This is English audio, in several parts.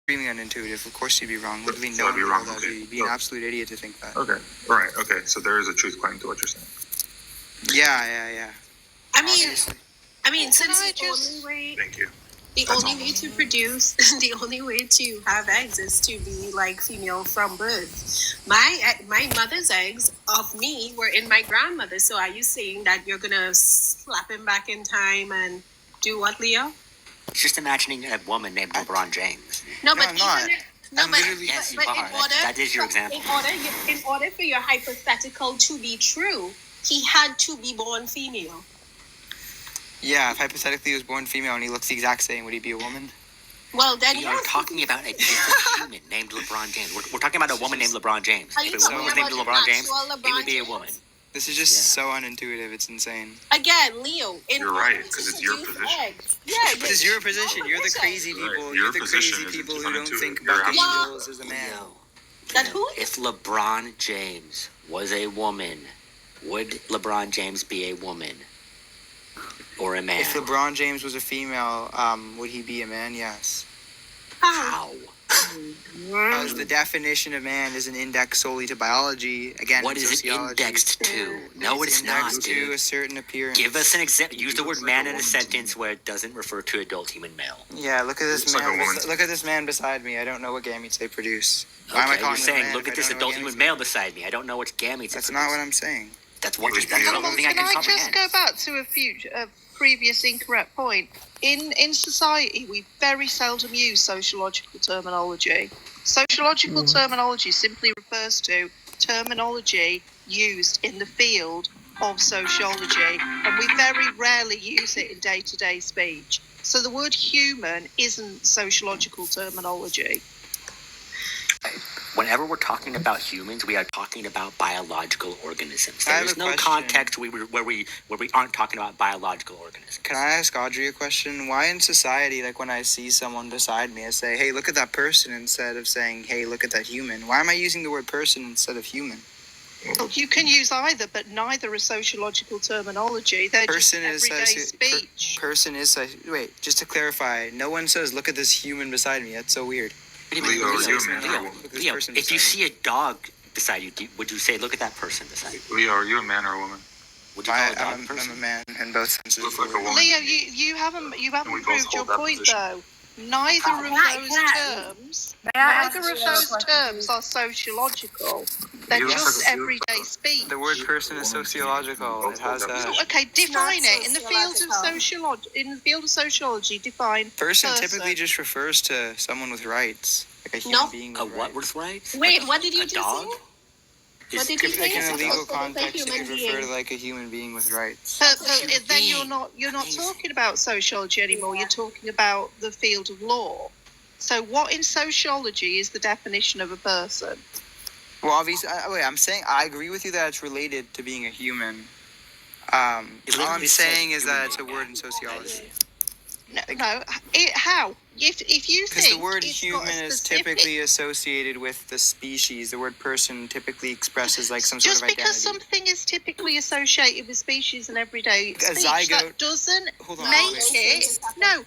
extremely unintuitive. Of course you'd be wrong. Literally no one would know that. You'd be an absolute idiot to think that. Okay. All right. Okay. So there is a truth claim to what you're saying. Yeah. I mean, Obviously. since the only way... Thank you. The only way to produce, the only way to have eggs is to be like female from birth. My mother's eggs of me were in my grandmother. So are you saying that you're gonna slap him back in time and do what, Leo? Just imagining a woman named LeBron James. No, but I'm not. Yes, you are. That is your example. In order for your hypothetical to be true, he had to be born female. Yeah, if hypothetically he was born female and he looks the exact same, would he be a woman? Well, then we are talking about a different human named LeBron James. We're talking about a woman named LeBron James. If a woman was named LeBron James, it would be a woman. This is just so unintuitive. It's insane. Again, Leo. You're right, because it's your position. This is your position. You're the crazy people. Right. You're the crazy people who don't think about the angels as a man. That who? If LeBron James was a woman, would LeBron James be a woman? Or a man? If LeBron James was a female, would he be a man? Yes. How? Because the definition of man is an index solely to biology. Again, what is it indexed to? No, it's not, dude. To a certain appearance. Give us an example. Use the word man in a sentence where it doesn't refer to adult human male. Yeah, look at this man. Look at this man beside me. I don't know what gametes they produce. Why am I calling you're saying, look at this adult human male beside me. I don't know what gametes. That's not what I'm saying. That's the only thing I can comprehend. Can I just go back to a previous incorrect point? In society, we very seldom use sociological terminology. Sociological terminology simply refers to terminology used in the field of sociology, and we very rarely use it in day-to-day speech. So the word human isn't sociological terminology. Whenever we're talking about humans, we are talking about biological organisms. There is no context where we aren't talking about biological organisms. Can I ask Audrey a question? Why in society, like when I see someone beside me, I say, hey, look at that person instead of saying, hey, look at that human? Why am I using the word person instead of human? Well, you can use either, but neither is sociological terminology. They're person just everyday speech. Person is... Wait, just to clarify, no one says, look at this human beside me. That's so weird. Leo, if you see a dog beside you, would you say, look at that person beside you? Leo, are you a man or a woman? Would you call a dog person? I'm a man in both senses. Looks like a woman. Leo, you haven't proved your point, though. Neither of those terms are sociological. They're just everyday speech. The word person is sociological. It has a... Okay, define it. In the field of sociology, define person typically just refers to someone with rights. Like a human being with what with rights? Wait, what did you just say? What did you say? Like in a legal context, it could refer to like a human being with rights. But then you're not talking about sociology anymore. You're talking about the field of law. So what in sociology is the definition of a person? Well, obviously, I'm saying I agree with you that it's related to being a human. All I'm saying is that it's a word in sociology. How? If you think... Because the word human is typically associated with the species. The word person typically expresses like some sort of identity. Just because something is typically associated with species and everyday speech, that doesn't make it... No,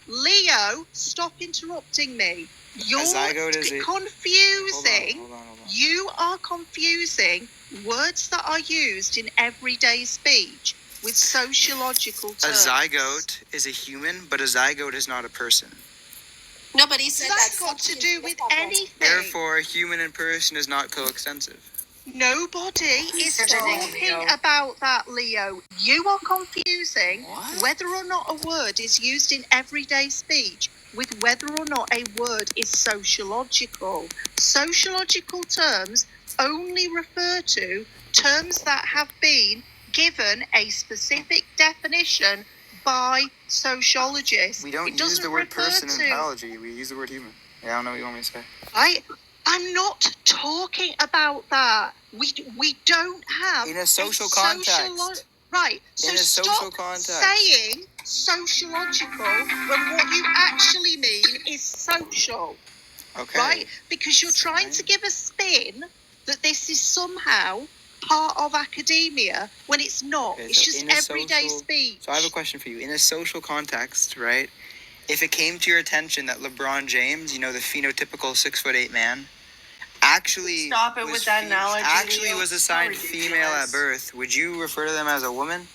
Leo, stop interrupting me. You're confusing... Hold on. You are confusing words that are used in everyday speech with sociological terms. A zygote is a human, but a zygote is not a person. Nobody said that's got to do with anything. Therefore, human and person is not coextensive. Nobody is talking about that, Leo. You are confusing whether or not a word is used in everyday speech with whether or not a word is sociological. Sociological terms only refer to terms that have been given a specific definition by sociologists. We don't use the word person in biology. We use the word human. Yeah, I don't know what you want me to say. I'm not talking about that. We don't have in a social context. Right. So in a social context. Saying sociological when what you actually mean is social. Okay. Right? Because you're trying to give a spin that this is somehow part of academia when it's not. Okay, it's just everyday speech. So I have a question for you. In a social context, right? if it came to your attention that LeBron James, the phenotypical 6'8" man, actually Stop it with that analogy. Actually was assigned female at birth, would you refer to them as a woman?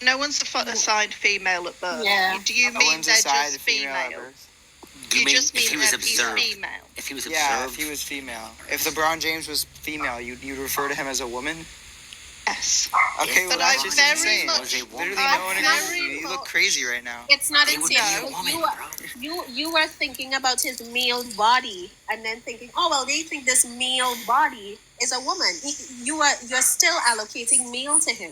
No one's assigned female at birth. Yeah. Do you mean they're just female? at birth? You just mean if he was that he's observed? female. If he was observed, Yeah, if he was female. If LeBron James was female, you'd refer to him as a woman? Yes. Okay, well, But that's I just very insane. much- Literally, I no one very agrees. You look much- crazy right now. It's not it would be insane. a woman, You were thinking about his male body and then thinking, oh well, they think this male body is a woman. You're still allocating male to him,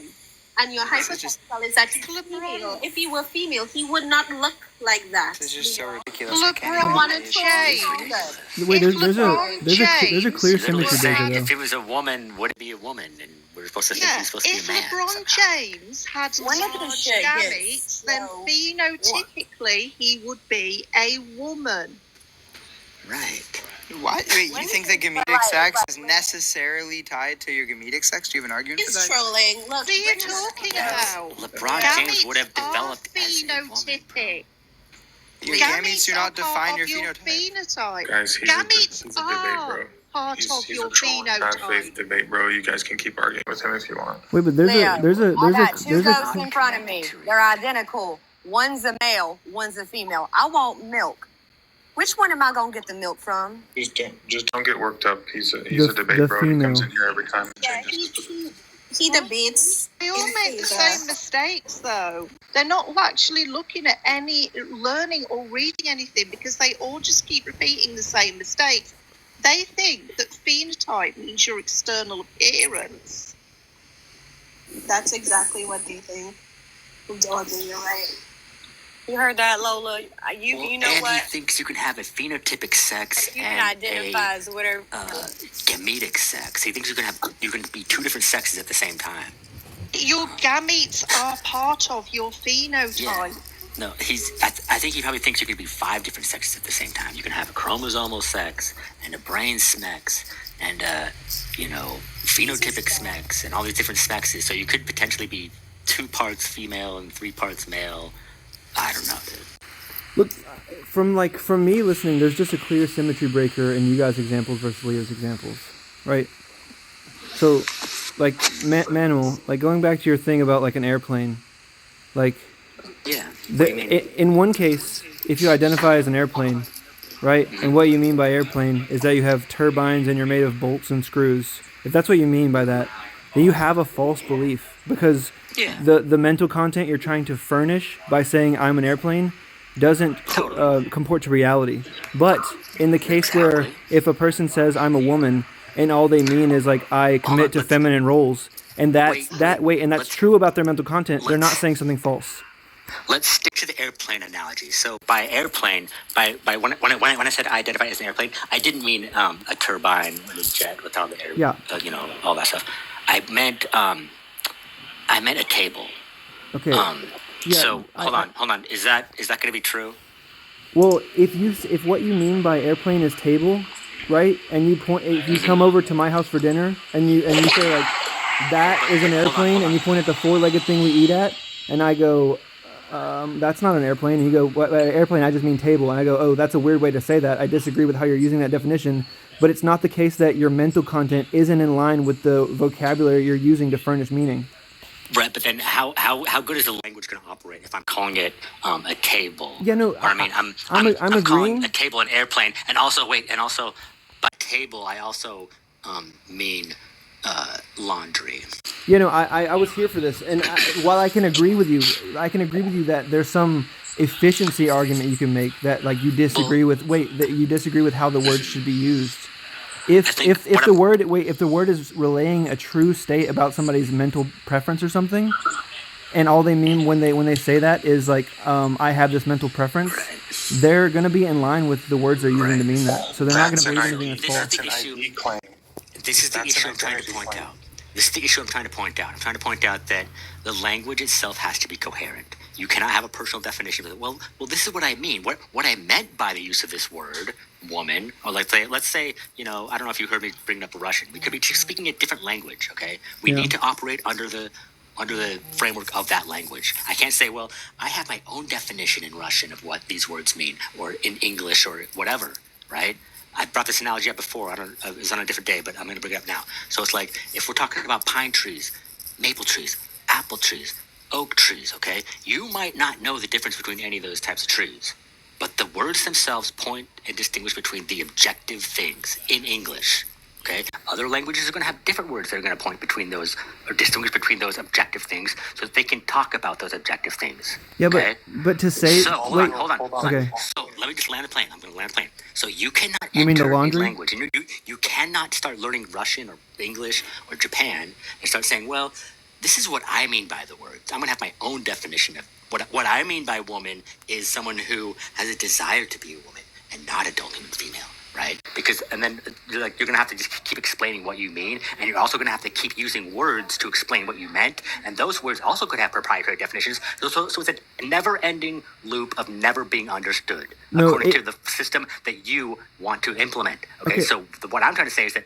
and your hypothetical is that he's female. If he were female, he would not look like that. This is just so ridiculous. LeBron James. Wait, there's a clear She literally symmetry said breaker if though. he was a woman, would it be a woman? And we're supposed to think Yeah, he's supposed to if be a man. LeBron somehow. James had When large the shit gametes, gets then so phenotypically he would be a woman. Right. What? Wait, you think that gametic sex is necessarily tied to your gametic sex? Do you have an argument for He's that? trolling. Look, What are you talking about? LeBron James would have Gametes developed are as a woman. phenotypic. Your gametes do are not part define of your your phenotype. phenotype. Guys, he's Gametes a debate, are bro. part He's of a your troll, bad faith phenotype. debate, bro. You guys can keep arguing with him if you want. Wait, but there's Leo, I got two there's goats a in front of me. They're identical. One's a male, one's a female. I want milk. Which one am I gonna get the milk from? Just don't get worked up. He's a The debate bro. He female. comes in here every time and yeah, changes. he debates. They all in make the favor. same mistakes, though. They're not actually looking at any learning or reading anything because they all just keep repeating the same mistakes. They think that phenotype means your external appearance. That's exactly what they think. Dorothy, you're right. You heard that, Lola? You know and what? he thinks you can have a phenotypic sex You can and identify as whatever. gametic sex. He thinks you can be two different sexes at the same time. Your gametes are part of your phenotype. No, I think he probably thinks you can be 5 different sexes at the same time. You can have a chromosomal sex and a brain sex and phenotypic sex and all these different sexes. So you could potentially be 2 parts female and 3 parts male. I don't know, dude. Look, from me listening, there's just a clear symmetry breaker in you guys' examples versus Leo's examples, right? So, like, Manuel, like, going back to your thing about, like, an airplane, like, Yeah. What do you mean? in one case, if you identify as an airplane, right, and what you mean by airplane is that you have turbines and you're made of bolts and screws, if that's what you mean by that, then you have a false belief, because Yeah. the mental content you're trying to furnish by saying I'm an airplane doesn't comport to reality. But in the case where if a person says I'm a woman and all they mean is like I commit to feminine roles, and that's true about their mental content, they're not saying something false. Let's stick to the airplane analogy. So by airplane, when I said I identify as an airplane, I didn't mean a turbine with a jet with all the air, all that stuff. I meant a table. Okay. So hold on. Is that going to be true? Well, if what you mean by airplane is table, right, and if you come over to my house for dinner and you say like that is an airplane, and you point at the 4-legged thing we eat at, and I go, that's not an airplane, and you go, what, airplane? I just mean table, and I go, oh, that's a weird way to say that. I disagree with how you're using that definition, but it's not the case that your mental content isn't in line with the vocabulary you're using to furnish meaning. Right, but then how good is the language going to operate if I'm calling it a table? Yeah, no. Or I mean, I'm agreeing. calling a table an airplane, and also by table I also mean laundry. You know, I was here for this, and while I can agree with you that there's some efficiency argument you can make that like you disagree with how the word should be used. If the word is relaying a true state about somebody's mental preference or something, and all they mean when they say that is like I have this mental preference, they're going to be in line with the words they're using to mean that. So they're not going to believe anything that's false. This is the issue I'm trying to point out. I'm trying to point out that the language itself has to be coherent. You cannot have a personal definition of it. Well, this is what I mean. What I meant by the use of this word, woman, or let's say, I don't know if you heard me bring up Russian. We could be speaking a different language, okay? We need to operate under the under the framework of that language. I can't say, well, I have my own definition in Russian of what these words mean, or in English, or whatever, right? I brought this analogy up before. It was on a different day, but I'm going to bring it up now. So it's like, if we're talking about pine trees, maple trees, apple trees, oak trees, okay? You might not know the difference between any of those types of trees, but the words themselves point and distinguish between the objective things in English. Okay. Other languages are going to have different words that are going to point between those or distinguish between those objective things, so that they can talk about those objective things. Yeah, okay? but to say so hold on. Okay. So let me just land the plane. I'm going to land the plane. So you cannot You mean the enter a laundry? language, and you cannot start learning Russian or English or Japan and start saying, well, this is what I mean by the words. I'm going to have my own definition of what I mean by woman is someone who has a desire to be a woman and not a human female. Right? Because, and then you're going to have to just keep explaining what you mean, and you're also going to have to keep using words to explain what you meant, and those words also could have proprietary definitions. So it's a never-ending loop of never being understood according to the system that you want to implement. Okay. So what I'm trying to say is that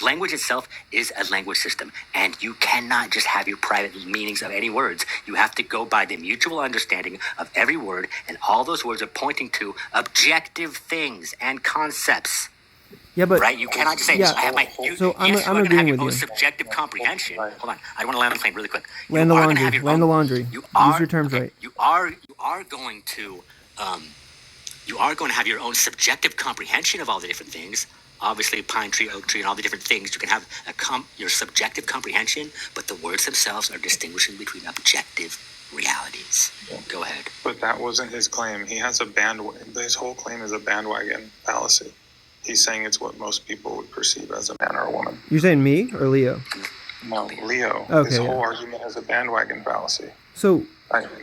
language itself is a language system, and you cannot just have your private meanings of any words. You have to go by the mutual understanding of every word, and all those words are pointing to objective things and concepts. Yeah, but right, you cannot just say, yeah. I have my. I'm agreeing with you. Subjective comprehension. Hold on, I want to land the plane really quick. Land the laundry. Use your terms right. You are going to have your own subjective comprehension of all the different things. Obviously, pine tree, oak tree, and all the different things. You can have your subjective comprehension, but the words themselves are distinguishing between objective realities. Go ahead. But that wasn't his claim. He has his whole claim is a bandwagon fallacy. He's saying it's what most people would perceive as a man or a woman. You're saying me or Leo? No, Leo. Okay, his whole argument is a bandwagon fallacy. So,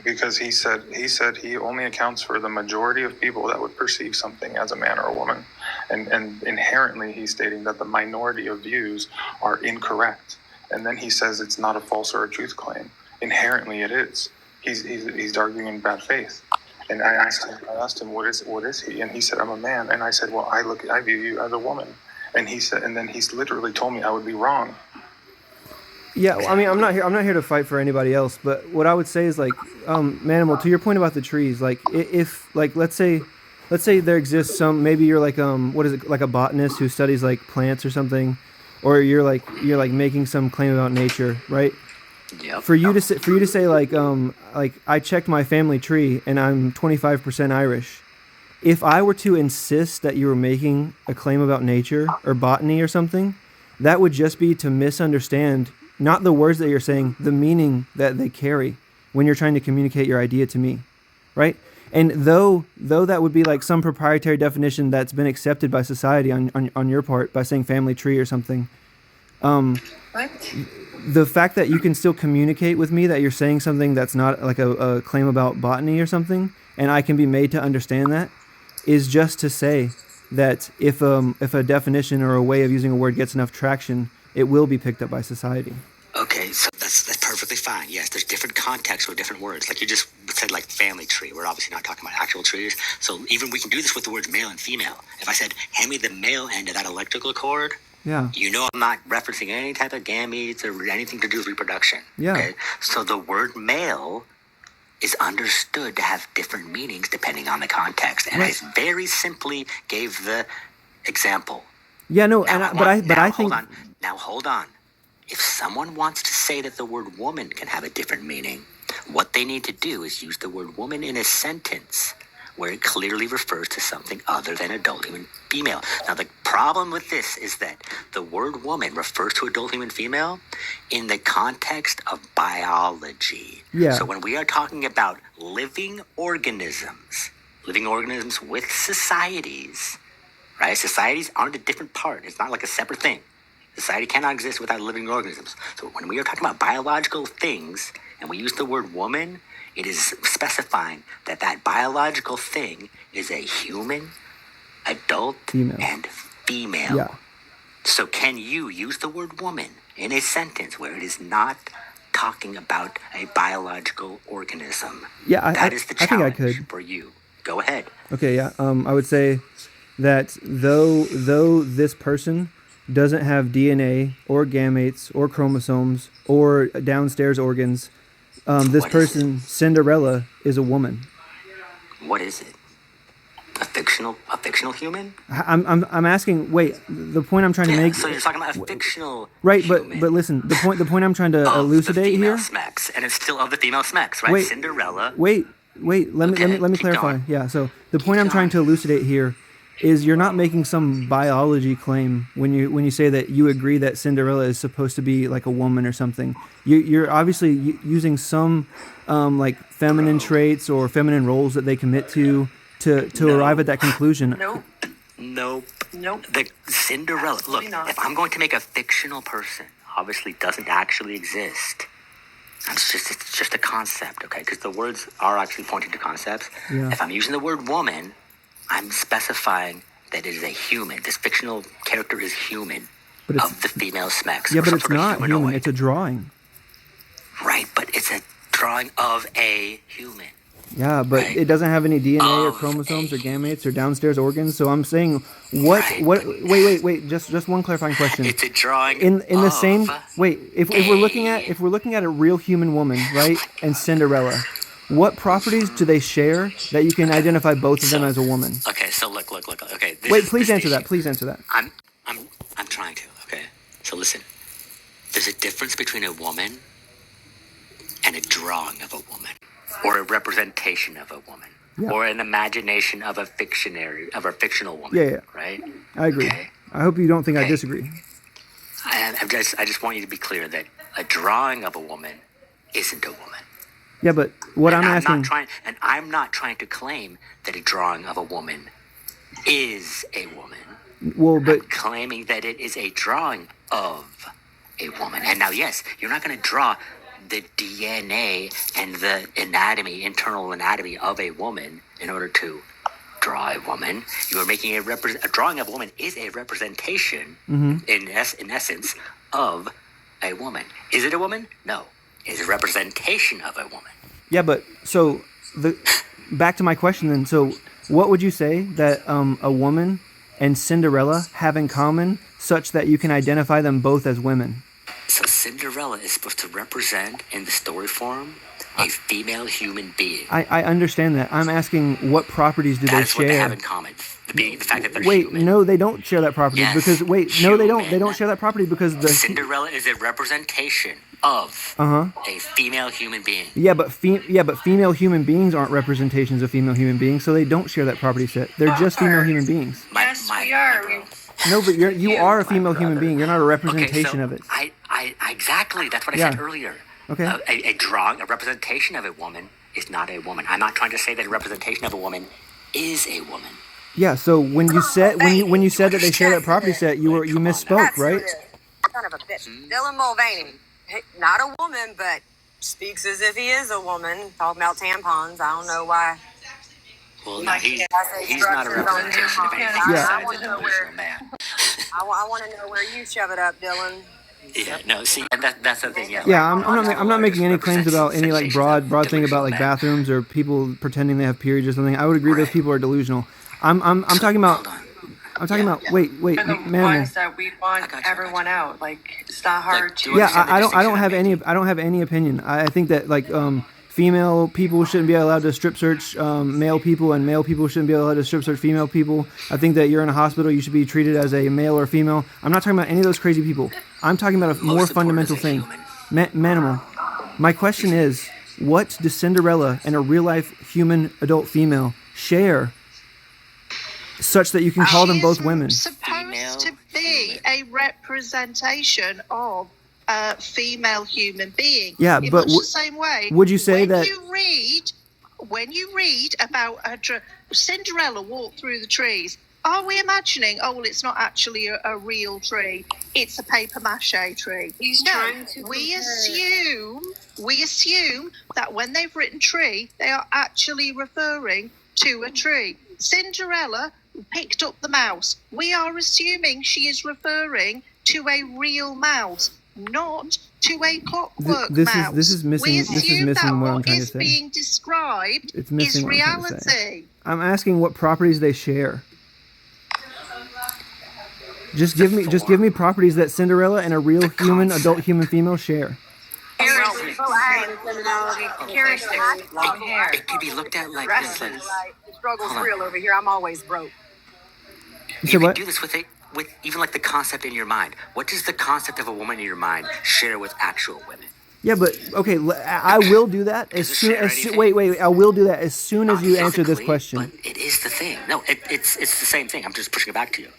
because he said he only accounts for the majority of people that would perceive something as a man or a woman, and inherently he's stating that the minority of views are incorrect, and then he says it's not a false or a truth claim. Inherently, it is. He's arguing in bad faith, and I asked him what is he, and he said I'm a man, and I said well I view you as a woman, and he said, and then he's literally told me I would be wrong. Yeah, I mean, I'm not here to fight for anybody else, but what I would say is like, Manimal, to your point about the trees, like if like let's say there exists some, maybe you're like like a botanist who studies like plants or something, or you're like making some claim about nature, right? Yep. For you to say like I checked my family tree and I'm 25% Irish. If I were to insist that you were making a claim about nature or botany or something, that would just be to misunderstand not the words that you're saying, the meaning that they carry when you're trying to communicate your idea to me, right? And though that would be like some proprietary definition that's been accepted by society on your part by saying family tree or something, the fact that you can still communicate with me that you're saying something that's not like a claim about botany or something, and I can be made to understand that, is just to say that if a definition or a way of using a word gets enough traction, it will be picked up by society. Okay, so that's perfectly fine. Yes, there's different contexts for different words. Like you just said, like family tree. We're obviously not talking about actual trees. So even we can do this with the words male and female. If I said, hand me the male end of that electrical cord, yeah, you know I'm not referencing any type of gametes or anything to do with reproduction. Yeah. Okay? So the word male is understood to have different meanings depending on the context. And Right. I very simply gave the example. Yeah, no, Now, I think hold on. If someone wants to say that the word woman can have a different meaning, what they need to do is use the word woman in a sentence where it clearly refers to something other than adult human female. Now, the problem with this is that the word woman refers to adult human female in the context of biology. Yeah. So when we are talking about living organisms with societies, right? Societies aren't a different part. It's not like a separate thing. Society cannot exist without living organisms. So when we are talking about biological things and we use the word woman, it is specifying that biological thing is a human, adult, Female. and female. Yeah. So can you use the word woman in a sentence where it is not talking about a biological organism? Yeah, That is the I think I challenge could. for you. Go ahead. Okay, yeah. I would say that though this person doesn't have DNA or gametes or chromosomes or downstairs organs, this person, Cinderella, is a woman. What is it? A fictional human? I'm asking. Wait, the point I'm trying to make. So you're talking about a fictional right? human But listen, the point I'm trying to elucidate here. Smex, and it's still of the female Smex, right? Wait, Cinderella. Wait. Let me clarify. Going. Yeah. So the point I'm trying to elucidate here is you're not making some biology claim when you say that you agree that Cinderella is supposed to be like a woman or something. You're obviously using some like feminine traits or feminine roles that they commit to arrive at that conclusion. Nope. The Cinderella. Look, if I'm going to make a fictional person, obviously doesn't actually exist. It's just a concept, okay? Because the words are actually pointing to concepts. Yeah. If I'm using the word woman, I'm specifying that it is a human. This fictional character is human of the female Smex. Yeah, but it's not human. It's a drawing. Right, but it's a drawing of a human. Yeah, but it doesn't have any DNA or chromosomes or gametes or downstairs organs. So I'm saying, wait. Just one clarifying question. It's a drawing in the same. Wait, if we're looking at a real human woman, right, and Cinderella, what properties do they share that you can identify both of them as a woman? Okay, so look. Okay. Wait, please answer that. Please answer that. I'm trying to. Okay, so listen. There's a difference between a woman and a drawing of a woman, or a representation of a woman, or an imagination of a fictional woman. Yeah. Right. I agree. Okay. I hope you don't think I disagree. I just want you to be clear that a drawing of a woman isn't a woman. Yeah, but what I'm asking... I'm not trying to claim that a drawing of a woman is a woman. Well, but... I'm claiming that it is a drawing of a woman. And now, yes, you're not going to draw the DNA and the internal anatomy of a woman in order to draw a woman. You are making a drawing of a woman is a representation, in essence, of a woman. Is it a woman? No. Is a representation of a woman. Yeah, but so back to my question then. So what would you say that a woman and Cinderella have in common such that you can identify them both as women? So Cinderella is supposed to represent in the story form a female human being. I understand that. I'm asking what properties do they share? That's what they have in common. The fact that they're human. No, they don't share that property because no, they don't. They don't share that property because Cinderella is a representation of a female human being. Yeah, but female human beings aren't representations of female human beings, so they don't share that property set. They're just female human beings. Yes, we are. No, but you are a female human being. You're not a representation of it. I exactly. That's what I said earlier. Okay. A drawing, a representation of a woman is not a woman. I'm not trying to say that a representation of a woman is a woman. Yeah. So when you said that they share that property set, you misspoke, right? Son of a bitch. Dylan Mulvaney, not a woman, but speaks as if he is a woman. Talking about tampons. I don't know why. Well, no, he's not a representation of anything besides a delusional man. I want to know where you shove it up, Dylan. Yeah, no, see, and that's the thing. Yeah, I'm not making any claims about any like broad thing about like bathrooms or people pretending they have periods or something. I would agree those people are delusional. I'm talking about. I'm talking about. Wait, man. Ones that we want everyone out. Like it's not hard to. Yeah, I don't have any opinion. I think that like female people shouldn't be allowed to strip search male people, and male people shouldn't be allowed to strip search female people. I think that you're in a hospital, you should be treated as a male or female. I'm not talking about any of those crazy people. I'm talking about a more fundamental thing. Manimal. My question is, what does Cinderella and a real-life human adult female share such that you can call them both women? Supposed to be a representation of a female human being. Yeah, in but much the same way. Would you say that when you read about Cinderella walked through the trees, are we imagining? Oh well, it's not actually a real tree; it's a paper mache tree. We assume that when they've written tree, they are actually referring to a tree. Cinderella picked up the mouse. We are assuming she is referring to a real mouse, not to a clockwork mouse. This is missing. We This is assume missing that what I'm what trying to is say. being described It's missing is what I'm trying to say. reality. I'm asking what properties they share. Just give me properties that Cinderella and a real human, adult human female share. Long hair. It could be looked at like this. Like, The struggle's real over here. I'm always broke. You you said can what? do this with even like the concept in your mind. What does the concept of a woman in your mind share with actual women? Yeah, but okay, I will do that as Does it soon share as anything? wait. I will do that as soon as Not you answer this physically, question. But it is the thing. No, it's the same thing. I'm just pushing it back to you.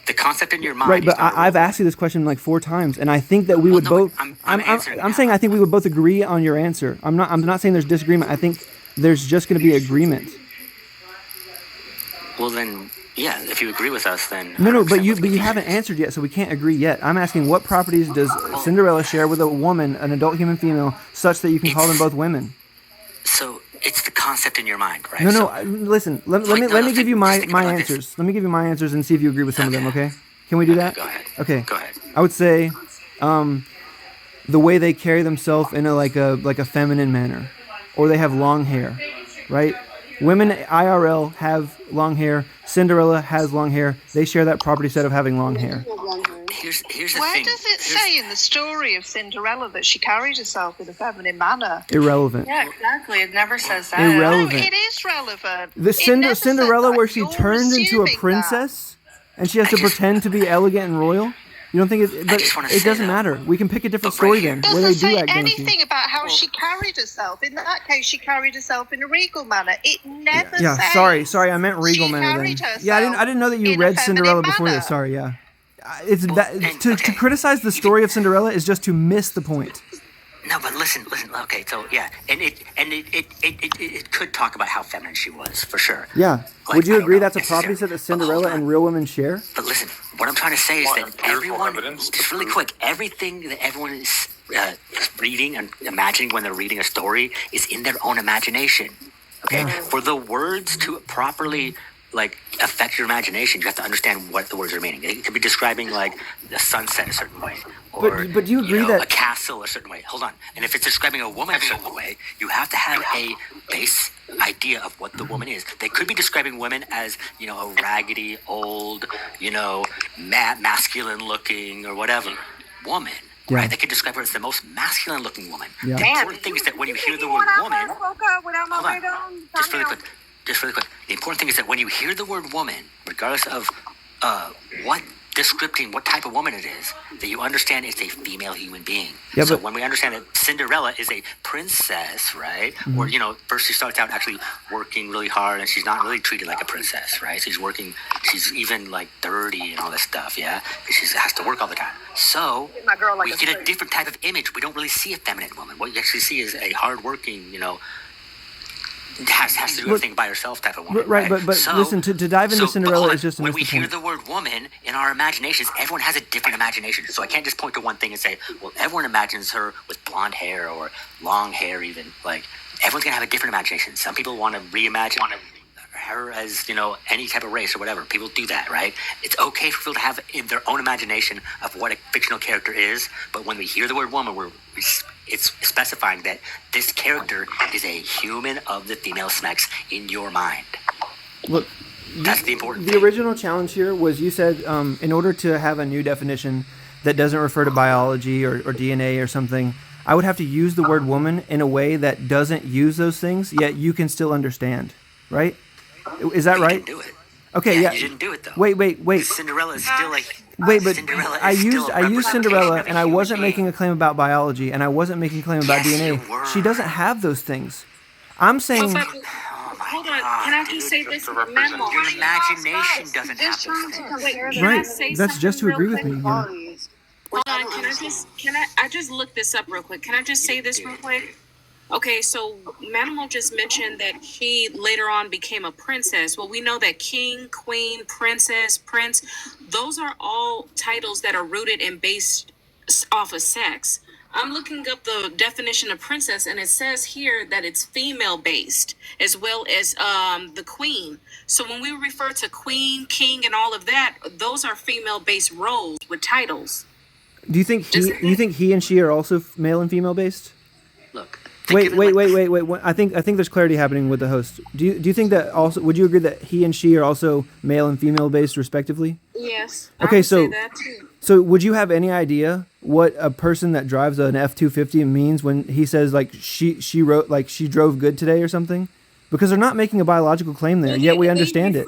The concept in your mind. Right, is but not a I've real asked you this question like 4 times, and I think that we would no, both. I'm I'm answering now. saying I think we would both agree on your answer. I'm not saying there's disagreement. I think there's just going to be agreement. Well, then, yeah. If you agree with us, then No, but 100% you with me. haven't answered yet, so we can't agree yet. I'm asking what properties does Cinderella share with a woman, an adult human female, such that you can call them both women? So it's the concept in your mind, right? No, So, listen. Let me give you my answers. Let me give you my answers and see if you agree with some of them. Okay? Can we do that? Go ahead. Okay. Go ahead. I would say, the way they carry themselves in a feminine manner, or they have long hair, right? Women IRL have long hair. Cinderella has long hair. They share that property set of having long hair. Here's the Where thing. does it say in the story of Cinderella that she carried herself in a feminine manner? Irrelevant. Yeah, exactly. It never says that. No, Irrelevant. it is relevant. The It never said Cinderella that. where she You're turned into a assuming princess and she has to pretend to be elegant and royal. You don't think it? But just wanna it say, doesn't though, matter. We can pick a different but right story here- then, That. where they Doesn't do say act donkey. anything about how she carried herself. In that case, she carried herself in a regal manner. It never Yeah, says sorry, I meant regal she manner then. carried Yeah, I herself didn't know that you in a read feminine Cinderella before manner. this. Sorry, yeah. It's that and- to okay. criticize the story of Cinderella is just to miss the point. No, but listen. Okay, so yeah, and it could talk about how feminine she was for sure. Yeah. Like, Would you I don't agree know, that's a necessarily. property set that But hold Cinderella on. and real women share? But listen, what I'm trying to say is Want that empirical everyone, evidence to just really prove? quick, everything that everyone is reading and imagining when they're reading a story is in their own imagination. Okay, for the words to properly affect your imagination, you have to understand what the words are meaning. It could be describing like the sunset a certain way, or But do you agree that- a castle a certain way? Hold on, and if it's describing a woman a certain way, you have to have a base idea of what the woman is. They could be describing women as a raggedy old, masculine looking or whatever woman. Yeah. Right? They could describe her as the most masculine looking woman. Yeah. The important thing is that when you hear the word woman, hold on, just really quick. The important thing is that when you hear the word woman, regardless of what type of woman it is, that you understand it's a female human being. Yeah, so but- when we understand that Cinderella is a princess, right? Or first she starts out actually working really hard, and she's not really treated like a princess, right? She's even like dirty and all this stuff, yeah. She has to work all the time. So My girl like we a get a slave. different type of image. We don't really see a feminine woman. What you actually see is a hardworking, has to do everything by herself type of woman. Right, but So- listen, to dive into but Cinderella hold on. is just to when miss we the hear point. the word woman in our imaginations, everyone has a different imagination. So I can't just point to one thing and say, well, everyone imagines her with blonde hair or long hair even. Like, everyone's going to have a different imagination. Some people want to reimagine her as, any type of race or whatever. People do that, right? It's okay for people to have in their own imagination of what a fictional character is, but when we hear the word woman, it's specifying that this character is a human of the female sex in your mind. Look, That's the important the thing. original challenge here was you said in order to have a new definition that doesn't refer to biology or DNA or something, I would have to use the word woman in a way that doesn't use those things, yet you can still understand, right? Is that You right? didn't do it. Okay, yeah. You didn't do it though. Wait. Cinderella is still Wait, but Cinderella I is still used a I used representation Cinderella, of a and I human wasn't being. making a claim about biology, and I wasn't making a claim about Yes, DNA. you were. She doesn't have those things. I'm saying, But, Oh my hold on, God. can I just say this, Memo? Your imagination doesn't have those things. Wait, can I right? say That's just to something agree real with me. quick? Yeah. Hold on, I just looked this up real quick. Can I just say this real quick? Okay, so Manimal just mentioned that she later on became a princess. Well, we know that king, queen, princess, prince, those are all titles that are rooted and based off of sex. I'm looking up the definition of princess, and it says here that it's female based as well as the queen. So when we refer to queen, king, and all of that, those are female based roles with titles. Do you think he and she are also male and female based? Look, Wait. I think there's clarity happening with the host. Do you think that also? Would you agree that he and she are also male and female based, respectively? Yes. Okay, I would so say that too. so would you have any idea what a person that drives an F-250 means when he says like she wrote like she drove good today or something? Because they're not making a biological claim there, yet we understand it.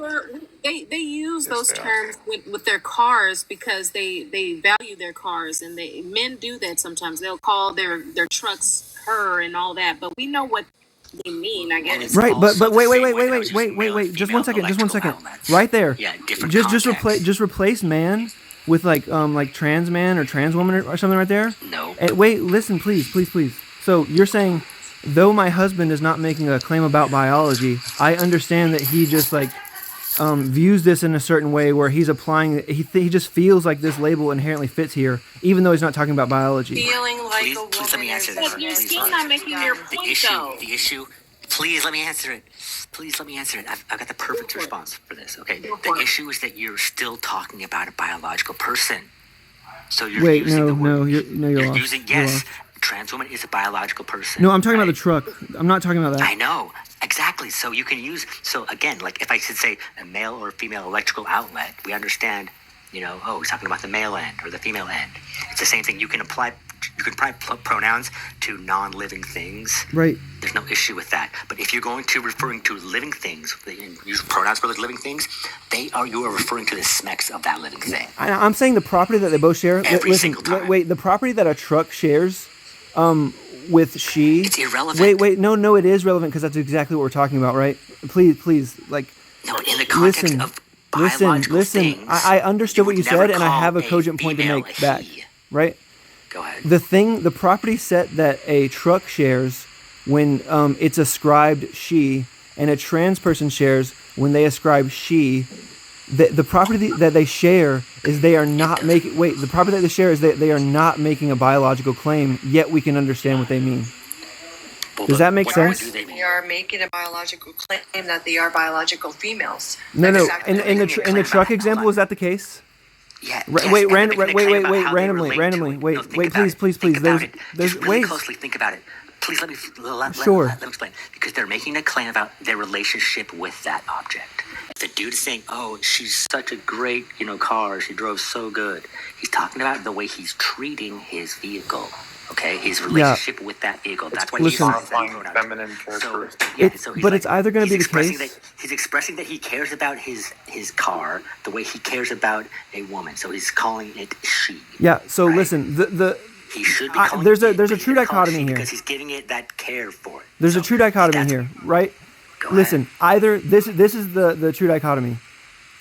They use Yes, those they are. terms with their cars because they value their cars, and men do that sometimes. They'll call their trucks her and all that, but we know what they mean, I guess. Right, but Also the wait, same way that I was using male wait. and Just female one second. electrical outlets. Right there. Yeah, different Just replace man with like trans man or trans woman or something right there. No. And wait, listen, please. So you're saying, though my husband is not making a claim about biology, I understand that he just like views this in a certain way where he's applying. He just feels like this label inherently fits here, even though he's not talking about biology. Feeling like Please- a woman please let me answer is this. But you're Please, still please. not making your The point, issue, though. please let me answer it. I've got the perfect response for this. Okay. Go The for it. issue is that you're still talking about a biological person. So you're Wait, using the word. you're You're lost. using, You're yes, lost. a trans woman is a biological person. No, I'm talking about right? the truck. I'm not talking about that. I know. Exactly. So you can use, so again, like if I should say a male or female electrical outlet, we understand, he's talking about the male end or the female end. It's the same thing. You can apply pronouns to non-living things. Right. There's no issue with that. But if you're going to referring to living things, use pronouns for those living things, you are referring to the smecks of that living thing. I'm saying the property that they both share. Every Listen, single time. wait, the property that a truck shares, with she. It's irrelevant. Wait, no, it is relevant because that's exactly what we're talking about, right? Please, like, No, in the context listen, of biological listen. things, I understood what you would never said, and I call have a cogent point to female make a back, he. right? Go ahead. The property set that a truck shares when it's ascribed she, and a trans person shares when they ascribe she. The property that they share is they are not making. Wait, the property that they share is they are not making a biological claim. Yet we can understand what they mean. Does that make What sense? do they mean? They are making a biological claim that they are biological females. No. Exactly. In the truck example, is that the case? Yeah. Wait, yes, and they're making a claim about how they randomly. relate to it. Wait, No, think wait, about please. it. Think about it. There's Just really wait. closely think about it. Please let me Sure. let me explain. Because they're making a claim about their relationship with that object. The dude is saying, "Oh, she's such a great, car. She drove so good." He's talking about the way he's treating his vehicle. Okay, his relationship with that vehicle. That's why he's Listen. using that Personifying pronoun. feminine So, characteristics. yeah, It- so he's but it's either gonna be he's the expressing case- that he's expressing that he cares about his car the way he cares about a woman. So he's calling it she. Yeah. So Right. listen, He should be I- calling there's a- it, there's a but he true doesn't call it dichotomy she here. because he's giving it that care for it. there's a So true dichotomy that's- here, right? Go Listen, ahead. either this is the true dichotomy.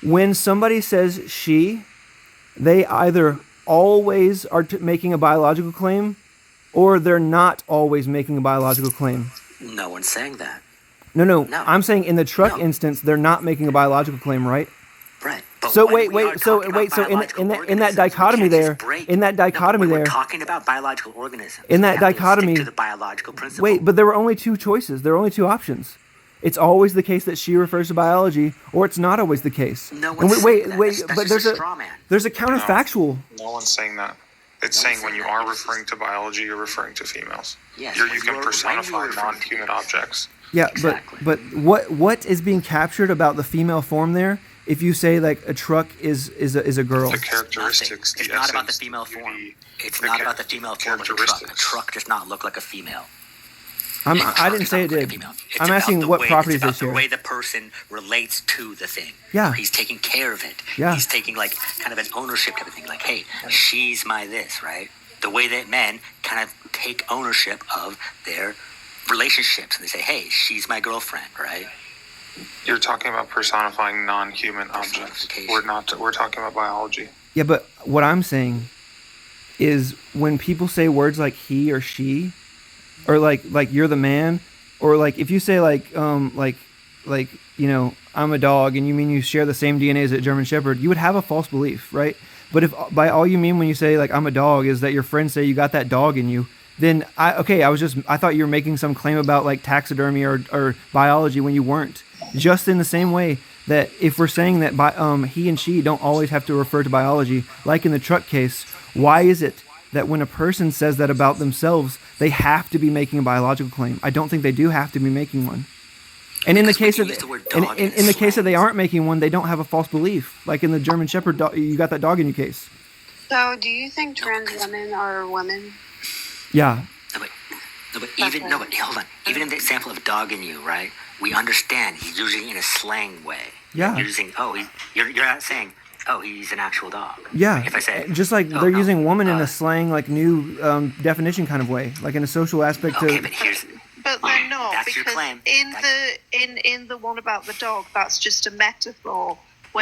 When somebody says she, they either always are making a biological claim, or they're not always making a biological claim. No one's saying that. No. No. I'm saying in the truck No. instance, they're not making a biological claim, right? Right. But So when wait, we are wait, so talking wait, about so biological in that organisms, dichotomy we can't there, just break- in that No, but dichotomy when there, we're talking about biological organisms. in that we have to dichotomy, stick to the biological principle. wait, but there were only two choices. There were only two options. It's always the case that she refers to biology, or it's not always the case. No And one's wait, saying that. wait, That's but just a straw man. there's a counterfactual. No one's saying that. It's No saying one's when saying you that. are It's referring to biology, you're referring to females. Yes, You when can you're personify referring to non-human females. objects. Yeah, Exactly. but what is being captured about the female form there? If you say like a truck is a girl, The characteristics, It's the not about the essence, female the form. beauty, It's the not about the female form of a truck. A characteristics. truck does not look like a female. I didn't say it did. I'm asking what properties they It's about share. the way the person relates to the thing. Yeah. He's taking care of it. Yeah. He's taking like kind of an ownership type of thing. Like, hey, she's my this, right? The way that men kind of take ownership of their relationships. And they say, hey, she's my girlfriend, right? You're talking about personifying non-human objects. Personification. We're talking about biology. Yeah, but what I'm saying is when people say words like he or she, or like you're the man, or like if you say like I'm a dog and you mean you share the same DNA as a German Shepherd, you would have a false belief, right? But if by all you mean when you say like I'm a dog is that your friends say you got that dog in you, then I thought you were making some claim about like taxidermy or biology when you weren't. Just in the same way that if we're saying that he and she don't always have to refer to biology, like in the truck case, why is it that when a person says that about themselves, they have to be making a biological claim. I don't think they do have to be making one. And in the case of in the case that they aren't making one, they don't have a false belief. Like in the German Shepherd, you got that dog in your case. So, do you think trans women are women? Yeah. But hold on. Even in the example of dog in you, right? We understand he's using it in a slang way. Yeah. You're using you're not saying he's an actual dog. Yeah. Like if I say just like they're using woman in a slang like new definition kind of way, like in a social aspect. Okay, but here's. But they're not, that's because in the one about the dog, that's just a metaphor.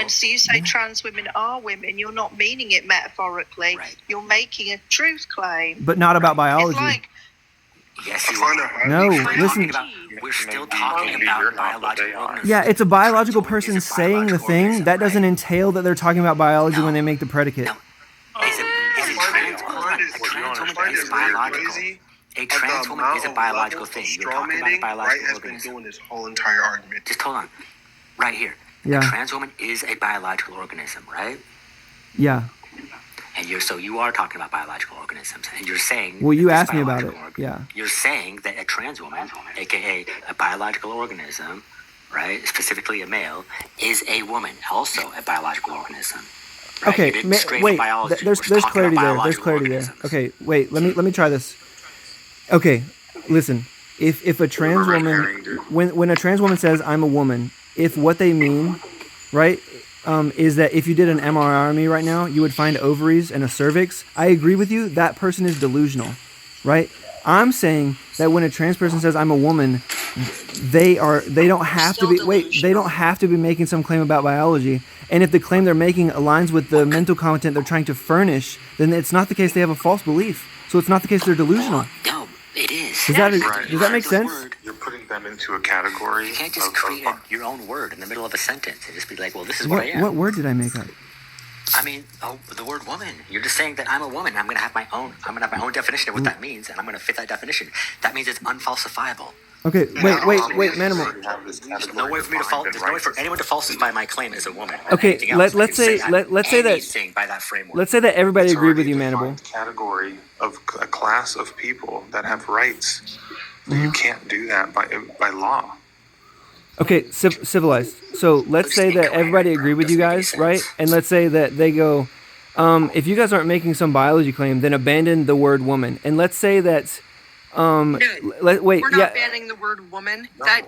So you say trans women are women, you're not meaning it metaphorically. Right. You're making a truth claim. But not about biology. It's like, yes, you are. No, listen. We're still talking about biological organisms. Yeah, it's a biological person saying the thing. That doesn't entail that they're talking about biology when they make the predicate. No. Is it trans woman is biological? A trans woman is a biological thing. You're talking about a biological has been doing this whole entire argument. Just hold on. Right here. Yeah. A trans woman is a biological organism, right? Yeah. And you are talking about biological organisms, and you're saying. Well, you asked me about it. Yeah. You're saying that a trans woman, aka a biological organism, right, specifically a male, is a woman, also a biological organism. Right? Okay. Wait. There's clarity there. There's clarity there. Okay. Wait. Let me try this. Okay. Listen. If a trans woman, when a trans woman says I'm a woman, if what they mean, right, is that if you did an MRI on me right now, you would find ovaries and a cervix. I agree with you. That person is delusional, right? I'm saying that when a trans person says I'm a woman, they don't have to be. Wait, they don't have to be making some claim about biology. And if the claim they're making aligns with the mental content they're trying to furnish, then it's not the case they have a false belief. So it's not the case they're delusional. No, it is. Does that make sense? You're putting them into a category. You can't just create your own word in the middle of a sentence and just be like, well, this is what I am. What word did I make up? I mean, the word woman. You're just saying that I'm a woman. I'm gonna have my own definition of what that means, and I'm gonna fit that definition. That means it's unfalsifiable. Okay, wait, Manimal. There's no way for me to There's no way for anyone to falsify my claim as a woman. Okay, let's say that. By that framework. Let's say that everybody agreed with you, Manimal. Category of a class of people that have rights. You can't do that by law. Okay, civilized. So let's say that everybody agreed with you guys, right? And let's say that they go, if you guys aren't making some biology claim, then abandon the word woman. And let's say that. We're not banning the word woman. That's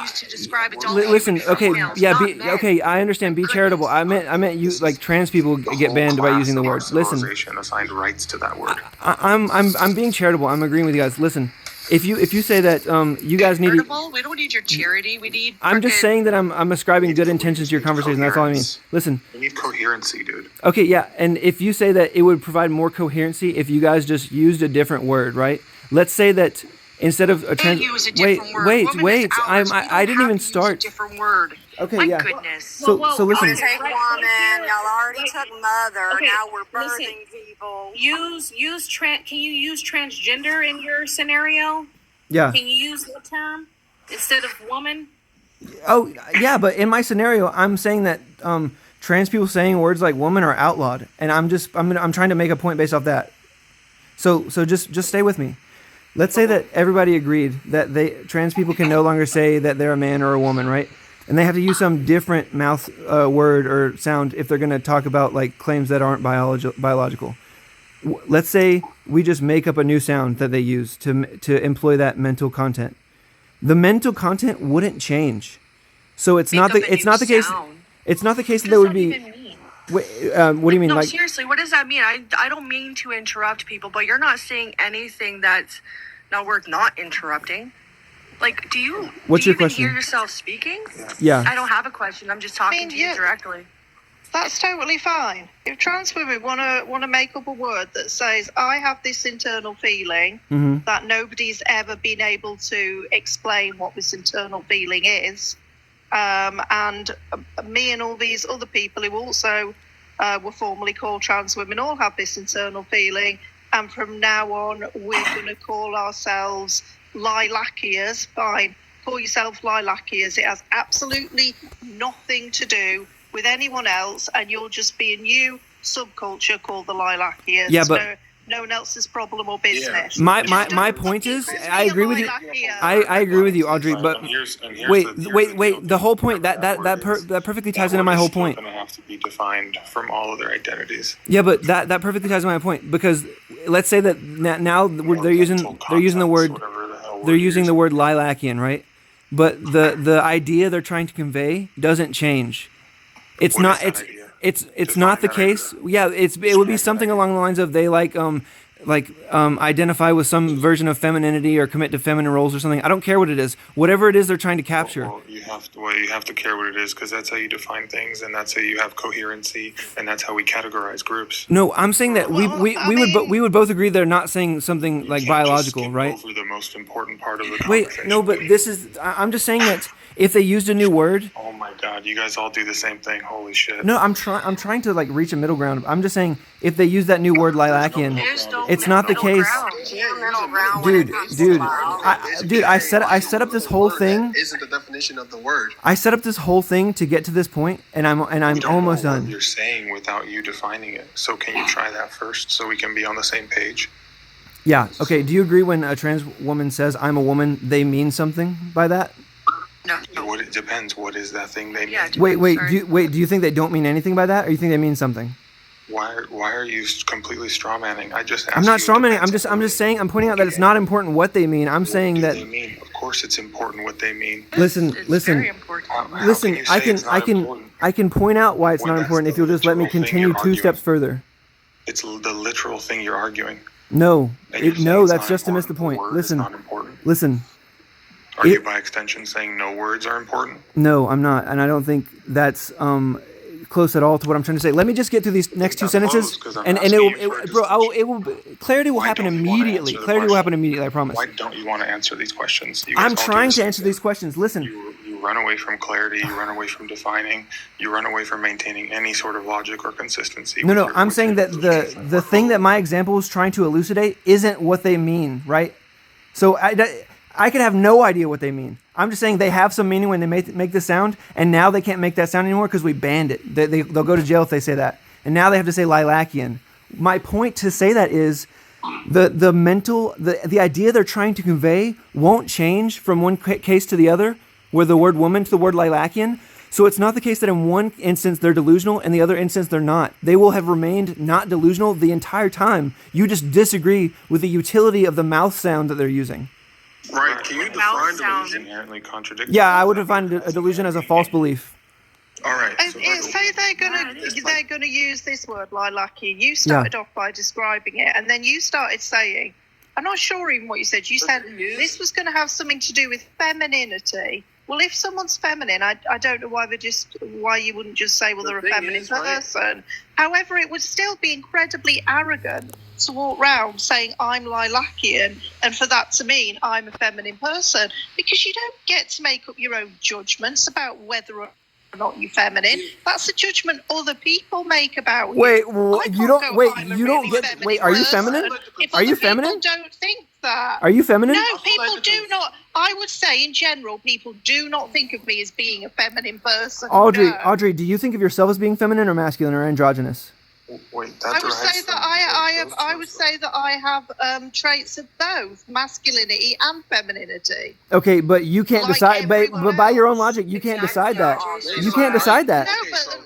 used to describe adult. Listen, okay, okay, I understand. Be charitable. I meant you, like trans people get banned by using the word. Listen, assigned rights to that word. I'm being charitable. I'm agreeing with you guys. Listen, if you say that you guys need. We don't need your charity. We need. I'm just saying that I'm ascribing good intentions to your conversation. That's all I mean. Listen. We need coherency, dude. Okay, yeah, and if you say that it would provide more coherency if you guys just used a different word, right? Let's say that instead of a trans. Wait. I didn't even start. Different word. Okay, My yeah. goodness. So listen. Take woman. Y'all already took mother. Okay, Now we're birthing listen. people. Can you use transgender in your scenario? Yeah. Can you use that term instead of woman? Oh, yeah, but in my scenario, I'm saying that trans people saying words like woman are outlawed, and I'm trying to make a point based off that. So just stay with me. Let's say that everybody agreed that trans people can no longer say that they're a man or a woman, right? And they have to use some different mouth word or sound if they're going to talk about like claims that aren't biological. Let's say we just make up a new sound that they use to employ that mental content. The mental content wouldn't change. So it's not the case. It's not the case that there would be. Wait, what do you mean? No, seriously, what does that mean? I don't mean to interrupt people, but you're not saying anything that's not worth not interrupting. Like, do you your even question? hear yourself speaking? Yeah. I don't have a question. I'm just talking to you directly. That's totally fine. If trans women want to make up a word that says, I have this internal feeling that nobody's ever been able to explain what this internal feeling is, and me and all these other people who also were formerly called trans women all have this internal feeling, and from now on we're going to call ourselves lilacias. Fine, call yourself lilacias. It has absolutely nothing to do with anyone else, and you'll just be a new subculture called the lilacias. Yeah, but no one else's problem or business. My point is, I agree with you. I agree with you, Audrey. But wait. The whole point that perfectly ties into my whole point. Going to have to be defined from all other identities. Yeah, but that perfectly ties into my point, because let's say that now they're using the word lilacian, right? But the idea they're trying to convey doesn't change. It's not the case. Yeah, it would be something along the lines of they identify with some version of femininity or commit to feminine roles or something. I don't care what it is. Whatever it is they're trying to capture. Well, you have to care what it is, because that's how you define things, and that's how you have coherency, and that's how we categorize groups. No, I'm saying that we would both agree they're not saying something like biological, right? Over the most important part of the conversation. Wait, no, but I'm just saying that if they used a new word. Oh my God, you guys all do the same thing. Holy shit. No, I'm trying to reach a middle ground. I'm just saying if they use that new word lilacian, it's not the case. Dude, I set up this whole thing. Isn't the definition of the word? I set up this whole thing to get to this point, and I'm almost done. What you're saying without you defining it. So can you try that first, so we can be on the same page? Yeah. Okay. Do you agree when a trans woman says "I'm a woman," they mean something by that? No. It depends. What is that thing they mean? Yeah, Wait. Do you think they don't mean anything by that, or you think they mean something? Why are you completely strawmanning? I just asked. I'm not strawmanning. I'm just saying. I'm pointing out that it's not important what they mean. I'm saying that. They mean? Of course, it's important what they mean. Listen. Very important. Listen. I can point out why it's not important if you'll just let me continue 2 steps further. It's the literal thing you're arguing. No. That's just to miss the point. Listen. Are you by extension saying no words are important? No, I'm not, and I don't think that's close at all to what I'm trying to say. Let me just get through these next 2 sentences, and clarity will happen immediately. Clarity will happen immediately. I promise. Why don't you want to answer these questions? I'm trying to answer these questions. Listen. You run away from clarity. You run away from defining. You run away from maintaining any sort of logic or consistency. No. I'm saying that the thing that my example is trying to elucidate isn't what they mean, right? So I could have no idea what they mean. I'm just saying they have some meaning when they make the sound, and now they can't make that sound anymore because we banned it. They'll go to jail if they say that. And now they have to say lilacian. My point to say that is the idea they're trying to convey won't change from one case to the other, where the word woman to the word lilacian. So it's not the case that in one instance they're delusional and the other instance they're not. They will have remained not delusional the entire time. You just disagree with the utility of the mouth sound that they're using. Right, can you define delusion? Inherently contradictory. Yeah, I would define a delusion as a false belief. All right. Say they're gonna use this word lilacian. You started off by describing it, and then you started saying, I'm not sure even what you said. You said this was going to have something to do with femininity. Well, if someone's feminine, I don't know why you wouldn't just say, well, they're a feminine person. However, it would still be incredibly arrogant to walk around saying I'm lilacian and for that to mean I'm a feminine person, because you don't get to make up your own judgments about whether or not you're feminine. That's a judgment other people make about you. Wait, you don't get. Wait, are you feminine? Are you feminine? People don't think that. Are you feminine? No, people do not. I would say in general, people do not think of me as being a feminine person. Audrey, do you think of yourself as being feminine or masculine or androgynous? Wait, I would say that I have traits of both masculinity and femininity. Okay, but you can't decide. But by your own logic, you can't decide that. You can't decide that.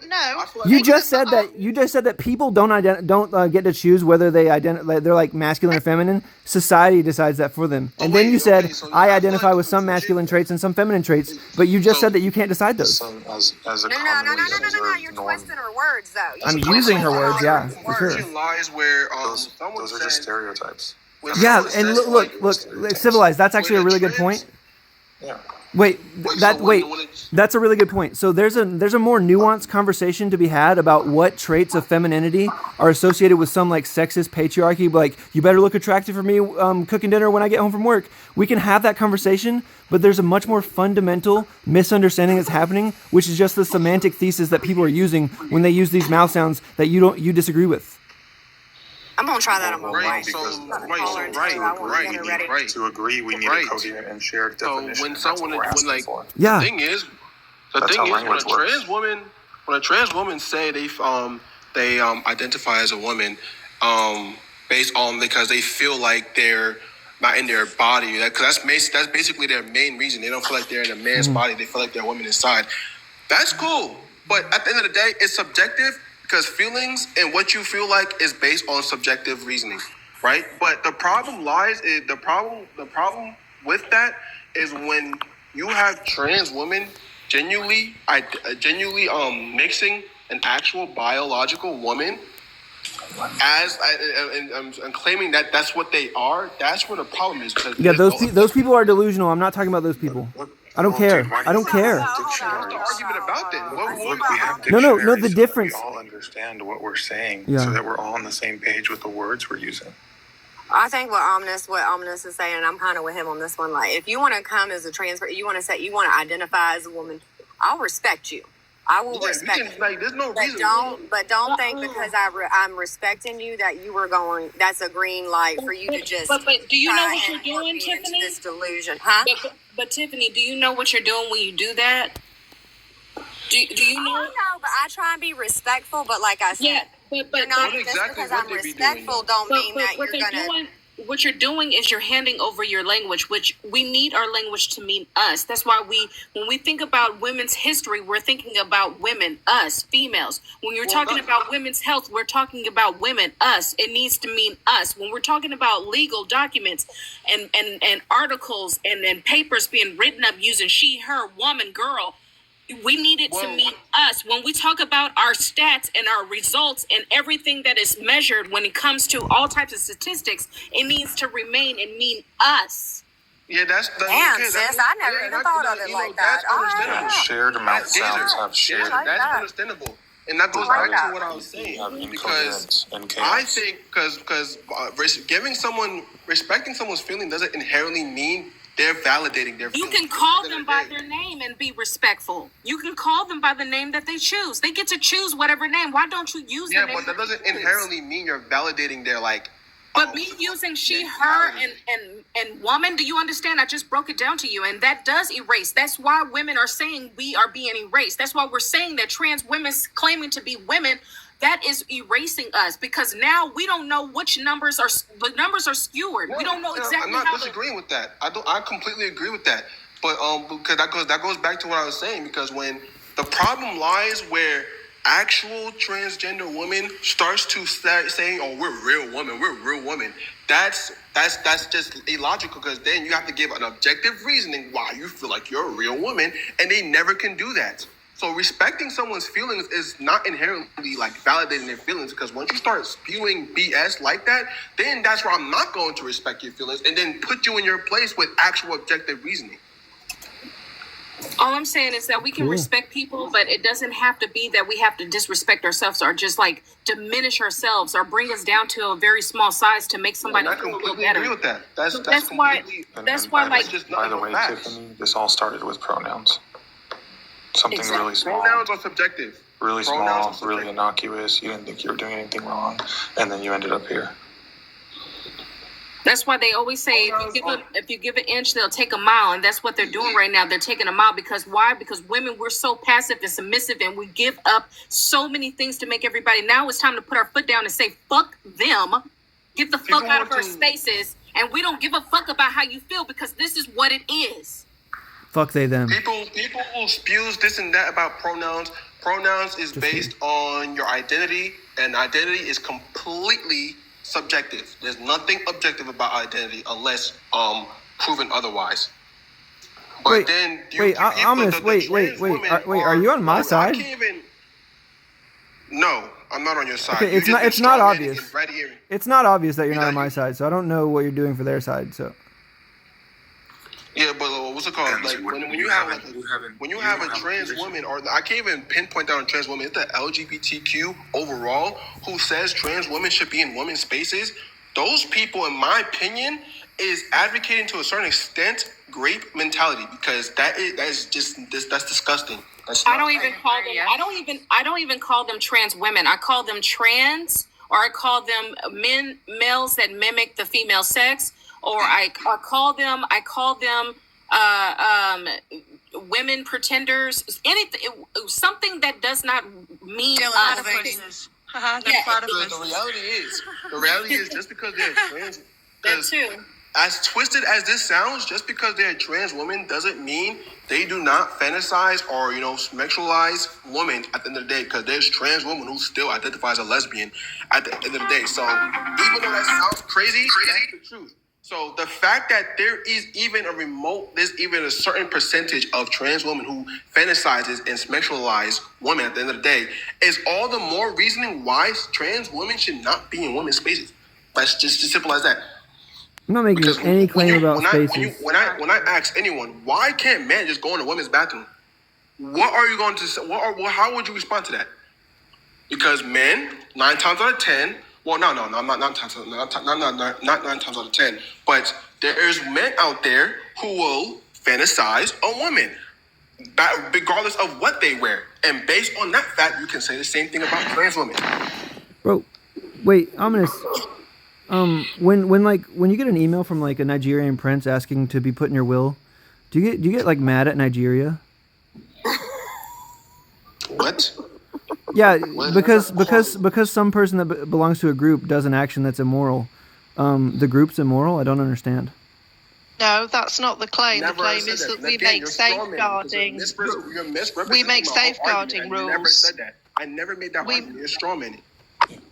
No. You just said that people don't get to choose whether they're like masculine or feminine. Society decides that for them. And then you said I identify with some masculine traits and some feminine traits. But you just said that you can't decide those. No. You're twisting her words, though. I'm using her words. Yeah, for sure. Lies where those are just stereotypes. Yeah, and look, civilized. That's actually a really good point. Yeah. That's a really good point. So there's a more nuanced conversation to be had about what traits of femininity are associated with some like sexist patriarchy, like you better look attractive for me cooking dinner when I get home from work. We can have that conversation, but there's a much more fundamental misunderstanding that's happening, which is just the semantic thesis that people are using when they use these mouth sounds that you disagree with. I'm gonna try that on my right. To agree, we need a coherent and shared definition. The thing is, when a trans woman say they identify as a woman, based on because they feel like they're not in their body. Because that's basically their main reason. They don't feel like they're in a man's body. They feel like they're a woman inside. That's cool. But at the end of the day, it's subjective because feelings and what you feel like is based on subjective reasoning, right? But the problem with that is when you have trans women genuinely mixing an actual biological woman and claiming that that's what they are. That's where the problem is. Yeah, those people are delusional. I'm not talking about those people. I don't care. I don't care. What's the argument about then? No. The difference. We all understand what we're saying, Yeah. so that we're all on the same page with the words we're using. I think what Omnis is saying, and I'm kind of with him on this one. Like, if you want to come as a trans, you want to identify as a woman, I'll respect you. I will respect you. Like, there's no reason. But don't think because I'm respecting you that you were going. That's a green light for you to just. But do you know what you're doing, Tiffany? This delusion, huh? But Tiffany, do you know what you're doing when you do that? Do you know? I know, but I try and be respectful. But like I said. Yeah. But not just because I'm respectful don't mean that you're gonna. What you're doing is you're handing over your language, which we need our language to mean us. That's why when we think about women's history, we're thinking about women, us, females. When you're talking about women's health, we're talking about women, us. It needs to mean us. When we're talking about legal documents and articles and papers being written up using she, her, woman, girl, we need it to mean us. When we talk about our stats and our results and everything that is measured when it comes to all types of statistics, it needs to remain and mean us. Yeah, that's damn, sis. I never even thought of it like that. Understandable. Shared mouth sounds have shared. That's understandable. And that goes back to what I was saying. Because I think respecting someone's feeling doesn't inherently mean they're validating their feelings. You can call them by their name and be respectful. You can call them by the name that they choose. They get to choose whatever name. Why don't you use the name? Yeah, but that doesn't inherently mean you're validating their But me using she, her, and woman, do you understand? I just broke it down to you, and that does erase. That's why women are saying we are being erased. That's why we're saying that trans women claiming to be women, that is erasing us, because now we don't know which numbers are. The numbers are skewered. We don't know exactly. I'm not disagreeing with that. I completely agree with that. But because that goes back to what I was saying. Because when the problem lies where actual transgender women starts to start saying, "Oh, we're real women," that's just illogical. Because then you have to give an objective reasoning why you feel like you're a real woman, and they never can do that. So respecting someone's feelings is not inherently validating their feelings, because once you start spewing BS like that, then that's where I'm not going to respect your feelings and then put you in your place with actual objective reasoning. All I'm saying is that we can respect people, but it doesn't have to be that we have to disrespect ourselves or just diminish ourselves or bring us down to a very small size to make somebody feel better. I agree with that. That's why. By the way, Tiffany, this all started with pronouns. Something really small. Pronouns are subjective. Really small, really innocuous. You didn't think you were doing anything wrong, and then you ended up here. That's why they always say if you give an inch, they'll take a mile, and that's what they're doing right now. They're taking a mile because why? Because women, we're so passive and submissive, and we give up so many things to make everybody. Now it's time to put our foot down and say, "Fuck them, get the fuck out of our spaces," and we don't give a fuck about how you feel because this is what it is. Fuck they them. People will spew this and that about pronouns. Pronouns is based on your identity, and identity is completely subjective. There's nothing objective about identity unless proven otherwise. But wait. Are you on my side? No, I'm not on your side. Okay, it's not obvious. It's not obvious that you're not on my side, so I don't know what you're doing for their side. So. Yeah, but what's it called? When you have a trans woman, or I can't even pinpoint down a trans woman. It's the LGBTQ overall who says trans women should be in women's spaces. Those people, in my opinion, is advocating to a certain extent grape mentality, because that's disgusting. I don't even call them trans women. I call them trans, or I call them males that mimic the female sex. Or I call them women pretenders, anything, something that does not mean us. Because the reality is just because they're trans. That too. As twisted as this sounds, just because they're trans women doesn't mean they do not fantasize or, sexualize women at the end of the day, because there's trans women who still identify as a lesbian at the end of the day. So even though that sounds crazy, that's the truth. So the fact that there's even a certain percentage of trans women who fantasizes and sexualize women at the end of the day is all the more reasoning why trans women should not be in women's spaces. That's just as simple as that. I'm not making any claim about spaces. When I ask anyone, why can't men just go in a women's bathroom? What are you going to say? How would you respond to that? Because men, 9 times out of 10, well, no, not 9 times out of 10, but there is men out there who will fantasize on women, regardless of what they wear. And based on that fact, you can say the same thing about trans women. Bro, wait, ominous. When you get an email from like a Nigerian prince asking to be put in your will, do you get like mad at Nigeria? What? Yeah, because some person that belongs to a group does an action that's immoral. The group's immoral. I don't understand. No, that's not the claim. The claim is that we make safeguarding. We make safeguarding rules. I never said that. I never made that argument. You're strawmanning.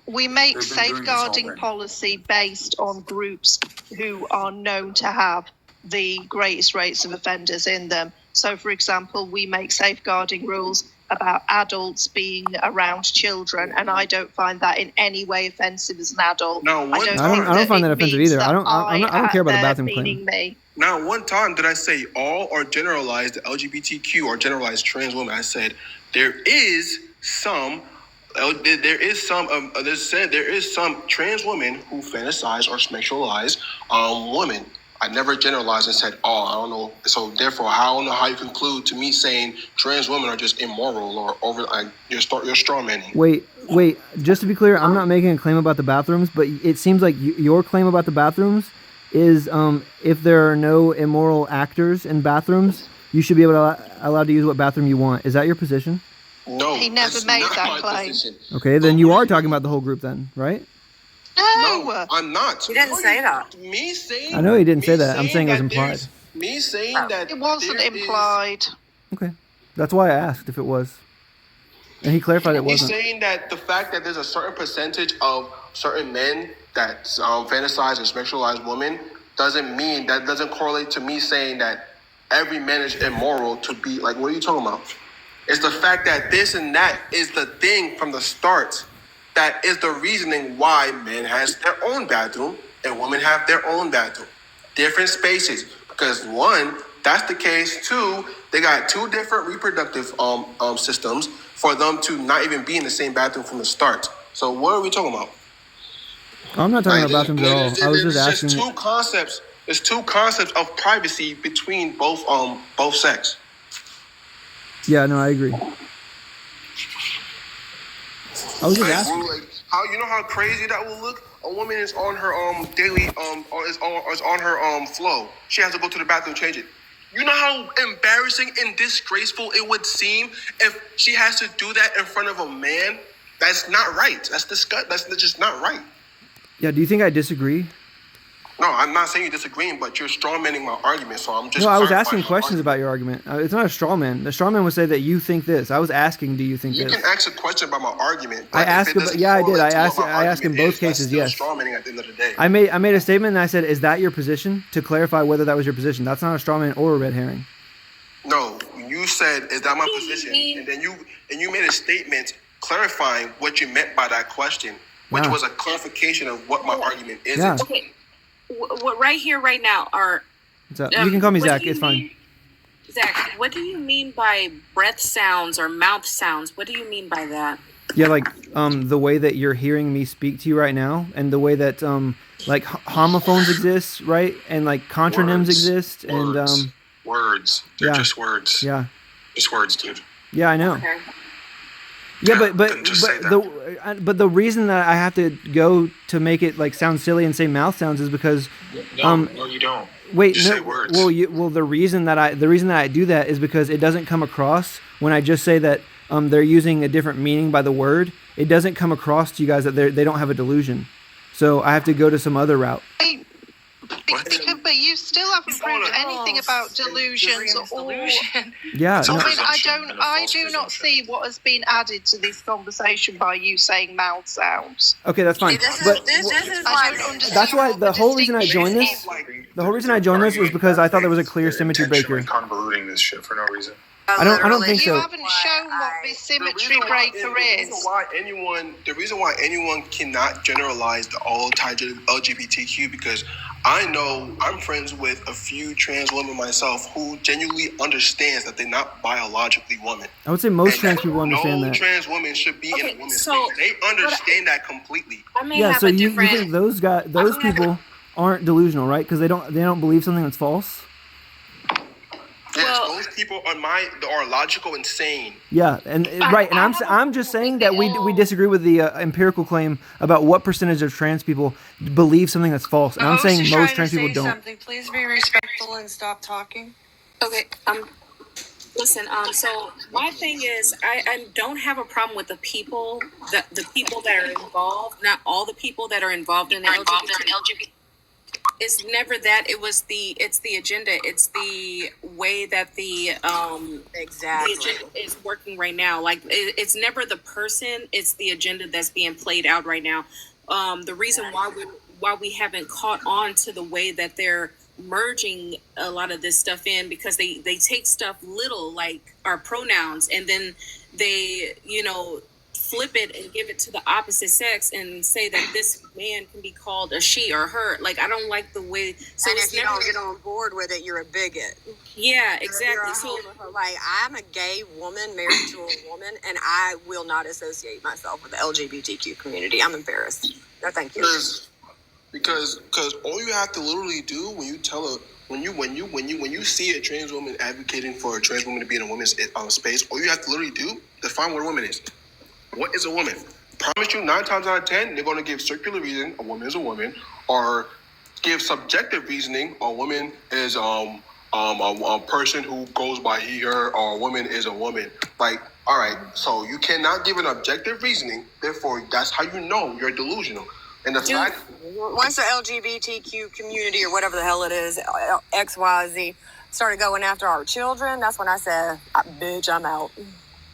We make safeguarding policy based on groups who are known to have the greatest rates of offenders in them. So, for example, we make safeguarding rules about adults being around children, and I don't find that in any way offensive as an adult. No, I don't find that offensive either. I don't care about the bathroom claim. Now, one time did I say all or generalize the LGBTQ or generalize trans women? I said there is some trans women who fantasize or sexualize women. I never generalized and said, I don't know. So therefore, I don't know how you conclude to me saying trans women are just immoral or you're strawmanning. Wait. Just to be clear, I'm not making a claim about the bathrooms, but it seems like your claim about the bathrooms is if there are no immoral actors in bathrooms, you should be allowed to use what bathroom you want. Is that your position? No, he never made that claim. Okay, then you are talking about the whole group then, right? No, I'm not. He didn't say that. Me saying. I know he didn't say that. I'm saying it was implied. Me saying that it wasn't implied. Okay, that's why I asked if it was, and he clarified it wasn't. He's saying that the fact that there's a certain percentage of certain men that fantasize and sexualize women doesn't correlate to me saying that every man is immoral to be like. What are you talking about? It's the fact that this and that is the thing from the start. That is the reasoning why men has their own bathroom and women have their own bathroom. Different spaces. Because one, that's the case. Two, they got two different reproductive systems for them to not even be in the same bathroom from the start. So what are we talking about? I'm not talking about bathrooms at all. I was just asking. There's two concepts of privacy between both sex. Yeah, no, I agree. I was just asking. How crazy that will look? A woman is on her daily is on her flow. She has to go to the bathroom change it. You know how embarrassing and disgraceful it would seem if she has to do that in front of a man? That's not right. That's disgusting. That's just not right. Yeah, do you think I disagree? No, I'm not saying you're disagreeing, but you're strawmanning my argument, so I'm just... No, I was asking questions about your argument. It's not a straw man. The straw man would say that you think this. I was asking, do you think this? You can ask a question about my argument. I asked about... Yeah, I did. I asked in both cases, yes. Strawmanning at the end of the day. I made a statement and I said, is that your position? To clarify whether that was your position. That's not a straw man or a red herring. No, you said, is that my position? And then you made a statement clarifying what you meant by that question, which was a clarification of what my argument is. Yeah. Okay. Right here, right now, are... You can call me Zach. It's fine. Zach, what do you mean by breath sounds or mouth sounds? What do you mean by that? Yeah, like the way that you're hearing me speak to you right now, and the way that like homophones exist, right? And like contronyms exist, and words. They're just words. Yeah. Just words, dude. Yeah, I know. Okay. Yeah, but the reason that I have to go to make it like sound silly and say mouth sounds is because no, you don't. Wait, you no. Say words. Well, the reason that I do that is because it doesn't come across when I just say that they're using a different meaning by the word. it doesn't come across to you guys that they don't have a delusion. So I have to go to some other route. But you still haven't proved anything about delusions or. Yeah. I No. mean, I do not see what has been added to this conversation by you saying mouth sounds. Okay, that's fine. But that's why the whole reason I joined this. The whole reason I joined this was because I thought there was a clear symmetry breaker. Convoluting this shit for no reason. I don't think so. You haven't shown what this symmetry breaker is. The reason why anyone cannot generalize the all LGBTQ, because I know I'm friends with a few trans women myself who genuinely understands that they're not biologically women. I would say most trans people understand that. No trans women should be in a woman's space. They understand that completely. Yeah, so you think those people aren't delusional, right? Because they don't believe something that's false. Yes, those people are logical and sane. Yeah, and right, and I'm just saying that we disagree with the empirical claim about what percentage of trans people believe something that's false. And I'm saying most trans people don't. Something. Please be respectful and stop talking. Okay. Listen. So my thing is, I don't have a problem with the people that are involved. Not all the people that are involved in the LGBT. It's never that. It's the agenda. It's the way that the agenda is working right now. Like it's never the person. It's the agenda that's being played out right now. The reason why we haven't caught on to the way that they're merging a lot of this stuff in, because they take stuff little like our pronouns, and then they flip it and give it to the opposite sex and say that this man can be called a she or her. Like, I don't like the way. So and if you don't get on board with it, you're a bigot. Yeah, exactly. So, like, I'm a gay woman married to a woman, and I will not associate myself with the LGBTQ community. I'm embarrassed. No, thank you. Because all you have to literally do when you see a trans woman advocating for a trans woman to be in a woman's space, all you have to literally do define what a woman is. What is a woman? Promise you 9 times out of 10, they're going to give circular reason, a woman is a woman, or give subjective reasoning, a woman is a person who goes by he, her, or a woman is a woman. Like, all right, so you cannot give an objective reasoning, therefore that's how you know you're delusional. And the fact... Once the LGBTQ community, or whatever the hell it is, XYZ, started going after our children, that's when I said, bitch, I'm out.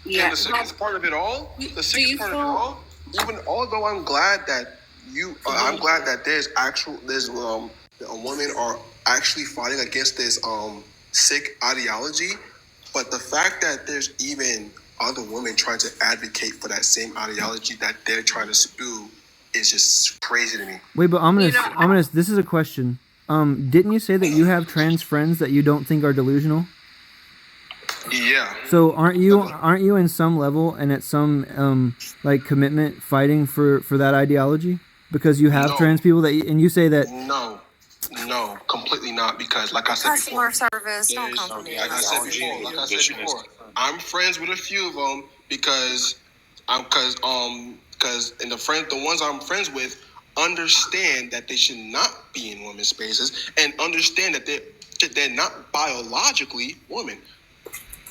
Yeah. And the sickest part of it all, even although I'm glad that there's a women are actually fighting against this sick ideology, but the fact that there's even other women trying to advocate for that same ideology that they're trying to spew is just crazy to me. Wait, but Ominous, this is a question. Didn't you say that you have trans friends that you don't think are delusional? Yeah. So aren't you in some level and at some like commitment fighting for that ideology because you have trans people and you say that no, completely not, because like I said customer before, service, don't come from me. Like I said before, I'm friends with a few of them because the ones I'm friends with understand that they should not be in women's spaces and understand that they're not biologically women.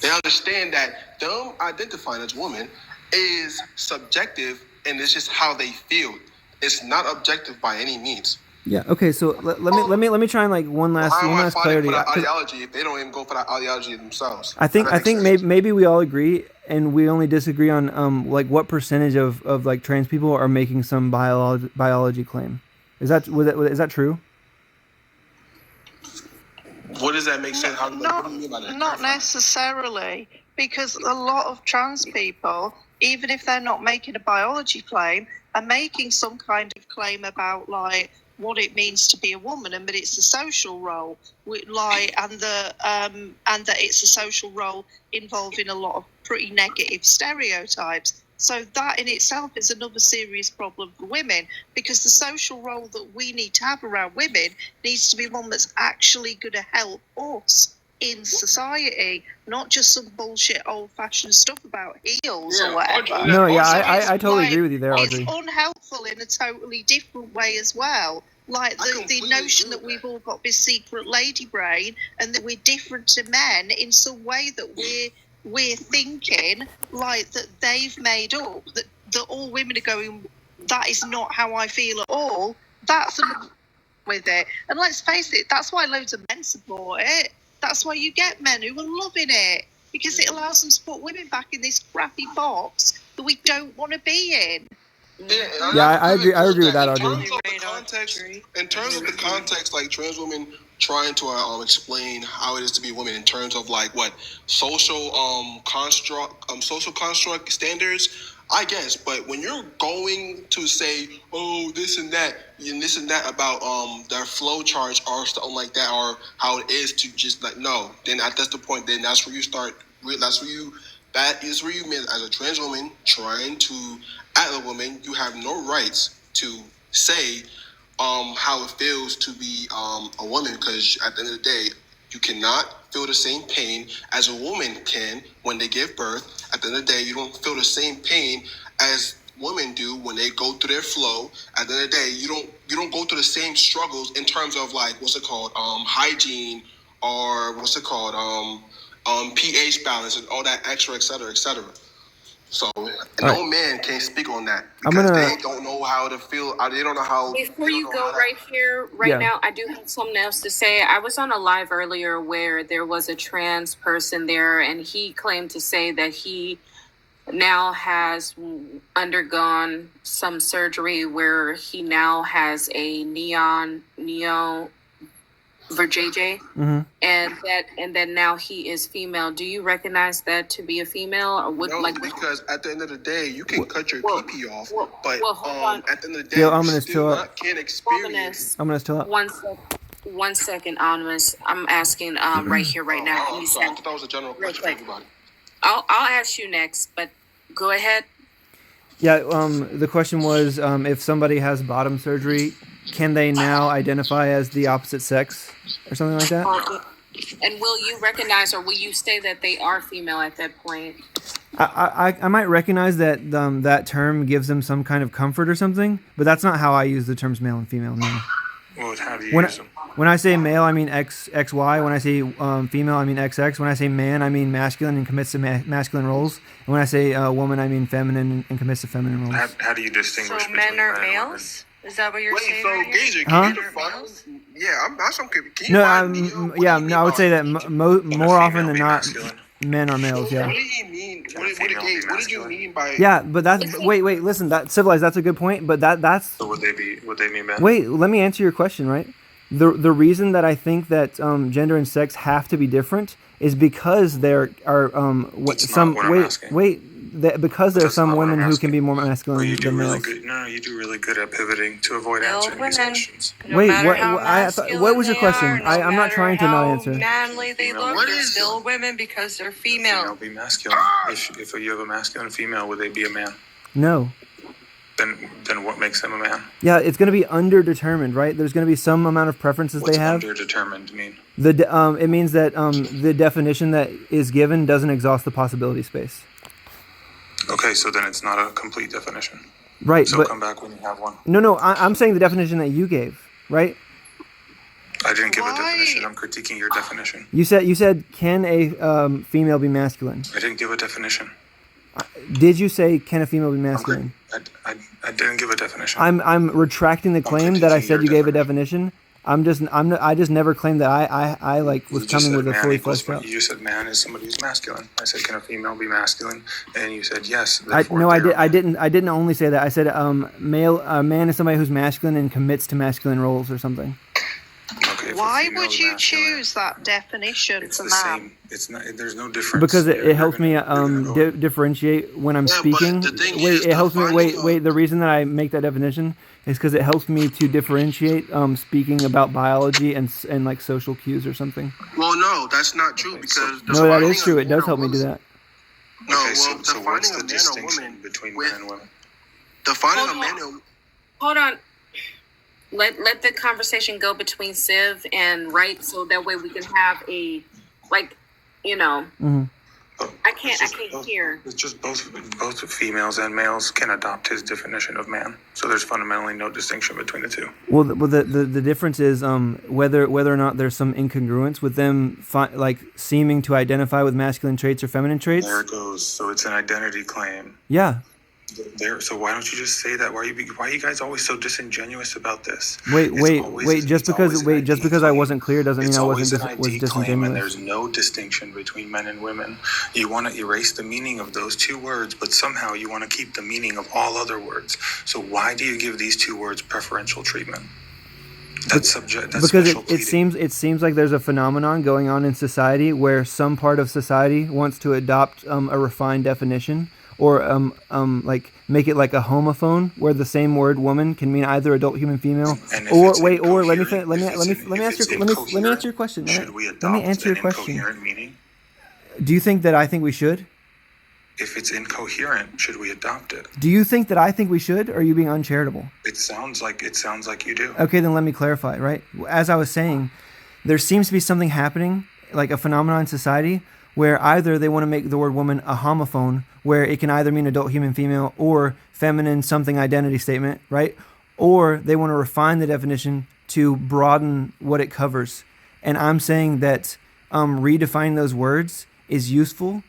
They understand that them identifying as women is subjective and it's just how they feel. It's not objective by any means. Yeah. Okay. So let me try and like one last clarity. For that ideology if they don't even go for that ideology themselves? I think maybe we all agree and we only disagree on like what percentage of like trans people are making some biology claim. Is that true? What does that make sense? What do you mean by that? Not necessarily, because a lot of trans people, even if they're not making a biology claim, are making some kind of claim about like what it means to be a woman, and that it's a social role, and that it's a social role involving a lot of pretty negative stereotypes. So that in itself is another serious problem for women, because the social role that we need to have around women needs to be one that's actually going to help us in society, not just some bullshit old-fashioned stuff about heels or whatever. No, yeah, I totally agree with you there, Audrey. It's unhelpful in a totally different way as well. Like the notion that we've all got this secret lady brain and that we're different to men in some way that we're thinking like that they've made up, that that all women are going, that is not how I feel at all, that's with it. And let's face it, that's why loads of men support it. That's why you get men who are loving it, because it allows them to put women back in this crappy box that we don't want to be in. Yeah, I agree with that argument. In terms of the context, like trans women trying to explain how it is to be a woman in terms of like what social construct standards, I guess. But when you're going to say, oh, this and that about their flow charts or something like that, or how it is to just like no, then that's the point. Then that's where you start. That is where you mean as a trans woman trying to act a woman, you have no rights to say how it feels to be a woman, because at the end of the day, you cannot feel the same pain as a woman can when they give birth. At the end of the day, you don't feel the same pain as women do when they go through their flow. At the end of the day, you don't go through the same struggles in terms of like hygiene, or pH balance and all that extra, et cetera, et cetera. So no man can speak on that because they don't know how to feel. They don't know how. Before you go now, I do have something else to say. I was on a live earlier where there was a trans person there, and he claimed to say that he now has undergone some surgery where he now has a neo vajayjay, and that now he is female. Do you recognize that to be a female, or would because at the end of the day, you can cut your pee off, but at the end of the day, you still can't experience. I'm gonna still up. 1 second, Anonymous. I'm asking right here, right now. I thought that was a general question for everybody. I'll ask you next, but go ahead. Yeah, the question was, if somebody has bottom surgery, can they now identify as the opposite sex or something like that? And will you recognize, or will you say that they are female at that point? I might recognize that that term gives them some kind of comfort or something, but that's not how I use the terms male and female. No. Well, how do you use them? When I say male, I mean XY. When I say female, I mean XX. When I say man, I mean masculine and commits to masculine roles. And when I say woman, I mean feminine and commits to feminine roles. How do you distinguish between men are males? Is that what you're saying? So, right Gazer, huh? Yeah, I'm confused. No, I would say that more often than not, men are males. Yeah. What do you mean? What did you mean by? Yeah, but that's wait. Listen, that civilized. That's a good point. But that's. So would they be men? Wait, let me answer your question. Right. The reason that I think that gender and sex have to be different is because there are because there are some women who can be more masculine than males. You do really good at pivoting to avoid answering these questions. Wait, what was your question? I'm not trying to not answer. Manly they look, they're still women because they're female. Female be masculine. If you have a masculine female, would they be a man? No. Then what makes them a man? Yeah, it's going to be underdetermined, right? There's going to be some amount of preferences they have. What's underdetermined mean? It means that the definition that is given doesn't exhaust the possibility space. Okay, so then it's not a complete definition. Right, so but come back when you have one. No, I'm saying the definition that you gave, right? I didn't give a definition. I'm critiquing your definition. You said can a female be masculine? I didn't give a definition. Did you say can a female be masculine? I didn't give a definition. I'm retracting the claim that I said you gave a definition. I just never claimed that I was coming with a fully fleshed out. You said man is somebody who's masculine. I said can a female be masculine? And you said yes. I didn't only say that. I said man is somebody who's masculine and commits to masculine roles or something. Okay, why would you choose that definition for man? It's not. There's no difference. Because it helps me differentiate when I'm speaking. Wait, it helps me. Wait. The reason that I make that definition is because it helps me to differentiate speaking about biology and like social cues or something. Well, no, that's not true because no, that is true. It does help me do that. No, okay, so what's the distinction between men and women? Defining a man. Hold on. Let the conversation go between Civ and Right, so that way we can have a Mm-hmm. I can't hear. It's just both females and males can adopt his definition of man. So there's fundamentally no distinction between the two. Well, the difference is whether or not there's some incongruence with them seeming to identify with masculine traits or feminine traits. There it goes. So it's an identity claim. Yeah. there. So why don't you just say that? Why are you guys always so disingenuous about this? Wait. Just because I wasn't clear doesn't mean I was disingenuous. And there's no distinction between men and women. You want to erase the meaning of those two words, but somehow you want to keep the meaning of all other words. So why do you give these two words preferential treatment? That's because it seems like there's a phenomenon going on in society where some part of society wants to adopt a refined definition, or like make it like a homophone where the same word woman can mean either adult human female or let me answer your question. Should we adopt an incoherent meaning? Do you think that I think we should? If it's incoherent, should we adopt it? Do you think that I think we should, or are you being uncharitable? It sounds like you do. Okay, then let me clarify, right? As I was saying, there seems to be something happening, like a phenomenon in society, where either they want to make the word woman a homophone, where it can either mean adult human female or feminine something identity statement, right? Or they want to refine the definition to broaden what it covers. And I'm saying that redefining those words is useful,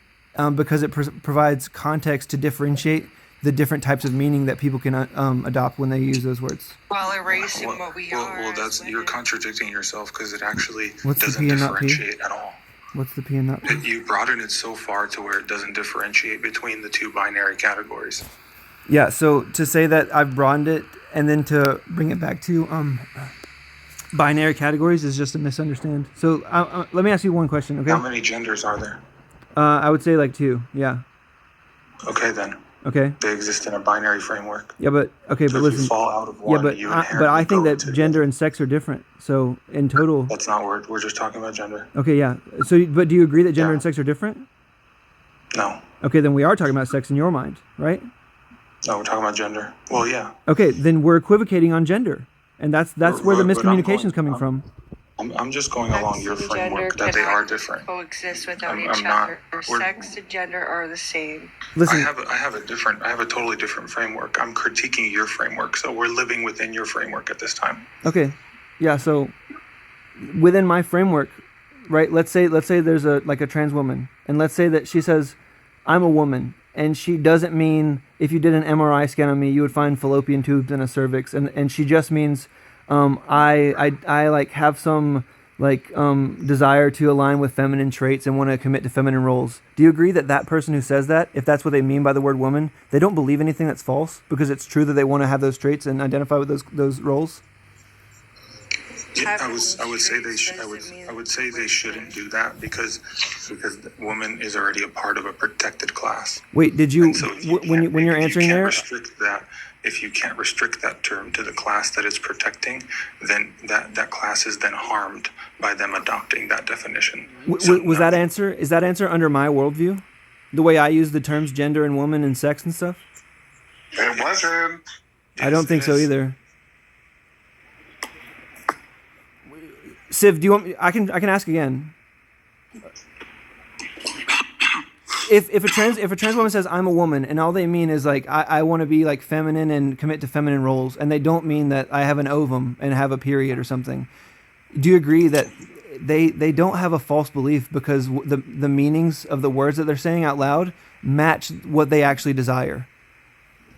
because it provides context to differentiate the different types of meaning that people can adopt when they use those words. While erasing what we are. Well, you're contradicting yourself, because it actually doesn't differentiate at all. What's the P and not P? You broaden it so far to where it doesn't differentiate between the two binary categories. Yeah, so to say that I've broadened it and then to bring it back to binary categories is just a misunderstand. So let me ask you one question, okay? How many genders are there? I would say like 2, yeah. Okay, then. Okay. They exist in a binary framework. Yeah, but okay, so but if listen. You fall out of one, but I think that gender and sex are different. So in total. That's not we're just talking about gender. Okay, yeah. So, but do you agree that gender and sex are different? No. Okay, then we are talking about sex in your mind, right? No, we're talking about gender. Well, yeah. Okay, then we're equivocating on gender, and that's where the miscommunication is coming from. I'm just going along your framework that they are different. Coexist without each other. Sex and gender are the same. Listen, I have a totally different framework. I'm critiquing your framework, so we're living within your framework at this time. Okay, yeah. So within my framework, right? Let's say there's a trans woman, and let's say that she says, "I'm a woman," and she doesn't mean if you did an MRI scan on me, you would find fallopian tubes and a cervix, and she just means. I like have some desire to align with feminine traits and want to commit to feminine roles. Do you agree that person who says that, if that's what they mean by the word woman, they don't believe anything that's false because it's true that they want to have those traits and identify with those roles? Yeah, I would say they shouldn't do that because the woman is already a part of a protected class. Wait, did you when you're answering there? Restrict that. If you can't restrict that term to the class that it's protecting, then that class is then harmed by them adopting that definition. Is that answer under my worldview? The way I use the terms gender and woman and sex and stuff? It wasn't. I don't think so either. Siv, do you want me? I can ask again. If a trans woman says I'm a woman and all they mean is like I want to be like feminine and commit to feminine roles, and they don't mean that I have an ovum and have a period or something, do you agree that they don't have a false belief because the meanings of the words that they're saying out loud match what they actually desire?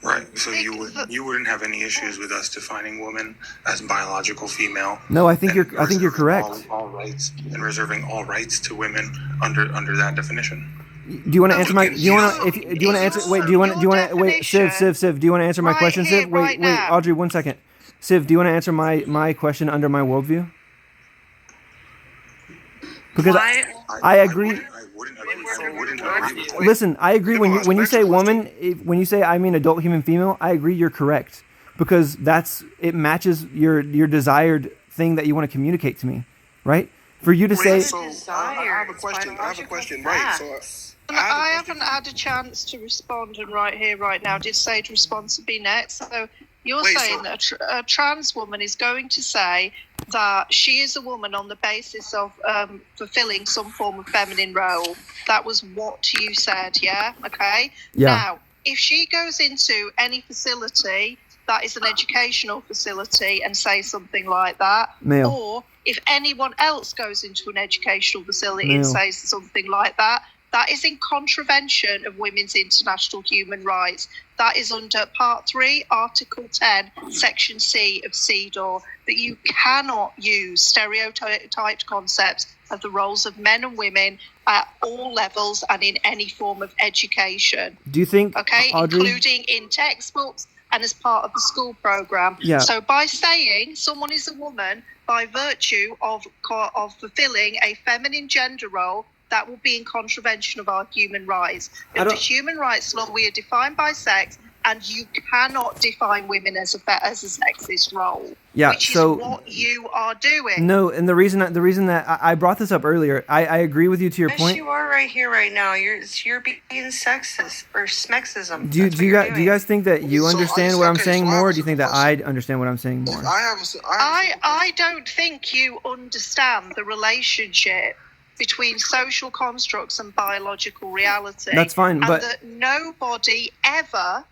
Right. So you wouldn't have any issues with us defining woman as biological female. No, I think you're correct. All rights and reserving all rights to women under that definition. Do you want to answer my? Do you want to answer? Wait. Do you want to wait? Siv. Do you want to answer my question, Siv? Wait. Audrey, 1 second. Siv, do you want to answer my question under my worldview? Because I agree. Listen, I agree when you say woman, when you say I mean adult human female, I agree you're correct because it matches your desired thing that you want to communicate to me, right? For you to say. I have a question. Right. So. I haven't had a chance to respond, and right here, right now, did say to respond to be next. So you're saying that a trans woman is going to say that she is a woman on the basis of fulfilling some form of feminine role. That was what you said, yeah? Okay? Yeah. Now, if she goes into any facility that is an educational facility and say something like that, Male. Or if anyone else goes into an educational facility and says something like that, that is in contravention of women's international human rights. that is under Part 3, Article 10, Section C of CEDAW, that you cannot use stereotyped concepts of the roles of men and women at all levels and in any form of education. Do you think, okay, Audrey, including in textbooks and as part of the school program? Yeah. So by saying someone is a woman by virtue of fulfilling a feminine gender role, that will be in contravention of our human rights. Under human rights law, we are defined by sex, and you cannot define women as a sexist role. Yeah, which so is what you are doing. No, and the reason that I brought this up earlier, I agree with you to your Yes, point. you are right here, right now. You're being sexist or smexism. Do you guys think that you understand what I'm saying more, or do you think that I understand what I'm saying more? I don't think you understand the relationship between social constructs and biological reality. That's fine, and but that nobody ever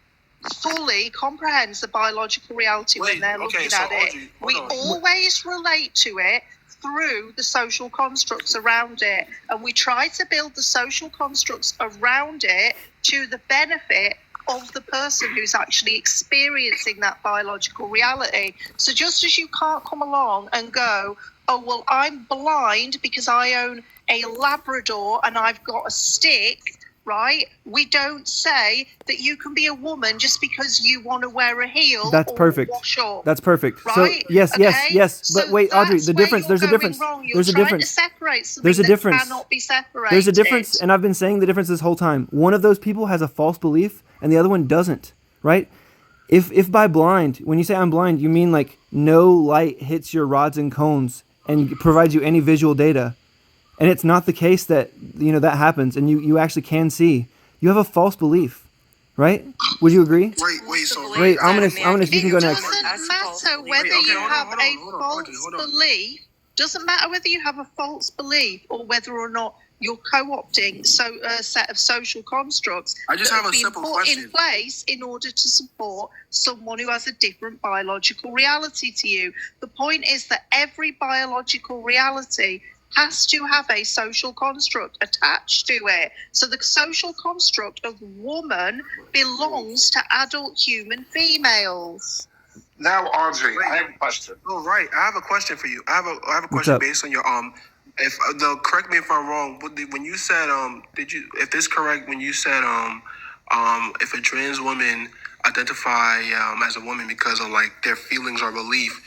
fully comprehends the biological reality when they're looking at it. We always relate to it through the social constructs around it, and we try to build the social constructs around it to the benefit of the person who's actually experiencing that biological reality. So just as you can't come along and go, oh, well, I'm blind because I own a Labrador and I've got a stick, right? We don't say that you can be a woman just because you want to wear a heel. That's or perfect. wash up. That's perfect. Right? So yes, Okay? yes. But So wait, Audrey, that's the where difference. you're There's a going difference. wrong. You're There's a trying difference. to separate something There's a that difference. cannot be separated. There's a difference, and I've been saying the difference this whole time. One of those people has a false belief, and the other one doesn't. Right? If by blind, when you say I'm blind, you mean like no light hits your rods and cones and provides you any visual data, and it's not the case that that happens, and you actually can see. You have a false belief, right? Would you agree? Wait, ominous. You can go next. It doesn't matter whether you have a false belief. Doesn't matter whether you have a false belief or whether or not you're co-opting a set of social constructs that have been put in place in order to support someone who has a different biological reality to you. The point is that every biological reality has to have a social construct attached to it. So the social construct of woman belongs to adult human females. Now, Audrey, I have a question. Oh, right. I have a question for you. I have a question based on your correct me if I'm wrong. When you said if this correct when you said if a trans woman identify as a woman because of like their feelings or belief,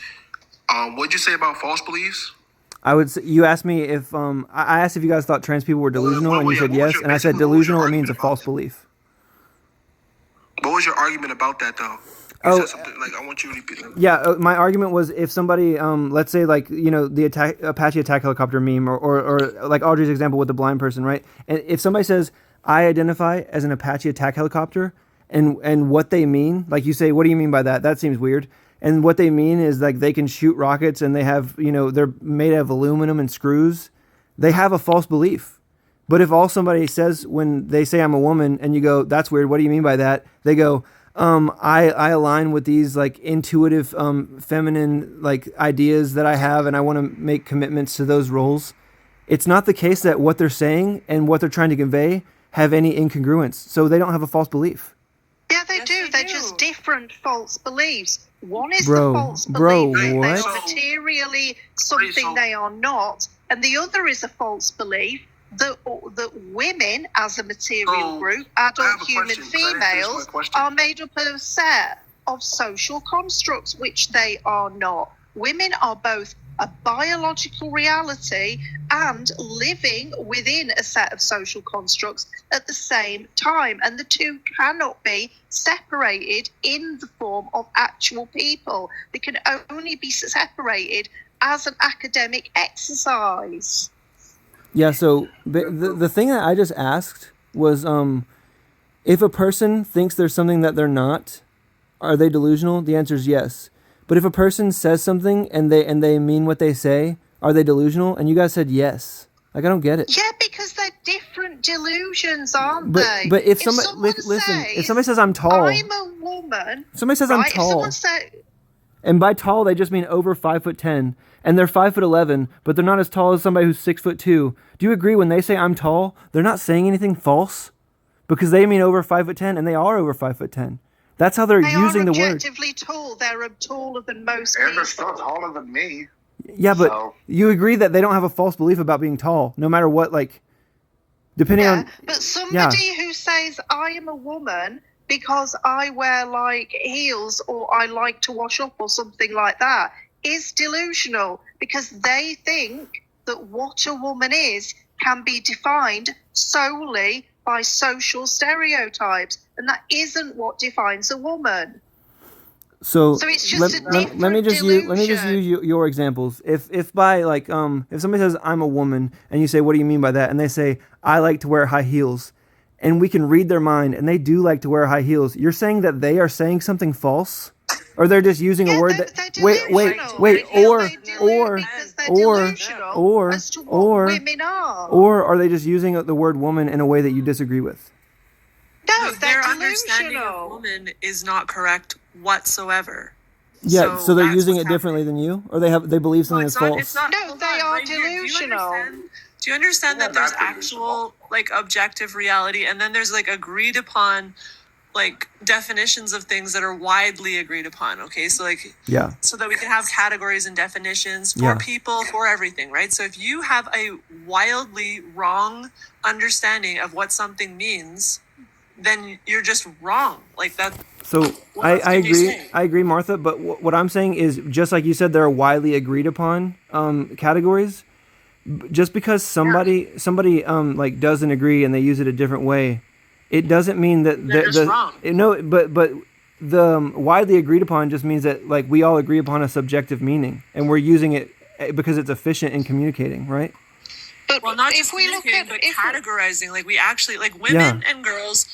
what'd you say about false beliefs? I would say, you asked me if I asked if you guys thought trans people were delusional, and you said yes, and I said delusional, it means a false belief. What was your argument about that, though? You said something, like, I want you to repeat it. Yeah, my argument was if somebody, let's say like the Apache attack helicopter meme, or like Audrey's example with the blind person, right? And if somebody says I identify as an Apache attack helicopter, and what they mean, like you say, what do you mean by that? That seems weird. And what they mean is like they can shoot rockets and they have, they're made of aluminum and screws. They have a false belief. But if all somebody says when they say I'm a woman and you go, that's weird, what do you mean by that? They go, I align with these like intuitive feminine like ideas that I have, and I want to make commitments to those roles. It's not the case that what they're saying and what they're trying to convey have any incongruence. So they don't have a false belief. Yeah, they do. They're just different false beliefs. One is the false belief that what? they are materially something they are not, and the other is a false belief that women as a material group, adult human females, are made up of a set of social constructs, which they are not. Women are both a biological reality and living within a set of social constructs at the same time, and the two cannot be separated in the form of actual people. They can only be separated as an academic exercise. Yeah, so the thing that I just asked was if a person thinks there's something that they're not, are they delusional? The answer is yes. But if a person says something and they mean what they say, are they delusional? And you guys said yes. Like, I don't get it. Yeah, because they're different delusions, aren't they? But if somebody listen, if somebody says I'm tall, I'm a woman. If somebody says I'm tall, if and by tall they just mean over 5'10", and they're 5'11", but they're not as tall as somebody who's 6'2". Do you agree when they say I'm tall, they're not saying anything false? Because they mean over 5'10", and they are over 5'10". That's how they're They using are the word. objectively tall. They're taller than most And people. they're still taller than me. Yeah, but So- you agree that they don't have a false belief about being tall, no matter what, like, depending on... But somebody who says, I am a woman because I wear, like, heels or I like to wash up or something like that is delusional, because they think that what a woman is can be defined solely by social stereotypes, and that isn't what defines a woman. So it's just let me just use your examples. If by like if somebody says I'm a woman and you say what do you mean by that, and they say I like to wear high heels, and we can read their mind and they do like to wear high heels, you're saying that they are saying something false, or they're just using a word that wait or are they just using the word woman in a way that you disagree with? No, their understanding of woman is not correct whatsoever. Yeah, so they're using it differently than you, or they believe something that's false. No, they are delusional. Do you understand that there's actual like objective reality, and then there's like agreed upon like definitions of things that are widely agreed upon? Okay, so like so that we can have categories and definitions for people, for everything, right? So if you have a wildly wrong understanding of what something means, then you're just wrong. Like that. So I agree, Martha. But what I'm saying is, just like you said, there are widely agreed upon categories. Just because somebody like doesn't agree and they use it a different way, it doesn't mean that they're just wrong. No, but the widely agreed upon just means that like we all agree upon a subjective meaning, and we're using it because it's efficient in communicating, right? But well, not just communicating, but categorizing. Like we actually, like women and girls,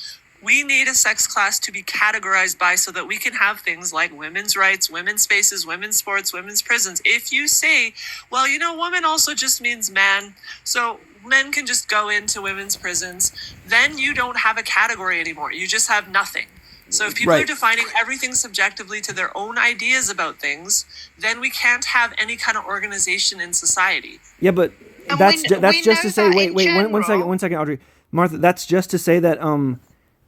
we need a sex class to be categorized by, so that we can have things like women's rights, women's spaces, women's sports, women's prisons. If you say, well, you know, woman also just means man, so men can just go into women's prisons, then you don't have a category anymore. You just have nothing. So if people are defining everything subjectively to their own ideas about things, then we can't have any kind of organization in society. Yeah, but that's just to say, wait, one second, Audrey. Martha, that's just to say that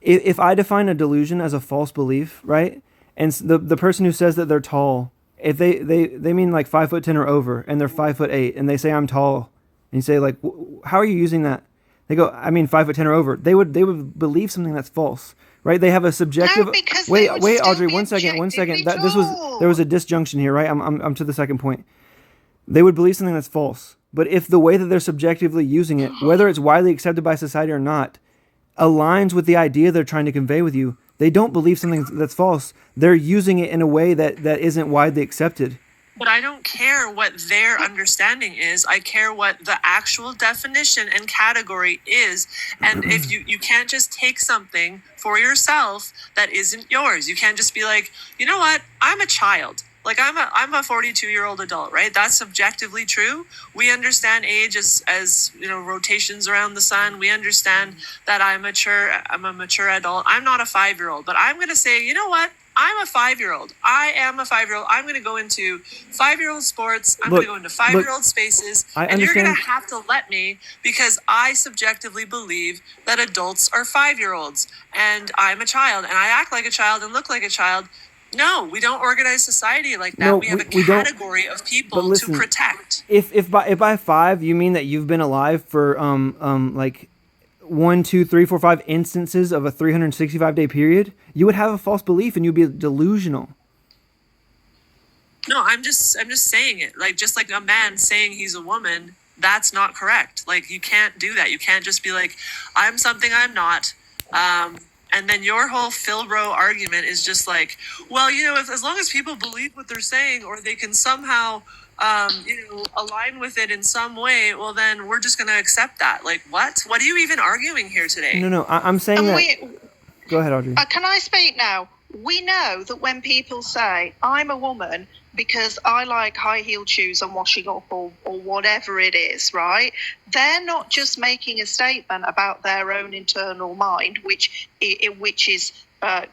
if I define a delusion as a false belief, right, and the person who says that they're tall, if they mean like 5'10" or over, and they're 5'8", and they say I'm tall, and you say like, how are you using that? They go, I mean 5'10" or over. They would believe something that's false, right? They have a subjective. No, wait, Audrey, one second. There was a disjunction here, right? I'm to the second point. They would believe something that's false, but if the way that they're subjectively using it, whether it's widely accepted by society or not, aligns with the idea they're trying to convey with you, they don't believe something that's false. They're using it in a way that isn't widely accepted. But I don't care what their understanding is. I care what the actual definition and category is. And if you can't just take something for yourself that isn't yours. You can't just be like, you know what? I'm a child. Like I'm a 42-year-old adult, right? That's objectively true. We understand age as you know, rotations around the sun. We understand that I'm a mature adult. I'm not a 5-year-old, but I'm going to say, you know what? I'm a 5-year-old. I am a 5-year-old. I'm going to go into 5-year-old sports. I'm going to go into 5-year-old spaces. And you're going to have to let me, because I subjectively believe that adults are 5-year-olds. And I'm a child. And I act like a child and look like a child. No, we don't organize society like that. We have a category of people to protect. If by 5 you mean that you've been alive for like 1, 2, 3, 4, 5 instances of a 365-day period, you would have a false belief and you'd be delusional. No, I'm just saying it. Like, just like a man saying he's a woman, that's not correct. Like, you can't do that. You can't just be like, I'm something I'm not. And then your whole Philbro argument is just like, well, you know, as long as people believe what they're saying, or they can somehow, align with it in some way, well, then we're just going to accept that. Like, what? What are you even arguing here today? No, I'm saying Go ahead, Audrey. Can I speak now? We know that when people say, I'm a woman because I like high-heeled shoes and washing up or whatever it is, right? They're not just making a statement about their own internal mind, which is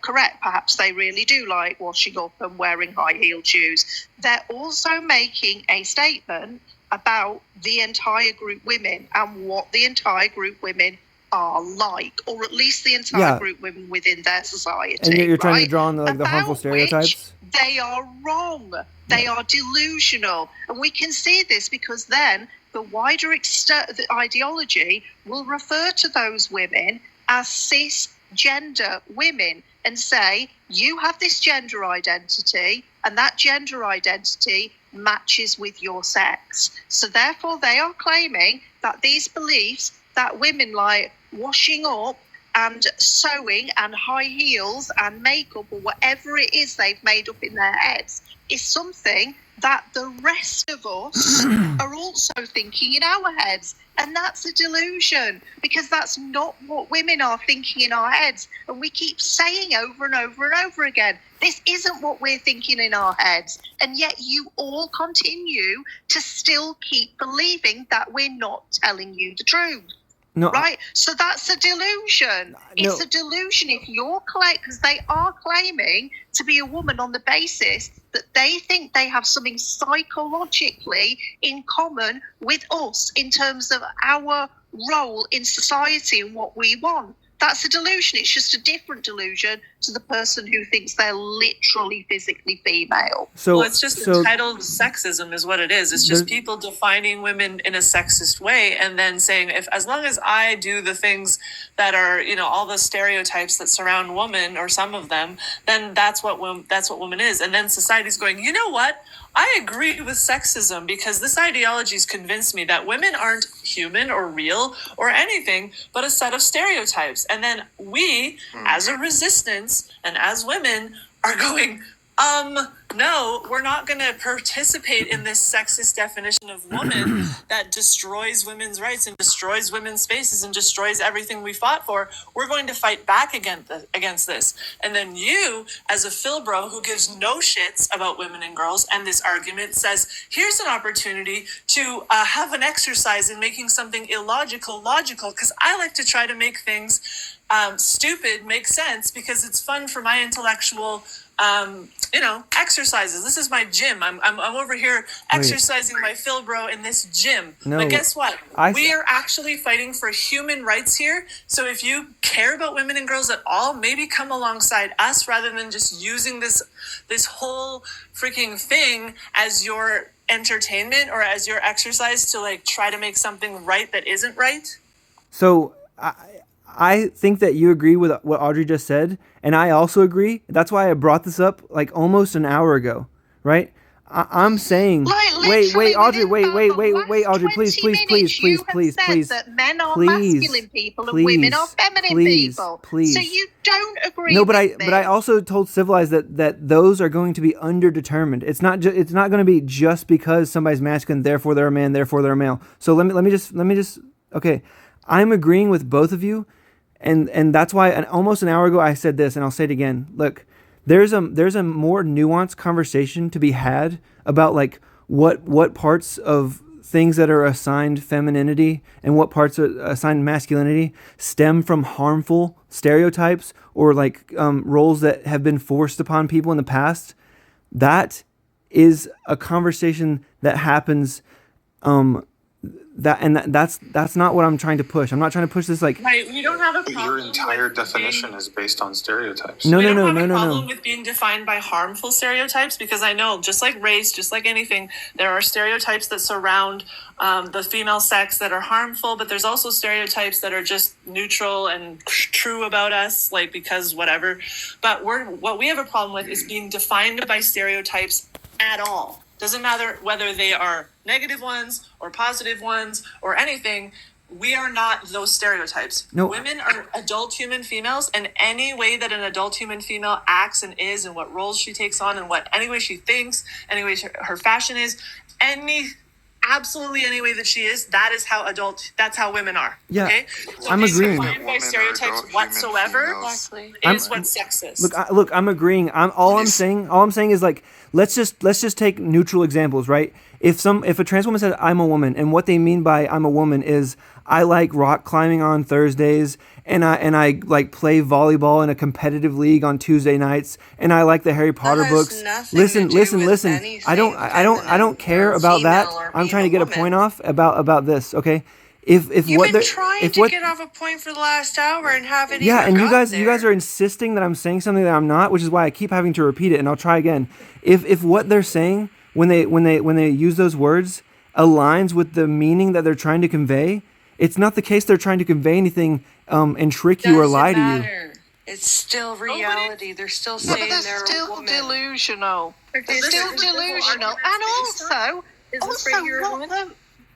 correct. Perhaps they really do like washing up and wearing high-heeled shoes. They're also making a statement about the entire group women and what the entire group women are like, or at least the entire group of women within their society. And you're trying to right? draw on the harmful stereotypes? They are wrong. They are delusional. And we can see this because then the wider the ideology will refer to those women as cisgender women and say, you have this gender identity, and that gender identity matches with your sex. So therefore, they are claiming that these beliefs that women like washing up and sewing and high heels and makeup or whatever it is they've made up in their heads is something that the rest of us are also thinking in our heads. And that's a delusion, because that's not what women are thinking in our heads. And we keep saying over and over and over again, this isn't what we're thinking in our heads. And yet you all continue to still keep believing that we're not telling you the truth. No, right? So that's a delusion. It's a delusion if you're because they are claiming to be a woman on the basis that they think they have something psychologically in common with us in terms of our role in society and what we want. That's a delusion. It's just a different delusion to the person who thinks they're literally physically female. So it's just entitled sexism is what it is. It's just people defining women in a sexist way and then saying, as long as I do the things that are, all the stereotypes that surround woman or some of them, then that's what woman is. And then society's going, you know what? I agree with sexism because this ideology's convinced me that women aren't human or real or anything but a set of stereotypes. And then we, as a resistance and as women, are going, no, we're not going to participate in this sexist definition of woman that destroys women's rights and destroys women's spaces and destroys everything we fought for. We're going to fight back against this. And then you, as a Philbro who gives no shits about women and girls, and this argument says, here's an opportunity to have an exercise in making something illogical logical, because I like to try to make things stupid make sense because it's fun for my intellectual exercises. This is my gym. I'm over here exercising my Philbro in this gym. No, but guess what? We are actually fighting for human rights here. So if you care about women and girls at all, maybe come alongside us rather than just using this whole freaking thing as your entertainment or as your exercise to try to make something right that isn't right. So I think that you agree with what Audrey just said, and I also agree. That's why I brought this up almost an hour ago, right? I'm saying, wait, Audrey, wait, Audrey, please. That men are masculine people and women are feminine people. Please. So you don't agree. No, but I also told Civilized that those are going to be underdetermined. It's not going to be just because somebody's masculine, therefore they're a man, therefore they're a male. So let me just okay. I'm agreeing with both of you. And that's why almost an hour ago I said this, and I'll say it again. Look, there's a more nuanced conversation to be had about what parts of things that are assigned femininity and what parts are assigned masculinity stem from harmful stereotypes or roles that have been forced upon people in the past. That is a conversation that happens. That's not what I'm trying to push. I'm not trying to push this right. We don't have a problem. Your entire definition is based on stereotypes. No. We don't have a problem with being defined by harmful stereotypes because I know, just like race, just like anything, there are stereotypes that surround the female sex that are harmful, but there's also stereotypes that are just neutral and true about us, because whatever. But what we have a problem with is being defined by stereotypes at all. Doesn't matter whether they are negative ones or positive ones or anything. We are not those stereotypes. No. Women are adult human females, and any way that an adult human female acts and is and what roles she takes on and any way she thinks, any way her fashion is, absolutely any way that she is, that's how women are. Yeah, okay? So I'm agreeing. Defined by stereotypes whatsoever is what's sexist. Look, I'm agreeing. All I'm saying is let's just take neutral examples, right? If a trans woman says I'm a woman, and what they mean by I'm a woman is I like rock climbing on Thursdays, and I play volleyball in a competitive league on Tuesday nights, and I like the Harry Potter books. Listen. I don't care about that. I'm trying to get a point off about this, okay? if You've what been they're trying if to what get off a point for the last hour and haven't yeah, even and you got guys are insisting that I'm saying something that I'm not, which is why I keep having to repeat it, and I'll try again. If what they're saying when they use those words aligns with the meaning that they're trying to convey, it's not the case they're trying to convey anything and trick you or lie to you. It's still reality. They're still Yeah, but saying they're they're a still woman. delusional. They're This still is the whole delusional. argument And based on. Is this right here,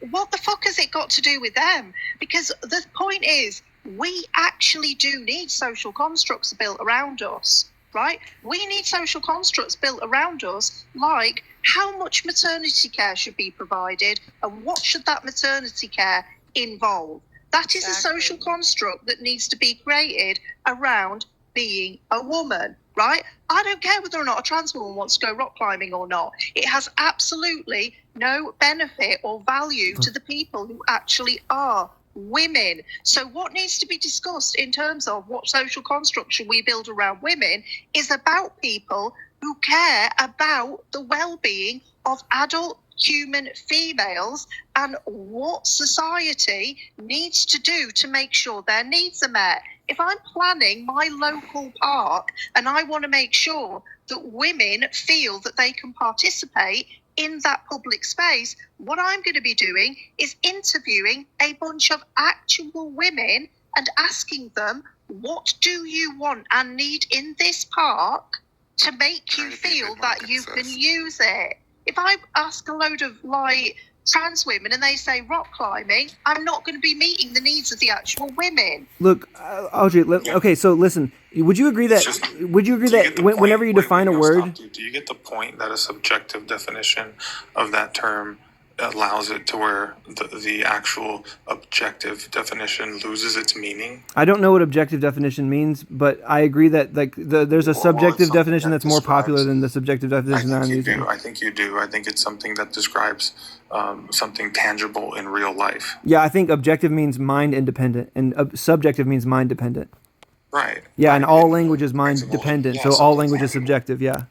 what the fuck has it got to do with them? Because the point is, we actually do need social constructs built around us, right? We need social constructs built around us, like how much maternity care should be provided and what should that maternity care involve. That is a social construct that needs to be created around being a woman, right? I don't care whether or not a trans woman wants to go rock climbing or not. It has absolutely no benefit or value to the people who actually are women. So what needs to be discussed in terms of what social construct should we build around women is about people who care about the well-being of adult human females and what society needs to do to make sure their needs are met. If I'm planning my local park and I want to make sure that women feel that they can participate in that public space, what I'm going to be doing is interviewing a bunch of actual women and asking them, what do you want and need in this park to make you feel that you can use it? If I ask a load of trans women and they say rock climbing, I'm not going to be meeting the needs of the actual women. Look, Audrey. Okay, so listen. Would you agree that whenever you define a word, do you get the point that a subjective definition of that term allows it to where the actual objective definition loses its meaning? I don't know what objective definition means, but I agree that there's a subjective definition that's more popular than the subjective definition that I'm using. I think you do. I think it's something that describes something tangible in real life. Yeah, I think objective means mind independent, and subjective means mind dependent. Right. Yeah, and all language is mind dependent, so all language is subjective. Yeah.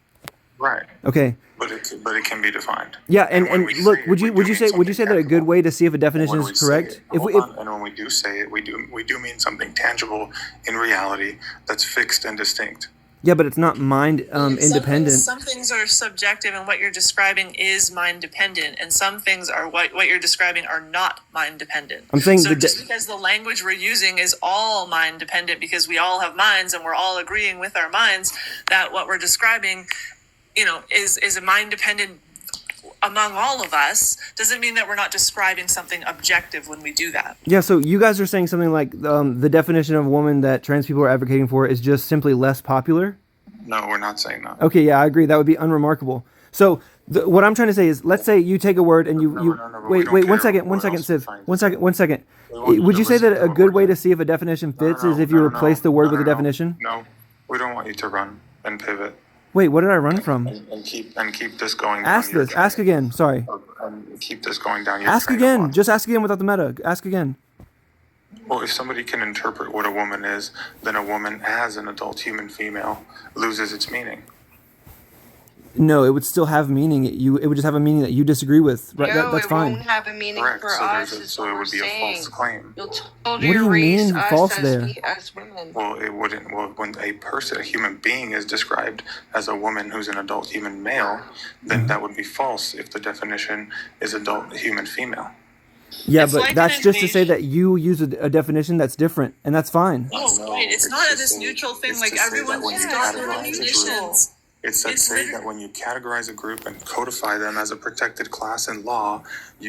Right. Okay. But it can be defined. Yeah, and look, would you say that a good way to see if a definition is correct? And when we do say it, we do mean something tangible in reality that's fixed and distinct. Yeah, but it's not mind independent. Some things are subjective, and what you're describing is mind dependent, and some things are what you're describing are not mind dependent. I'm saying so just because the language we're using is all mind dependent because we all have minds and we're all agreeing with our minds that what we're describing, is a mind dependent among all of us, doesn't mean that we're not describing something objective when we do that. Yeah, so you guys are saying something like the definition of woman that trans people are advocating for is just simply less popular? No, we're not saying that. Okay, yeah, I agree. That would be unremarkable. So what I'm trying to say is, let's say you take a word and wait, one second, Siv. One second. Would you say that a good way to see if a definition fits is if you replace the word with a definition? No, we don't want you to run and pivot. Wait, what did I run from? And keep this going. Ask again. Sorry. And keep this going down. Ask again. Just ask again without the meta. Ask again. Well, if somebody can interpret what a woman is, then a woman as an adult human female loses its meaning. No, it would still have meaning. It would just have a meaning that you disagree with. Right? No, that's fine. It won't have a meaning Correct. for us. So it would be a false claim. What do you mean false there? As women. Well, it wouldn't. Well, when a human being is described as a woman who's an adult human male, then that would be false if the definition is adult human female. Yeah, but that's just to say that you use a definition that's different, and that's fine. No, it's not this neutral thing. Like everyone can start their definitions. It's that say that when you categorize a group and codify them as a protected class in law,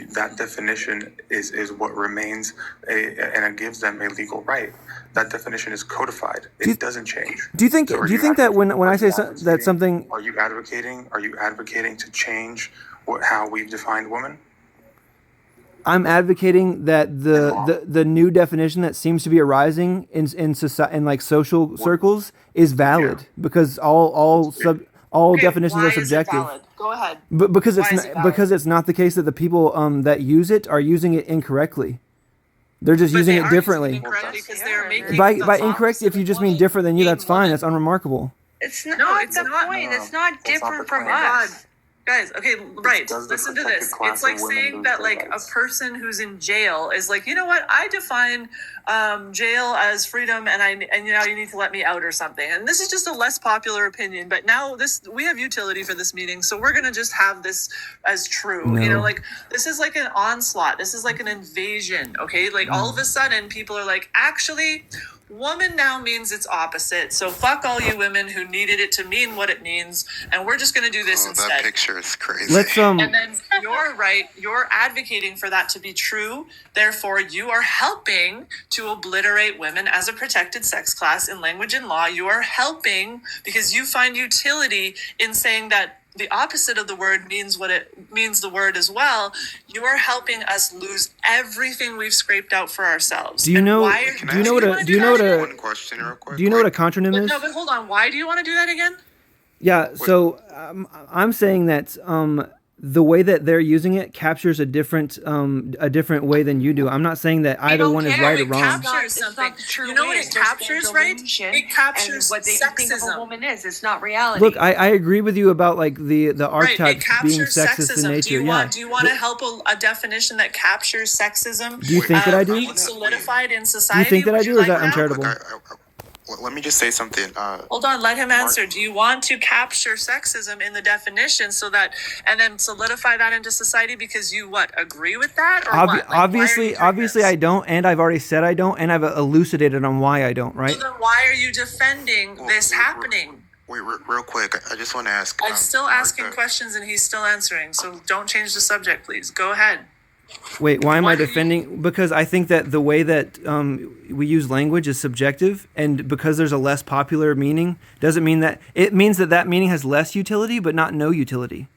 that definition is what remains, and it gives them a legal right. That definition is codified. It doesn't change. Do you think that when I say that something, are you advocating to change how we've defined women? I'm advocating that the new definition that seems to be arising in society, in like social circles is valid because all definitions are subjective. Go ahead. But because it's not the case that the people that use it are using it incorrectly. They're just using it differently. By incorrect, if you just mean different than you, that's fine. That's unremarkable. It's not the point. It's not different from us. Guys, okay, right. Does the Listen to protected this. class It's like of women saying lose that their like rights? a person who's in jail is like, you know what? I define jail as freedom, and you know you need to let me out or something. And this is just a less popular opinion, but now we have utility for this meeting, so we're gonna just have this as true. No. You know, like this is like an onslaught. This is like an invasion. Okay, like all of a sudden people are like, actually. Woman now means its opposite. So fuck all you women who needed it to mean what it means, and we're just going to do this instead. That picture is crazy. Let's And then you're right. You're advocating for that to be true. Therefore, you are helping to obliterate women as a protected sex class in language and law. You are helping because you find utility in saying that the opposite of the word means what it means the word as well. You are helping us lose everything we've scraped out for ourselves. Do you know? One question real quick? Do you know what a contronym is? No, but hold on. Why do you want to do that again? Yeah. So I'm saying that the way that they're using it captures a different way than you do. I'm not saying that either one is right or wrong. Captures something. You know what it captures, right? It captures what they think of a woman is. It's not reality. Look, I agree with you about like the Right, it archetypes being captures sexist in sexism. nature. Do you want to help a definition that captures sexism? Do you think that I do? Being solidified in Do society. you think that I do, or is that uncharitable? Let me just say something. Hold on, let him answer. Do you want to capture sexism in the definition so that, and then solidify that into society because you agree with that? Or what? Like, Obviously, I don't, and I've already said I don't, and I've elucidated on why I don't. Right? So then why are you defending this happening? Wait, real quick. I just want to ask. I'm still asking questions and he's still answering. So don't change the subject, please. Go ahead. Wait, why am I defending? Because I think that the way that we use language is subjective, and because there's a less popular meaning, doesn't mean that it means that meaning has less utility, but not no utility.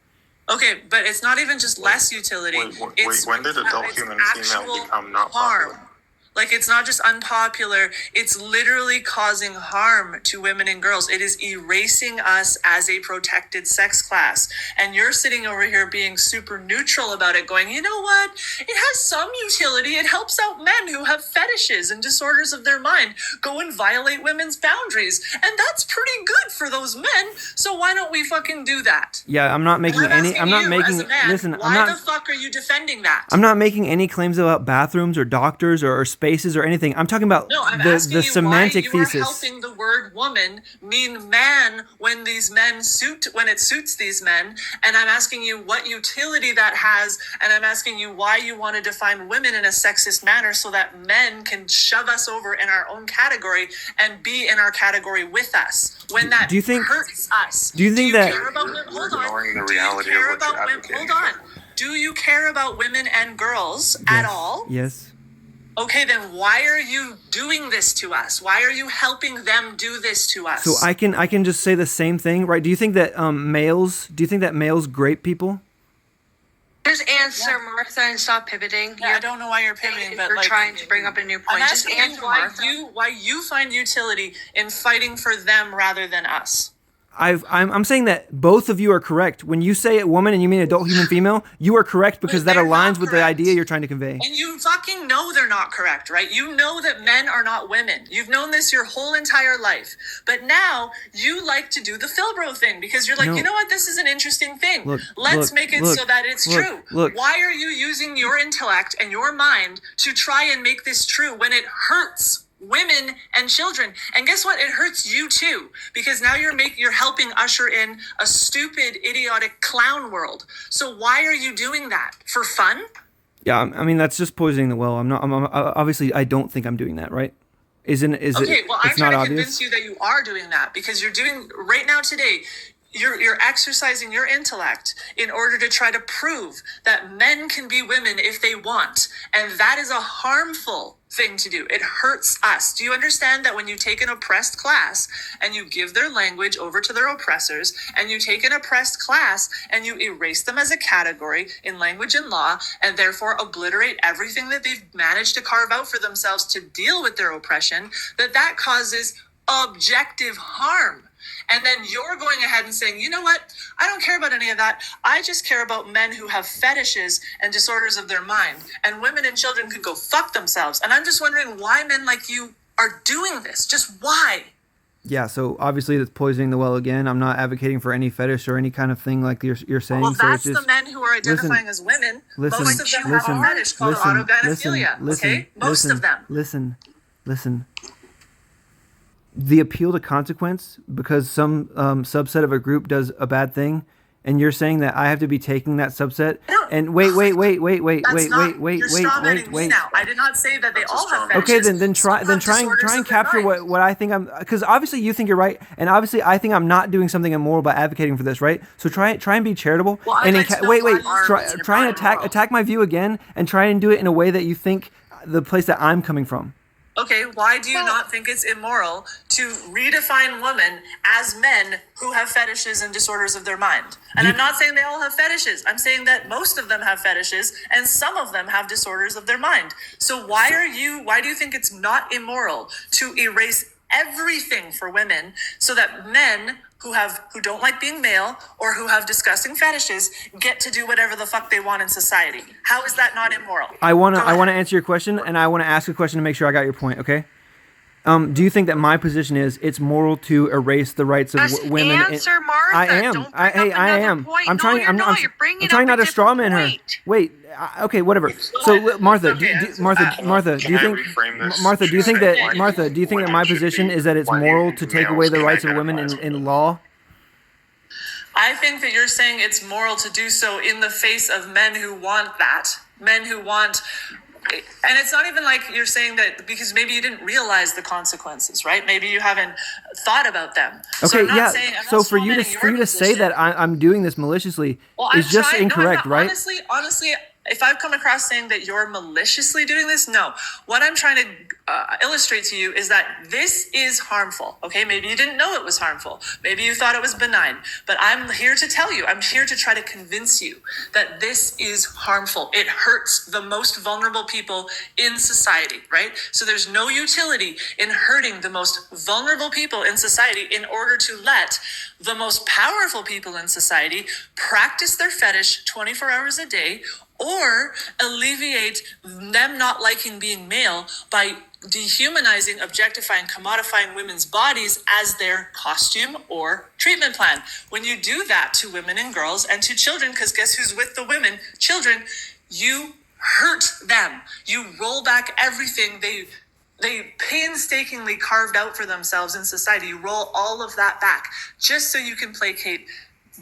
Okay, but it's not even just less utility. Wait, when did adult human female become not harm. popular? Like, it's not just unpopular, it's literally causing harm to women and girls. It is erasing us as a protected sex class. And you're sitting over here being super neutral about it, going, you know what? It has some utility. It helps out men who have fetishes and disorders of their mind go and violate women's boundaries. And that's pretty good for those men. So why don't we fucking do that? Yeah, I'm not making any. I'm not making. Listen, why the fuck are you defending that? I'm not making any claims about bathrooms or doctors or spaces or anything. I'm talking about the semantic thesis. You are helping the word woman mean man when it suits these men, and I'm asking you what utility that has, and I'm asking you why you want to define women in a sexist manner so that men can shove us over in our own category and be in our category with us when that hurts us. Do you think that? Care about women? Hold on. Ignoring the reality of what you're advocating. Hold on. Do you care about women and girls at all? Yes. Okay, then why are you doing this to us? Why are you helping them do this to us? So I can just say the same thing, right? Do you think that males grape people? Just answer, Martha, and stop pivoting. Yeah, I don't know why you're pivoting, but you're trying to bring up a new point. I'm asking Just answer, Martha. why you find utility in fighting for them rather than us. I'm saying that both of you are correct. When you say a woman and you mean adult human female, you are correct because that aligns with the idea you're trying to convey. And you fucking know they're not correct, right? You know that men are not women. You've known this your whole entire life. But now you like to do the Philbro thing because you're like, you know what? This is an interesting thing. Let's make it so that it's true. Why are you using your intellect and your mind to try and make this true when it hurts women and children? And guess what? It hurts you too, because now you're helping usher in a stupid, idiotic clown world. So why are you doing that? For fun? Yeah, I mean that's just poisoning the well. I'm obviously I don't think I'm doing that, right? Is it? Well, I'm it's not trying to obvious? convince you that you are doing that because you're doing right now today. You're exercising your intellect in order to try to prove that men can be women if they want. And that is a harmful thing to do. It hurts us. Do you understand that when you take an oppressed class and you give their language over to their oppressors, and you take an oppressed class and you erase them as a category in language and law, and therefore obliterate everything that they've managed to carve out for themselves to deal with their oppression, that causes objective harm. And then you're going ahead and saying, you know what? I don't care about any of that. I just care about men who have fetishes and disorders of their mind. And women and children could go fuck themselves. And I'm just wondering why men like you are doing this. Just why? Yeah, so obviously it's poisoning the well again. I'm not advocating for any fetish or any kind of thing like you're saying. Well, so that's it's just, the men who are identifying as women. Most of them have a fetish called autogynephilia. Okay, most of them. Listen. The appeal to consequence because some subset of a group does a bad thing, and you're saying that I have to be taking that subset. And wait. You're strawmanning me now. I did not say that they all have fetishes. Okay, then try and capture what I think I'm, because obviously you think you're right, and obviously I think I'm not doing something immoral by advocating for this, right? So try and be charitable. Well, And try and attack my view again, and try and do it in a way that you think the place that I'm coming from. Okay, why do you not think it's immoral to redefine women as men who have fetishes and disorders of their mind? And I'm not saying they all have fetishes. I'm saying that most of them have fetishes and some of them have disorders of their mind. So why do you think it's not immoral to erase everything for women so that men who don't like being male or who have disgusting fetishes get to do whatever the fuck they want in society? How is that not immoral? I want to answer your question, and I want to ask a question to make sure I got your point, okay? Do you think that my position is it's moral to erase the rights of women? Answer, Martha. I am. Don't bring up I am. another point. I'm trying. I'm trying not to straw man her. Wait. Okay. Whatever. So Martha, Martha, do you think that my position is that it's moral to take away the rights of women in law? I think that you're saying it's moral to do so in the face of men who want that. Men who want. And it's not even like you're saying that because maybe you didn't realize the consequences, right? Maybe you haven't thought about them. Okay, so for you to say that I'm doing this maliciously is just incorrect, right? Honestly, if I've come across saying that you're maliciously doing this, no. What I'm trying to illustrate to you is that this is harmful, okay? Maybe you didn't know it was harmful. Maybe you thought it was benign. But I'm here to tell you, I'm here to try to convince you that this is harmful. It hurts the most vulnerable people in society, right? So there's no utility in hurting the most vulnerable people in society in order to let the most powerful people in society practice their fetish 24 hours a day, or alleviate them not liking being male by dehumanizing, objectifying, commodifying women's bodies as their costume or treatment plan. When you do that to women and girls and to children, because guess who's with the women? Children, you hurt them. You roll back everything they painstakingly carved out for themselves in society. You roll all of that back just so you can placate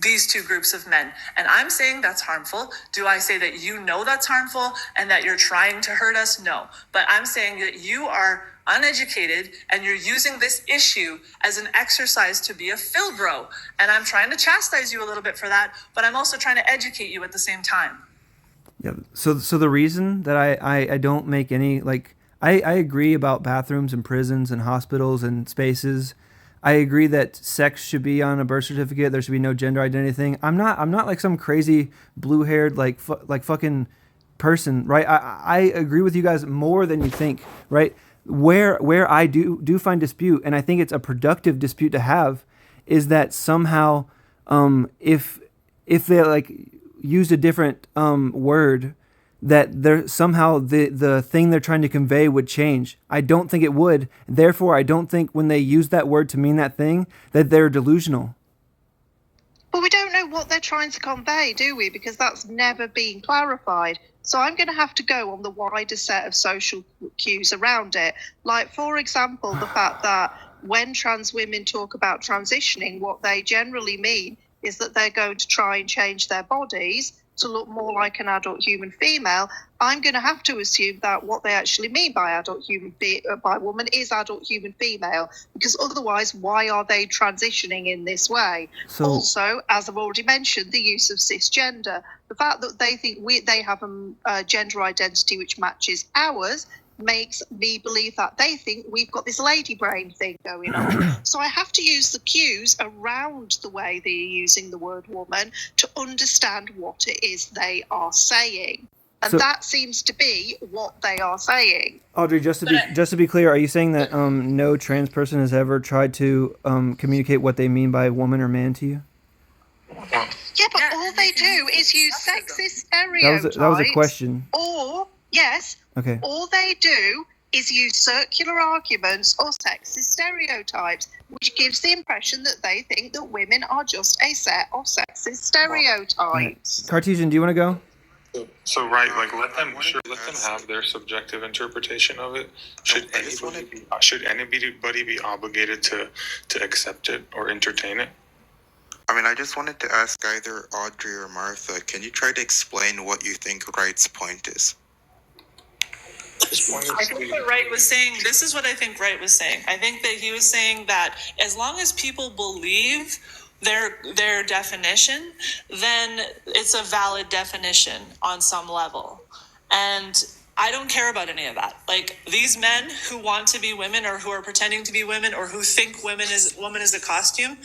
these two groups of men. And I'm saying that's harmful. Do I say that you know that's harmful and that you're trying to hurt us? No. But I'm saying that you are uneducated and you're using this issue as an exercise to be a filbro. And I'm trying to chastise you a little bit for that, but I'm also trying to educate you at the same time. Yeah. So the reason that I don't make any, like, I agree about bathrooms and prisons and hospitals and spaces. I agree that sex should be on a birth certificate. There should be no gender identity thing. I'm not like some crazy blue-haired like fucking person, right? I agree with you guys more than you think, right? Where I do find dispute, and I think it's a productive dispute to have, is that somehow if they like used a different word, that they're somehow the thing they're trying to convey would change. I don't think it would. Therefore, I don't think when they use that word to mean that thing, that they're delusional. But we don't know what they're trying to convey, do we? Because that's never been clarified. So I'm going to have to go on the wider set of social cues around it. Like, for example, the fact that when trans women talk about transitioning, what they generally mean is that they're going to try and change their bodies to look more like an adult human female. I'm going to have to assume that what they actually mean by by woman is adult human female, because otherwise, why are they transitioning in this way? So, also, as I've already mentioned, the use of cisgender, the fact that they think they have a gender identity which matches ours, makes me believe that they think we've got this lady brain thing going on. So I have to use the cues around the way they're using the word woman to understand what it is they are saying. And that seems to be what they are saying. Audrey, just to be clear, are you saying that no trans person has ever tried to communicate what they mean by woman or man to you? Yeah, but all they do is use sexist stereotypes. That was a question. Or, yes, okay. All they do is use circular arguments or sexist stereotypes, which gives the impression that they think that women are just a set of sexist stereotypes. Cartesian, do you want to go? So right, like let them have their subjective interpretation of it. Should anybody be obligated to accept it or entertain it? I mean, I just wanted to ask either Audrey or Martha, can you try to explain what you think Wright's point is? I think what Wright was saying, this is what I think Wright was saying. I think that he was saying that as long as people believe their definition, then it's a valid definition on some level. And I don't care about any of that. Like, these men who want to be women or who are pretending to be women or who think woman is a costume,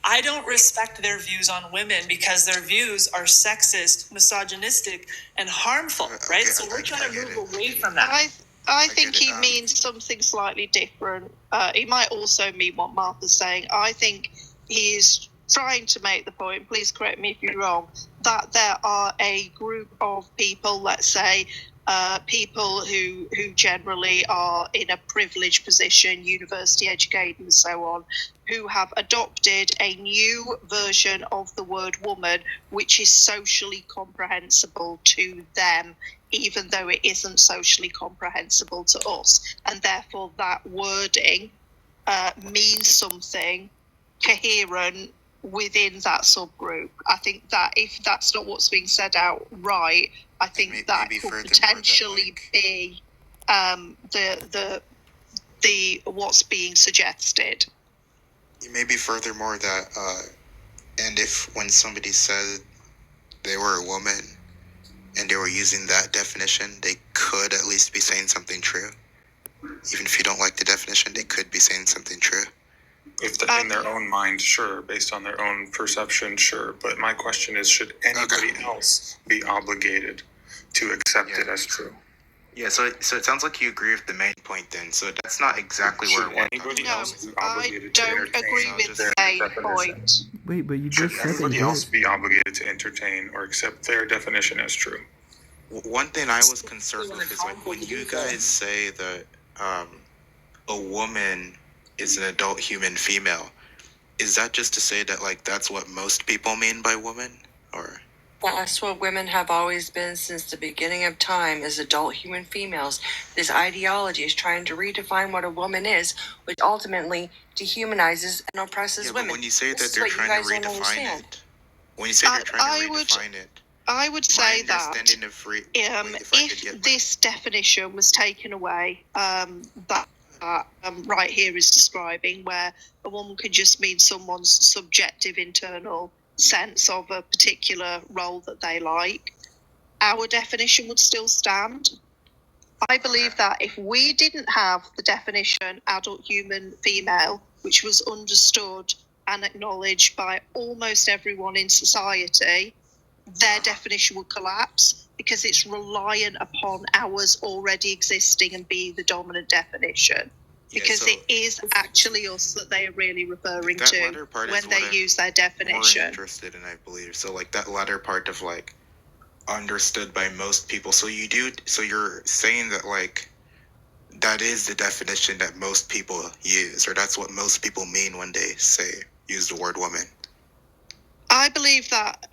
I don't respect their views on women because their views are sexist, misogynistic, and harmful, right? So we're trying to move away from that. I think he means something slightly different. He might also mean what Martha's saying. I think he is trying to make the point, please correct me if you're wrong, that there are a group of people, let's say, people who generally are in a privileged position, university educated and so on, who have adopted a new version of the word woman, which is socially comprehensible to them, even though it isn't socially comprehensible to us. And therefore that wording means something coherent within that subgroup. I think that if that's not what's being said out right, I think that could potentially be the what's being suggested. Maybe furthermore that, and if when somebody said they were a woman and they were using that definition, they could at least be saying something true. Even if you don't like the definition, they could be saying something true. If in their own mind, sure. Based on their own perception, sure. But my question is, should anybody else be obligated to accept it as true? Yeah, so it sounds like you agree with the main point then. So that's not exactly where anybody else be obligated to entertain? I don't agree with the main point. Wait, but you just said anybody else be obligated to entertain or accept their definition as true? One thing I was concerned with is like when you guys say that a woman is an adult human female, is that just to say that like that's what most people mean by woman, or? That's what women have always been since the beginning of time, as adult human females. This ideology is trying to redefine what a woman is, which ultimately dehumanizes and oppresses women. When you say that they're trying to redefine it, when you say they're trying to redefine it, I would say that if this definition was taken away, that right here is describing, where a woman could just mean someone's subjective internal sense of a particular role that they like, our definition would still stand. I believe that if we didn't have the definition adult human female, which was understood and acknowledged by almost everyone in society, their definition would collapse because it's reliant upon ours already existing and being the dominant definition. Because it is actually us that they are really referring to when they use their definition. More interested in, I believe. So like that latter part of like understood by most people. So you're saying that like that is the definition that most people use, or that's what most people mean when they use the word woman. I believe that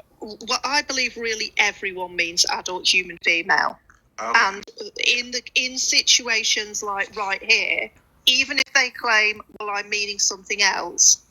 really everyone means adult human female. Okay. And in situations like right here, even if they claim, well, I'm meaning something else,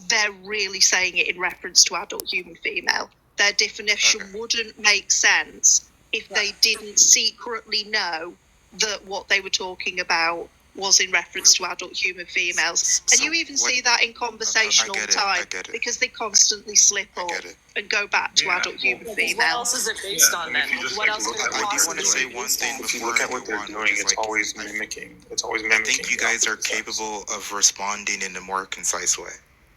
they're really saying it in reference to adult human female. Their definition wouldn't make sense if they didn't secretly know that what they were talking about was in reference to adult human females. And you even see that in conversation all the time, because they constantly slip up and go back to adult human female. What else is it based on then? What else could it I do want to say one thing before look at what they're doing. It's always mimicking. It's always mimicking. I think you guys are capable of responding in a more concise way.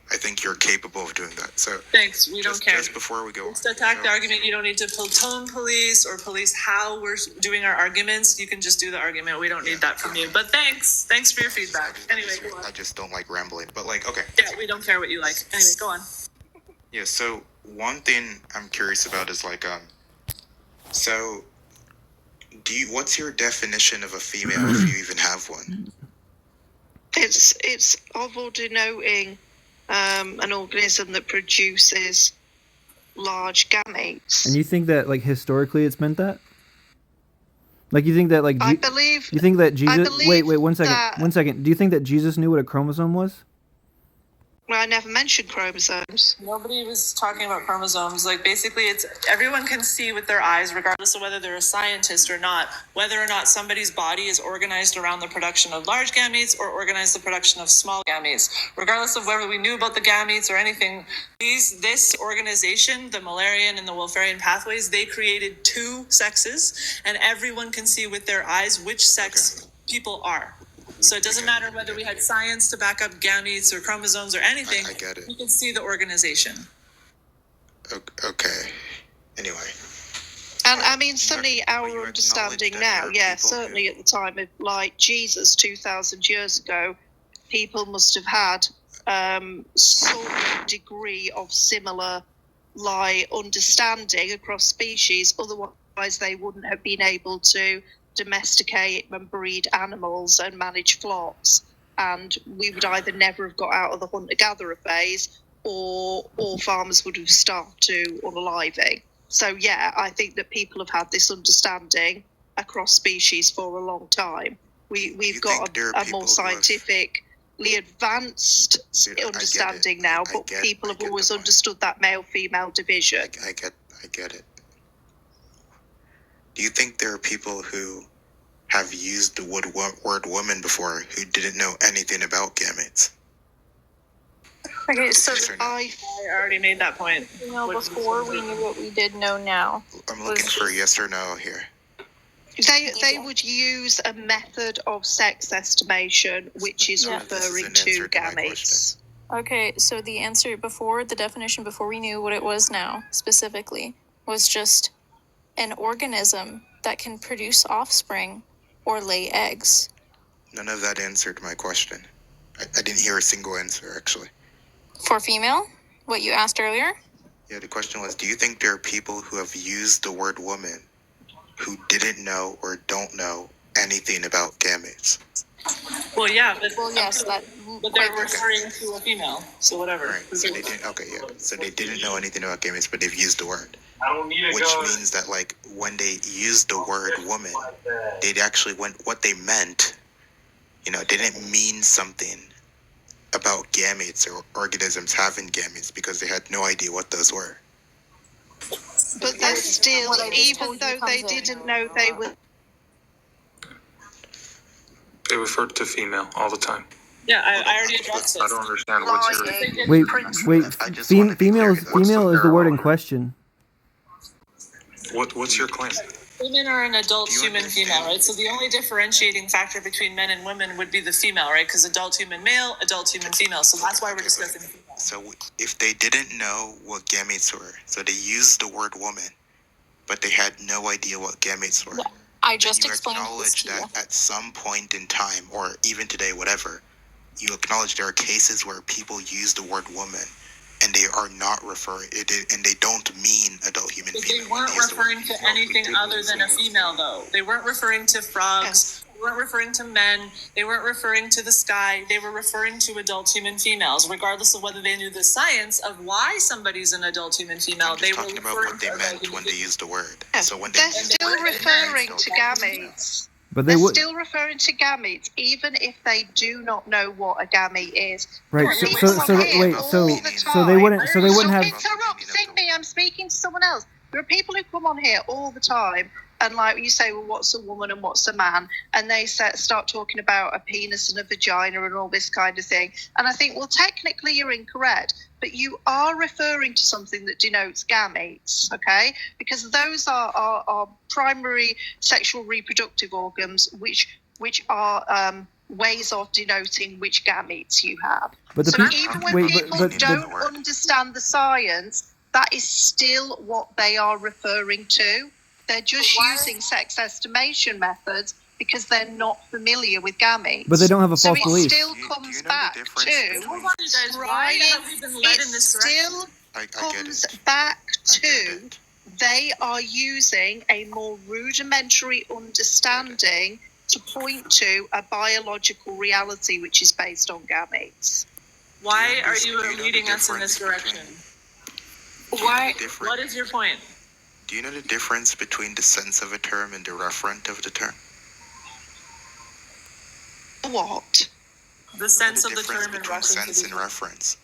I think you're capable of doing that. So thanks. We don't care. Just before we go on. Just attack the argument. You don't need to tone police or police how we're doing our arguments. You can just do the argument. We don't need that from you. But thanks. Thanks for your feedback. Anyway, go on. I just don't like rambling. But like, okay. Yeah, we don't care what you like. Anyway, go on. Yeah, so one thing I'm curious about is like, so What's your definition of a female, if you even have one? It's of or denoting an organism that produces large gametes. And you think that, like, historically it's meant that? Like, you think that, like, I believe. you think that Jesus? Wait, 1 second. that- 1 second. Do you think that Jesus knew what a chromosome was? Well, I never mentioned chromosomes. Nobody was talking about chromosomes. Like, basically, it's everyone can see with their eyes, regardless of whether they're a scientist or not, whether or not somebody's body is organized around the production of large gametes or organized the production of small gametes. Regardless of whether we knew about the gametes or anything, this organization, the Müllerian and the Wolferian pathways, they created two sexes, and everyone can see with their eyes which sex people are. So it doesn't matter whether we had science to back up gametes or chromosomes or anything. I get it. You can see the organization. Okay. Anyway. And I mean, certainly our understanding now, certainly at the time of, like, Jesus 2,000 years ago, people must have had some degree of similar, like, understanding across species. Otherwise, they wouldn't have been able to domesticate and breed animals and manage flocks, and we would either never have got out of the hunter-gatherer phase, or farmers would have starved to unaliving. So yeah, I think that people have had this understanding across species for a long time. We've got a more scientifically advanced understanding now, but people have always understood that male-female division. I get it. Do you think there are people who have used the word woman before who didn't know anything about gametes? Okay, so I already made that point. You know, before we knew what we did know now. I'm looking for a yes or no here. They would use a method of sex estimation, which is referring to gametes. Okay, so the answer before, the definition before we knew what it was now, specifically, was just an organism that can produce offspring or lay eggs. None of that answered my question. I didn't hear a single answer, actually. For female? What you asked earlier? Yeah, the question was, do you think there are people who have used the word woman who didn't know or don't know anything about gametes? Well, yeah, but yes, but they're referring to a female, so whatever. Right. So they didn't. Okay, yeah. So they didn't know anything about gametes, but they've used the word. Which means that, like, when they used the word woman, they'd actually what they meant, didn't mean something about gametes or organisms having gametes because they had no idea what those were. But they're still, even though they didn't know they were. They refer to female all the time. Yeah, I already addressed this. I don't understand what's your... Wait. Female is the word in question. What's your claim? Women are an adult human female, right? So the only differentiating factor between men and women would be the female, right? Because adult human male, adult human female. So that's why we're discussing female. So if they didn't know what gametes were, so they used the word woman, but they had no idea what gametes were. Yeah, I just explained this to you. You acknowledge that at some point in time, or even today, whatever, you acknowledge there are cases where people use the word woman, and they are not referring, and they don't mean adult human female. They weren't referring to anything other than a female, though. They weren't referring to frogs. They weren't referring to men. They weren't referring to the sky. They were referring to adult human females, regardless of whether they knew the science of why somebody's an adult human female. I'm just talking about what they meant when they used the word. So when they're still referring to gametes. But they're still referring to gametes, even if they do not know what a gamete is. Right. So they wouldn't have. Stop interrupting me. I'm speaking to someone else. There are people who come on here all the time, and like you say, well, what's a woman and what's a man? And they start talking about a penis and a vagina and all this kind of thing. And I think, well, technically you're incorrect, but you are referring to something that denotes gametes, okay? Because those are primary sexual reproductive organs, which are ways of denoting which gametes you have. But even when people don't understand the science, that is still what they are referring to. They're just using sex estimation methods because they're not familiar with gametes. But they don't have a false belief. So it still comes back to trying. It still comes back to they are using a more rudimentary understanding to point to a biological reality which is based on gametes. Why are you leading us in this direction? Why? What is your point? Do you know the difference between the sense of a term and the referent of the term? What? The sense of the difference term in between reference sense to and the reference.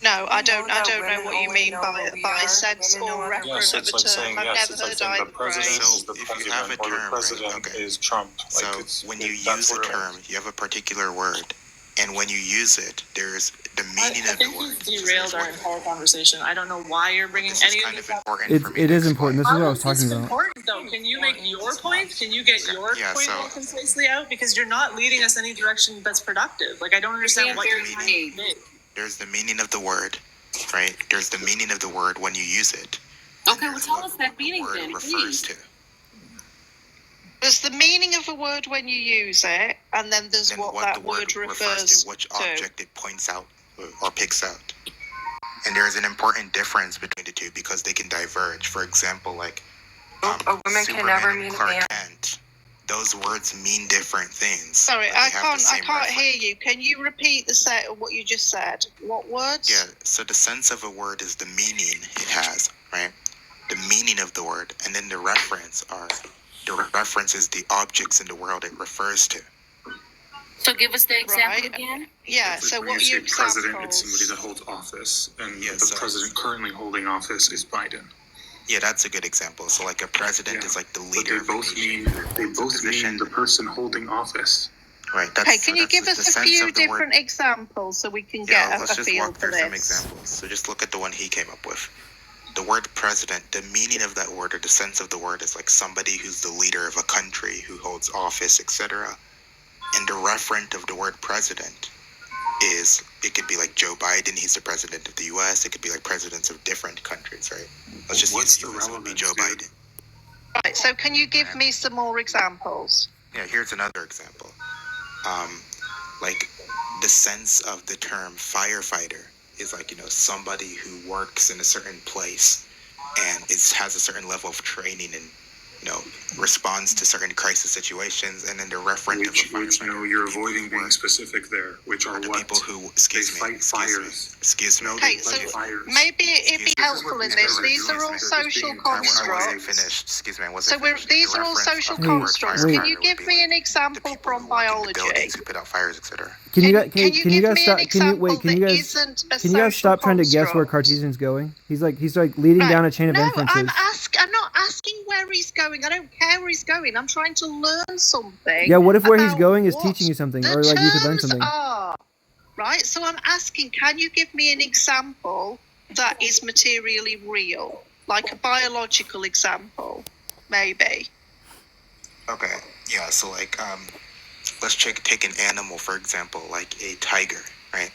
No, I don't know women what you only mean know by what we by are. sense Women know or other reference of a term. I've never heard either the president phrase. is the If you president, have a or the term, president right, okay. is Trump. So when you use a term, you have a particular word, and when you use it, there's the meaning I of the think word. you've derailed our entire conversation. I don't know why you're bringing This is any kind of of this up. important for me It to is explain. important. This is what I How was is talking this about. important though? Can you make your point? Can you get your Yeah, point so- more concisely out? Because you're not leading us any direction that's productive. Like I don't understand what you're trying to make. There's the meaning of the word, right? There's the meaning of the word when you use it. Okay, well, tell us that meaning Word then, refers please. to. There's the meaning of a word when you use it, and then there's Then what what that the word word refers refers to, which to. object it points out or picks out. And there is an important difference between the two because they can diverge. For example, like A woman can Superman never and mean a Clark man. Kent, those words mean different things. Sorry, but they I have the can't same reference. hear you. Can you repeat what you just said? What words? Yeah, so the sense of a word is the meaning it has, right? The meaning of the word, and then the reference is the objects in the world it refers to. So give us the example Right. again. Yeah. So when what you are say your president, it's somebody that examples? holds office, and Yeah, the so- president currently holding office is Biden. Yeah, that's a good example. So like a president is like the But leader they of a both nation. mean the person holding office. Right. Okay, can you give us a few different examples so we can Yeah, get let's a just feel walk for through some this? examples. So just look at the one he came up with. The word president, the meaning of that word or the sense of the word is like somebody who's the leader of a country, who holds office, etc. And the referent of the word president is, it could be like Joe Biden, he's the president of the US. It could be like presidents of different countries, right? Let's just use the US, it would be Joe Biden. Right, so can you give me some more examples? Yeah, here's another example. Like the sense of the term firefighter is like, somebody who works in a certain place and has a certain level of training and, responds to certain crisis situations, and then the referent of a firefighter. Which you're avoiding being specific there, which are the what? people who, They fight fires. Excuse me. Okay, so maybe it'd be helpful in this. These are all social I wasn't constructs. finished. Excuse me, I So wasn't finished. these The are all reference social of the word constructs. Wait. Can you give me an example from biology? buildings who put out fires, etc. Can you Can you can you give guys me stop? an Can you wait? example Can you that guys isn't a can you guys social stop trying to guess where construct? Cartesian's going? He's like leading down a chain of No, inferences. I'm not asking where he's going. I don't care where he's going. I'm trying to learn something. Yeah, what if where he's about going is what teaching you something, the or like you could learn terms something? are. Right, so I'm asking, can you give me an example that is materially real? Like a biological example, maybe. Okay, yeah, so like, let's take an animal, for example, like a tiger, right?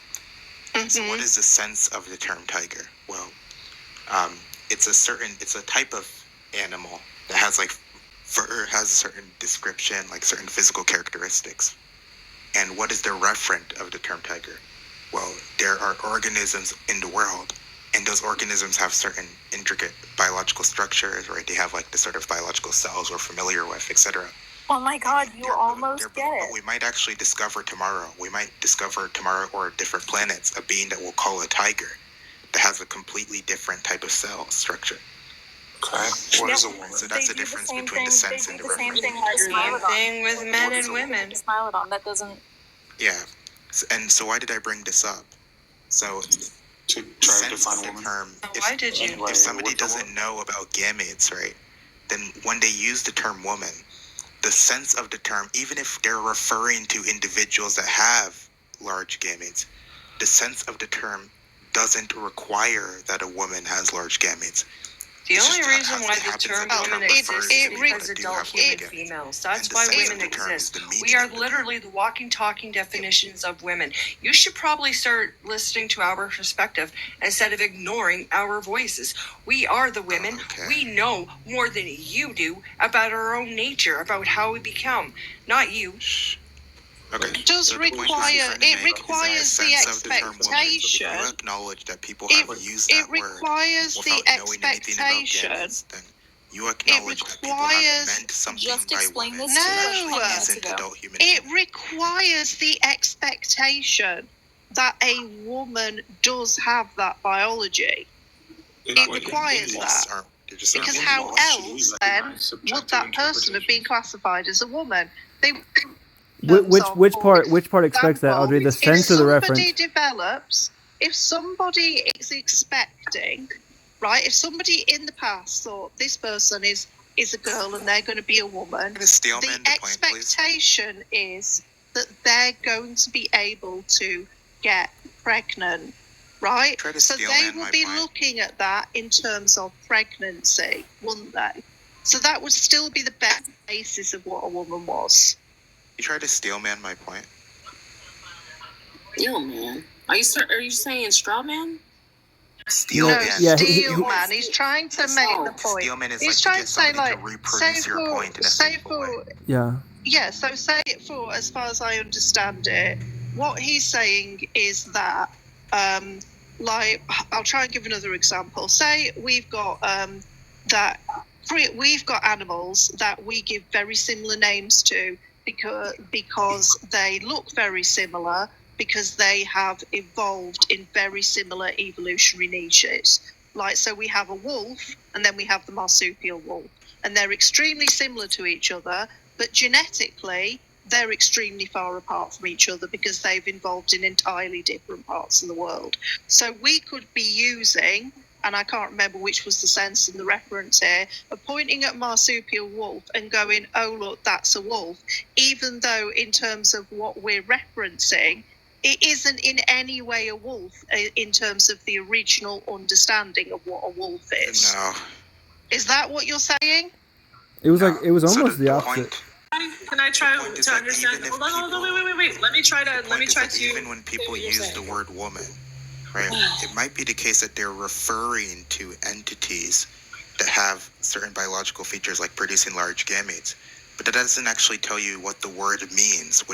So what is the sense of the term tiger? Well, it's a type of animal that has like fur, has a certain description, like certain physical characteristics. And what is the referent of the term tiger? Well, there are organisms in the world, and those organisms have certain intricate biological structures, right? They have like the sort of biological cells we're familiar with, etc. Oh my god, you almost get But it. we might actually discover tomorrow. We might discover tomorrow, or different planets, a being that we'll call a tiger that has a completely different type of cell structure. Okay. What is a woman? So that's the difference between the sense and the reference. Same thing with men and women. Smilodon, that doesn't. Yeah. And so why did I bring this up? So To try to define the woman. term, Why did you? if somebody doesn't know about gametes, right, then when they use the term woman, the sense of the term, even if they're referring to individuals that have large gametes, the sense of the term doesn't require that a woman has large gametes. The only reason why the term woman exists is because it adult human females. That's why women exist. We are literally the walking, talking definitions of women. You should probably start listening to our perspective instead of ignoring our voices. We are the women. We know more than you do about our own nature, about how we become. Not you. Okay. It does so the point require, that I'm trying to it make requires is the that sense of the term woman, expectation. if you acknowledge that people It, have used it that word requires the without knowing anything about expectation. gametes, then you acknowledge that people have requires- meant something Just by explain woman this No. that to actually 20 minutes isn't ago. adult human It being. requires the expectation that a woman does have that biology. It requires that. Because how else then would that person have been classified as a woman? They Which part expects that, Audrey? The sense or the reference? If somebody is expecting, right? If somebody in the past thought this person is a girl and they're going to be a woman, the expectation is that they're going to be able to get pregnant, right? So they will be looking at that in terms of pregnancy, wouldn't they? So that would still be the best basis of what a woman was. You try to steel man my point. Yo, man. Are you saying straw man? Steel no, man. Steel man. He's trying to make the point. Steel man is He's like trying to get somebody to say reproduce your point in a simple way. Yeah. Yeah, so say it for, as far as I understand it, what he's saying is that, like, I'll try and give another example. Say we've got we've got animals that we give very similar names to because they look very similar, because they have evolved in very similar evolutionary niches. Like, so we have a wolf, and then we have the marsupial wolf, and they're extremely similar to each other, but genetically, they're extremely far apart from each other because they've evolved in entirely different parts of the world. So we could be using, and I can't remember which was the sense and the reference here, of pointing at marsupial wolf and going, oh, look, that's a wolf, even though in terms of what we're referencing, it isn't in any way a wolf in terms of the original understanding of what a wolf is. No. Is that what you're saying? It was almost the opposite. Can I try to understand? Hold on, wait. Let me try to. Even when people use the word woman, right? It might be the case that they're referring to entities that have certain biological features like producing large gametes, but that doesn't actually tell you what the word means.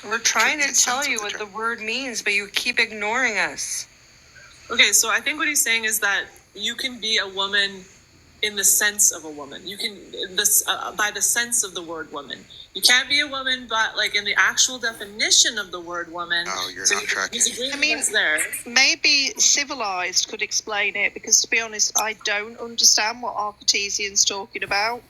We're trying to tell you what the word means, but you keep ignoring us. Okay, so I think what he's saying is that you can be a woman in the sense of a woman. You can by the sense of the word woman. You can't be a woman, but like in the actual definition of the word woman. No, you're not tracking. I mean, maybe civilized could explain it, because to be honest, I don't understand what our Cartesian's talking about.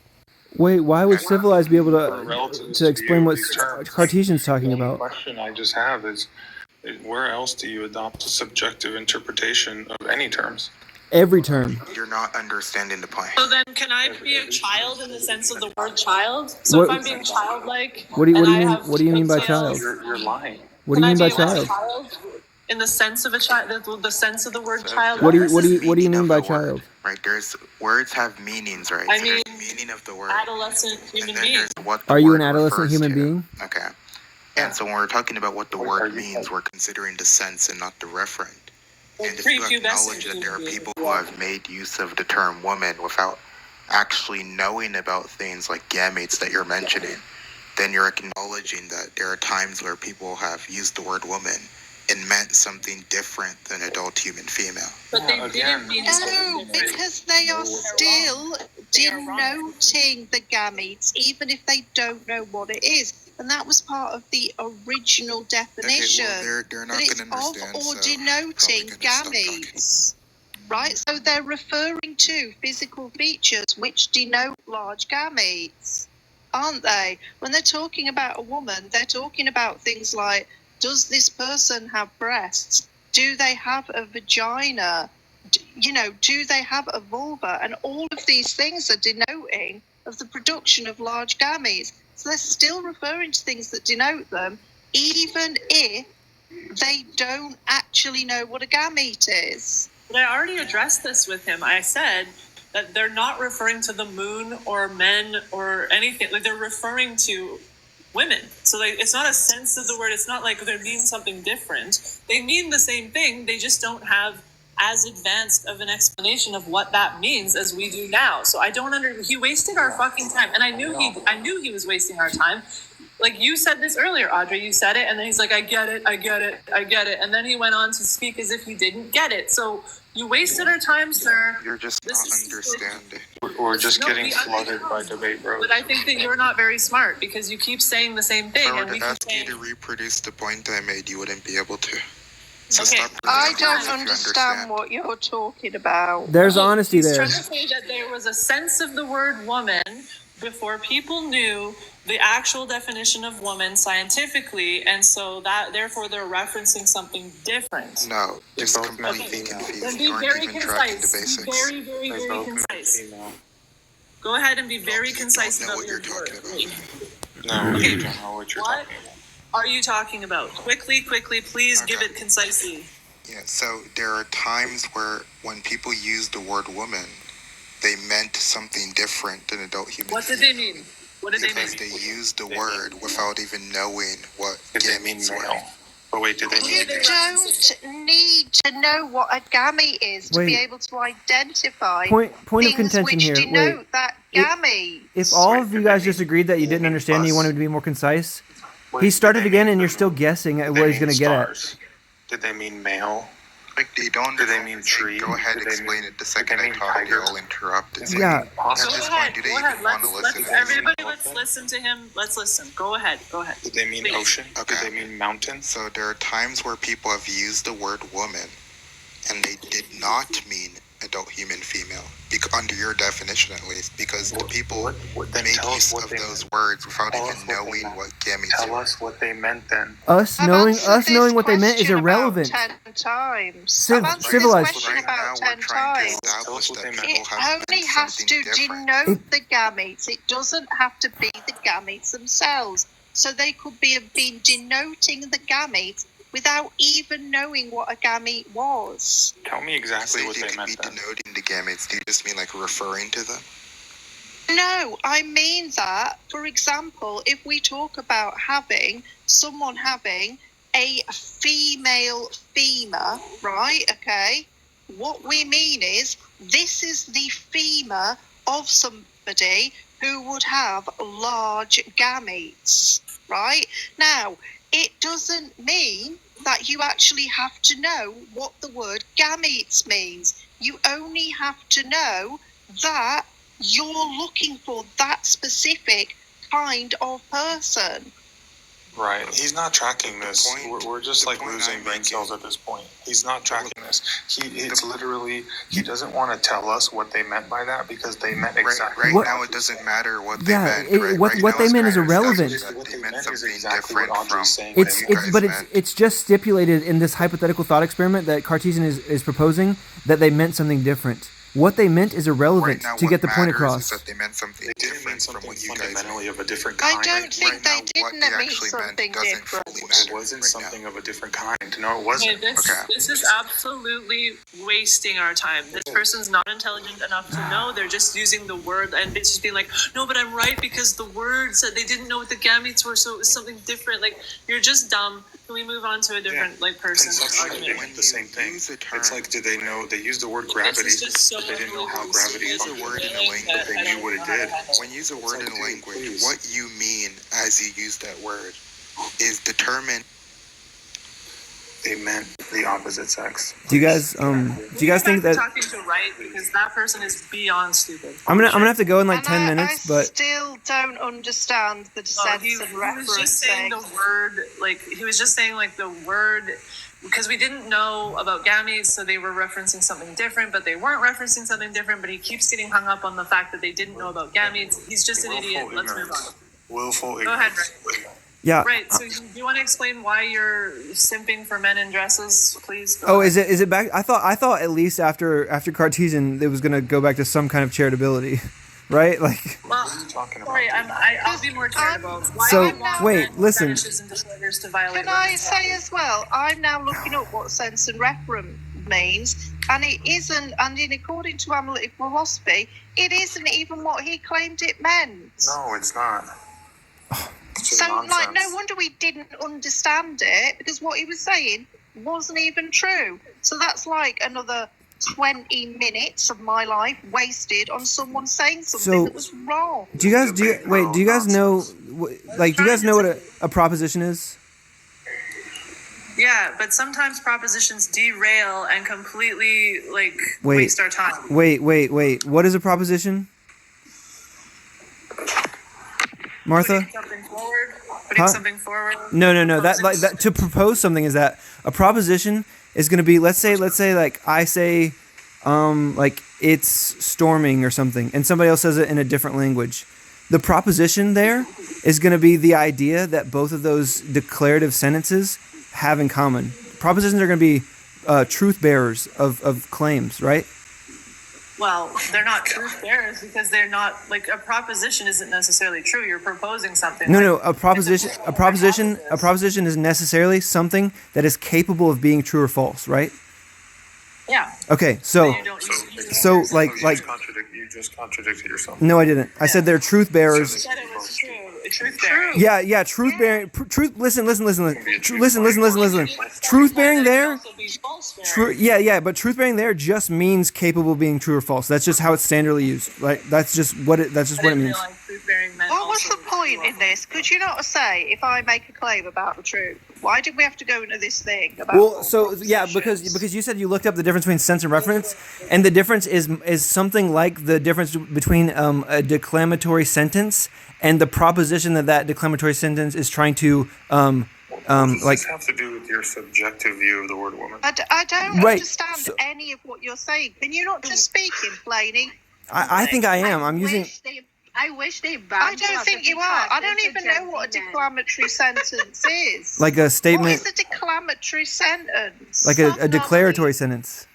Wait, why would civilized be able to explain what Cartesian's talking about? The question I just have is, where else do you adopt a subjective interpretation of any terms? Every term. You're not understanding the point. So then, can I be a child in the sense of the word child? So if I'm being childlike, what do you mean by child? You're lying. What do you mean by child? In the sense of a child, the sense of the word child. What do you mean by child? Right, there's words have meanings, right? I so mean, there's meaning of the word. Adolescent human being. Are you an adolescent human being? Okay. And so when we're talking about what the word means, we're considering the sense and not the referent. And if you acknowledge that there are people who have made use of the term woman without actually knowing about things like gametes that you're mentioning, then you're acknowledging that there are times where people have used the word woman and meant something different than adult human female. But they didn't mean no, because they are still denoting the gametes, even if they don't know what it is. And that was part of the original definition. Okay, well, they're not going to understand. Of or denoting gametes. Right? So they're referring to physical features which denote large gametes, aren't they? When they're talking about a woman, they're talking about things like, does this person have breasts? Do they have a vagina? Do they have a vulva? And all of these things are denoting of the production of large gametes. So they're still referring to things that denote them, even if they don't actually know what a gamete is. But I already addressed this with him. I said that they're not referring to the moon or men or anything. Like, they're referring to women. So it's not a sense of the word. It's not like they mean something different. They mean the same thing. They just don't have as advanced of an explanation of what that means as we do now. So I don't he wasted our fucking time. And I knew he was wasting our time. like you said this earlier, Audrey, you said it, and then he's like, I get it. And then he went on to speak as if he didn't get it. So you wasted our time, sir. You're just not understanding. We're just getting flooded by debate, bro. But I think that you're not very smart because you keep saying the same thing. If I and were we to keep ask saying, you to reproduce the point I made, you wouldn't be able to. So Okay. stop I pretending don't as if you understand what you're talking about. There's honesty He's there. trying to say that there was a sense of the word woman before people knew the actual definition of woman scientifically, and so that therefore they're referencing something different. No, it's both completely men. confused. Then be You aren't very even tracking the concise. Be basics. very, very, They're very both men and concise. female. Go ahead and be very You concise don't know about what your you're talking about. No, Okay. you don't know what you're What talking about. are you talking about? Quickly, please give Okay. it concisely. Yeah, so there are times where when people use the word woman, they meant something different than adult human. What did they mean? What did they mean? Because they used the word without even knowing what Did they mean gametes were. male? But wait, did they You mean male? don't need to know what a gamete is to be Wait. able to identify Point of things contention which here. denote Wait. that If- gamete. If all of you guys just agreed that you didn't understand and you wanted to be more concise, he started again and you're still guessing at Did what they he's going to mean get at. stars? Did they mean male? Like, they don't. Do they mean tree? Go ahead, Do they explain mean- it. The second do they I mean talk, tiger? you'll interrupt. It's Yeah. like, at Go this ahead. point, do they Go even ahead. want to listen? Everybody, let's listen to him. Let's listen. Go ahead. Did they mean Please. ocean? Okay. Did they mean mountain? So there are times where people have used the word woman, and they did not mean adult human female, under your definition at least, because the people Then made tell us use what of they those meant. words without Tell us even what they knowing meant. what gametes Tell were. us what they meant then. Us I've knowing answered this what they meant is question about irrelevant. 10 times. Civ- I've answered civilized. this question Right now, about we're 10 trying to times. establish Tell us what that they people It have only meant has something to different. denote the gametes. It doesn't have to be the gametes themselves. So they could have been denoting the gametes without even knowing what a gamete was. Tell me exactly So what you they can be meant then. denoting the gametes. Do you just mean like referring to them? No, I mean that, for example, if we talk about someone having a female femur, right? Okay. What we mean is this is the femur of somebody who would have large gametes, right? Now, it doesn't mean that you actually have to know what the word gametes means. You only have to know that you're looking for that specific kind of person. Right. He's not tracking this. point- We're just the like point losing I'm brain making- cells at this point. He's not tracking this. It's literally, he doesn't want to tell us what they meant by that because they meant exactly Right What- now, it doesn't matter what they Yeah, meant. it- right? what- Right what now, they meant it's is trying to irrelevant. establish that What they they meant meant is something exactly what different Audrey's from saying. what It's you it's guys but meant. it's just stipulated in this hypothetical thought experiment that Cartesian is proposing that they meant something different. What they meant is irrelevant Right now, to what get the point matters across. is that they meant something They didn't mean different from something what you guys fundamentally meant. of a different I kind. don't think Right now, they what didn't they mean actually meant something doesn't different. fully It matter wasn't right something now. of a different kind. No, it Okay, wasn't. this is absolutely wasting our time. This person's not intelligent enough to know. They're just using the word and it's just being like, no, but I'm right because the word said they didn't know what the gametes were, so it was something different. Like, you're just dumb. Can we move on to a different person? Conceptually, they meant the same thing. Use a term, It's like, did they know? They used the word gravity, This is just so but they didn't know how loose. gravity Use a functioned. word in a Like language. that, They I knew don't what know it how to did. handle When you use a word like, in dude, language, please. what you mean as you use that word is determined. They meant the opposite sex. Do you guys think that talking to right because that person is beyond stupid. I'm gonna have to go in like And 10 I minutes, but still don't understand the sense he of was just saying referencing. the word, like he was just saying like the word, because we didn't know about gametes, so they were referencing something different, but they weren't referencing something different. But he keeps getting hung up on the fact that they didn't know about gametes. He's just an idiot. Let's move on. Willful Go ahead, ignorance. Ray. yeah. Right. So, do you want to explain why you're simping for men in dresses, please? Go Oh, ahead. is it back? I thought at least after Cartesian it was gonna go back to some kind of charitability, right? Like. Well, Talking about sorry, I'll be more charitable. Why So, do you want wait, men listen. fetishes and disorders to violate Can I women's say rights? as well, I'm now looking up what sense and reference means, and it isn't, and in according to analytic philosophy, it isn't even what he claimed it meant. No, it's not. It's just So, like, no nonsense. wonder we didn't understand it, because what he was saying wasn't even true. So that's like another 20 minutes of my life wasted on someone saying something So- that was wrong. Do you guys know like, do you guys know what a proposition is? Yeah, but sometimes propositions derail and completely waste our time. Wait. What is a proposition? Martha? Putting something forward. No. That to propose something is that a proposition is going to be, let's say like I say like it's storming or something, and somebody else says it in a different language. The proposition there is going to be the idea that both of those declarative sentences have in common. Propositions are going to be truth bearers of claims, right? Well, they're not truth bearers because they're not a proposition isn't necessarily true. You're proposing something. No. A proposition is necessarily something that is capable of being true or false, right? Yeah. Okay, so like you just contradicted yourself. No, I didn't. I said they're truth bearers. You said it was true. Truth bearing. Yeah, truth bearing. Truth. Listen. Truth bearing there. But truth bearing there just means capable of being true or false. That's just how it's standardly used. Like that's just what it means. What was the point in this? Could you not say, if I make a claim about the truth, why did we have to go into this thing about? Because you said you looked up the difference between sense and reference, and the difference is something like the difference between a declamatory sentence and the proposition that declamatory sentence is trying to does this have to do with your subjective view of the word woman? I don't understand any of what you're saying. Can you not just speak in plain English? I think I am. I'm using. I wish they I don't think you are. I don't even know what a declamatory sentence is. Like a statement. What is a declamatory sentence? Like a declaratory sentence.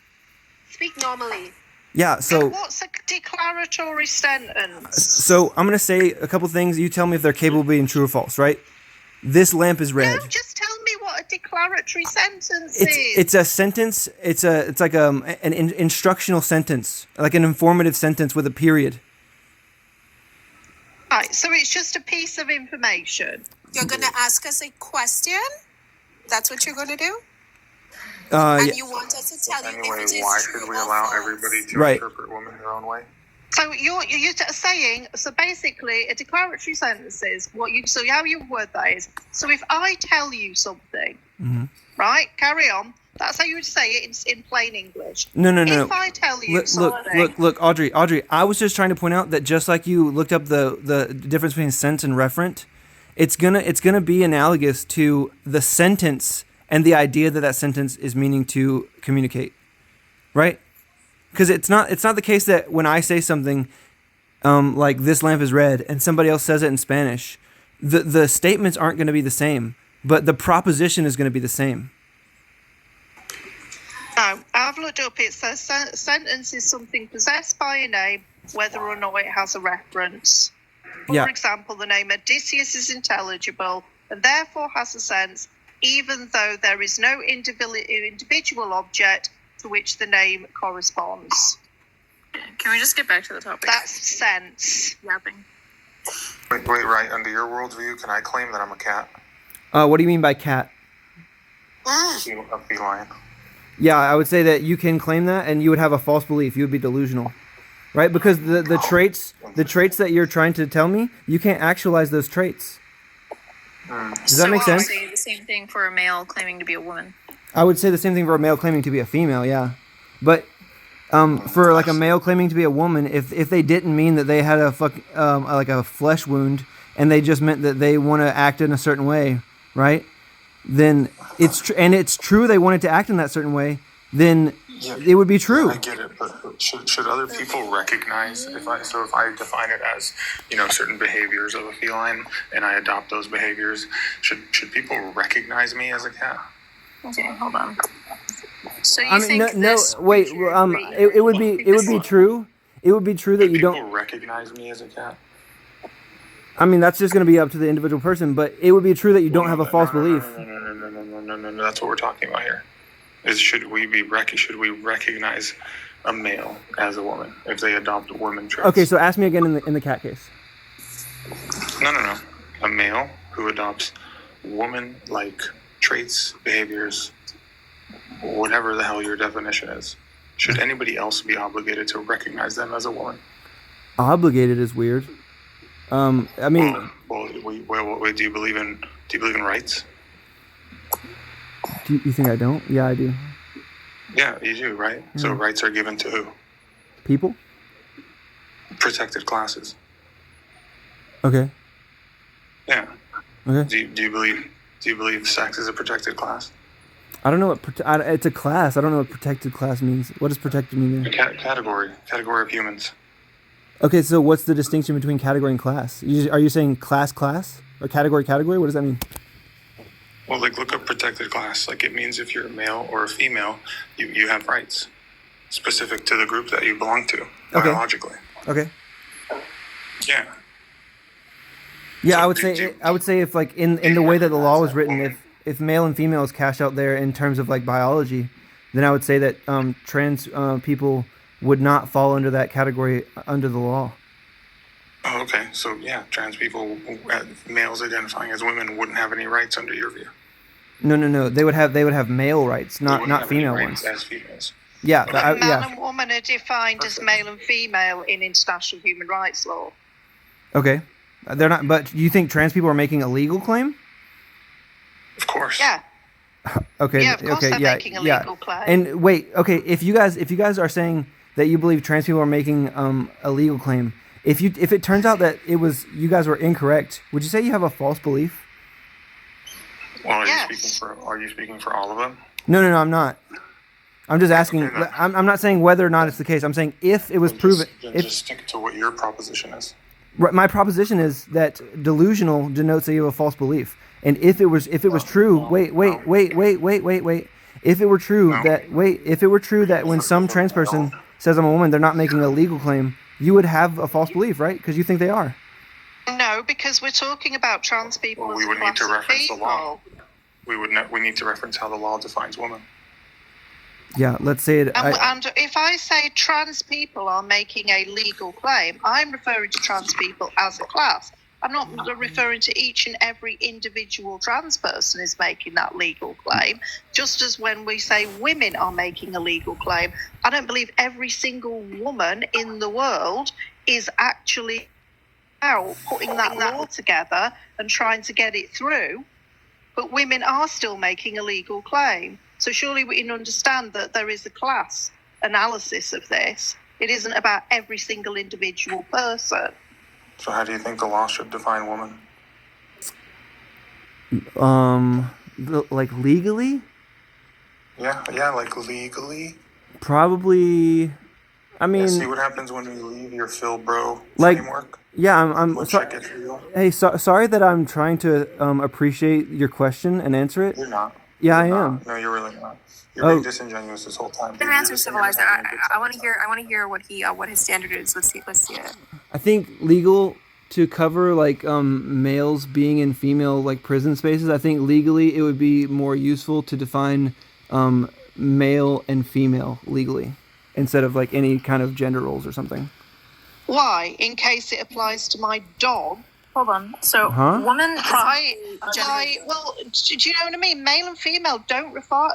Speak normally. Yeah, so... What's a declaratory sentence? So, I'm going to say a couple things. You tell me if they're capable of being true or false, right? This lamp is red. No, just tell me what a declaratory sentence is. It's a sentence. It's like an instructional sentence, like an informative sentence with a period. Right, so it's just a piece of information. You're going to ask us a question? That's what you're going to do? And you want us to tell you anyway, if it is why true should we or allow false? everybody to interpret women their own way? So you're saying, so basically a declaratory sentence is how you word that is, so if I tell you something, right, carry on, that's how you would say it in plain English. No. If I tell you something... Look, Audrey, I was just trying to point out that just like you looked up the difference between sense and referent, it's gonna be analogous to the sentence and the idea that sentence is meaning to communicate, right? Because it's not the case that when I say something like this lamp is red and somebody else says it in Spanish, the statements aren't going to be the same, but the proposition is going to be the same. No, I've looked up. It says sentence is something possessed by a name, whether or not it has a reference. For example, the name Odysseus is intelligible and therefore has a sense, even though there is no individual object to which the name corresponds. Can we just get back to the topic? That's sense. Yapping. Wait, right. Under your worldview, can I claim that I'm a cat? What do you mean by cat? A feline. Yeah, I would say that you can claim that, and you would have a false belief. You would be delusional, right? Because the traits that you're trying to tell me, you can't actualize those traits. Does that make sense? Say the same thing for a male claiming to be a woman. I would say the same thing for a male claiming to be a female, yeah. But for like a male claiming to be a woman, if they didn't mean that they had like a flesh wound, and they just meant that they want to act in a certain way, right? Then it's true they wanted to act in that certain way, then it would be true. I get it, but should other people recognize if I define it as certain behaviors of a feline and I adopt those behaviors, should people recognize me as a cat? Okay, hold on. So you it would be true. It would be true that you don't people recognize me as a cat. I mean, that's just going to be up to the individual person, but it would be true that you don't have a false belief. No. That's what we're talking about here. Should we recognize a male as a woman if they adopt women traits? Okay, so ask me again in the cat case. No. A male who adopts woman-like traits, behaviors, whatever the hell your definition is. Should anybody else be obligated to recognize them as a woman? Obligated is weird. I mean... Well, Wait, do you believe in rights? Do you think I don't? Yeah, I do. Yeah, you do, right? Yeah. So rights are given to who? People? Protected classes. Okay. Yeah. Okay. Do you believe sex is a protected class? I don't know what it's a class. I don't know what protected class means. What does protected mean there? Category of humans. Okay, so what's the distinction between category and class? Are you saying class or category? What does that mean? Well, like, look up protected class. Like, it means if you're a male or a female, you have rights specific to the group that you belong to biologically. Okay. Yeah. Yeah, I would say if like in the way that the law was written, if male and female is cast out there in terms of like biology, then I would say that trans people would not fall under that category under the law. Oh, okay. So yeah, trans people, males identifying as women, wouldn't have any rights under your view. No. They would have male rights, not female rights ones. as females. Yeah, Okay. Man and woman are defined as male and female in international human rights law. Okay, they're not. But do you think trans people are making a legal claim? Of course. Yeah. Okay. Yeah, of course okay. they're Yeah. making a Yeah. legal claim. And wait. Okay. If you guys are saying that you believe trans people are making a legal claim, if it turns out that you guys were incorrect, would you say you have a false belief? Well, are you speaking for all of them? No, I'm not. I'm just asking. Okay, I'm not saying whether or not it's the case. I'm saying if it was proven. Just stick to what your proposition is. My proposition is that delusional denotes that you have a false belief. And if it was true, wait. If it were true that when some trans person says I'm a woman, they're not making a legal claim, you would have a false belief, right? Because you think they are. No, because we're talking about trans people. Well, we would need to reference the law. We need to reference how the law defines woman. Yeah, let's say it. And if I say trans people are making a legal claim, I'm referring to trans people as a class. I'm not referring to each and every individual trans person is making that legal claim. Just as when we say women are making a legal claim, I don't believe every single woman in the world is actually out putting that law together and trying to get it through. But women are still making a legal claim. So surely we can understand that there is a class analysis of this. It isn't about every single individual person. So how do you think the law should define woman? Like legally? Yeah, like legally. Probably. I mean, see what happens when you leave your Phil Bro Like, framework. yeah, I'm sorry. Hey, sorry that I'm trying to appreciate your question and answer it. You're not. Yeah, I am. No, you're really not. You're being disingenuous this whole time. Can answer civilized. I want to hear what his standard is. Let's see it. I think legal to cover like males being in female like prison spaces. I think legally it would be more useful to define male and female legally instead of like any kind of gender roles or something. Why? In case it applies to my dog. Hold on. So, woman, right? Well, do you know what I mean? Male and female don't refer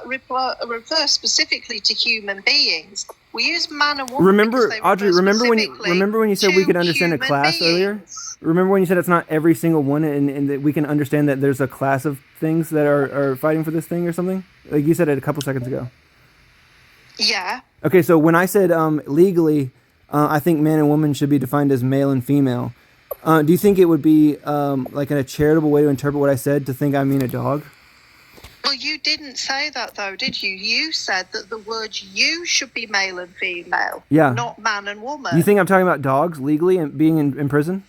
specifically to human beings. We use man and woman. Remember, Audrey. Remember when you said we could understand a class earlier? Remember when you said it's not every single one, and that we can understand that there's a class of things that are fighting for this thing or something? Like you said it a couple seconds ago. Yeah. Okay, so when I said legally, I think man and woman should be defined as male and female. Do you think it would be like a charitable way to interpret what I said to think I mean a dog? Well, you didn't say that though, did you? You said that the word "you" should be male and female, not man and woman. You think I'm talking about dogs legally and being in prison?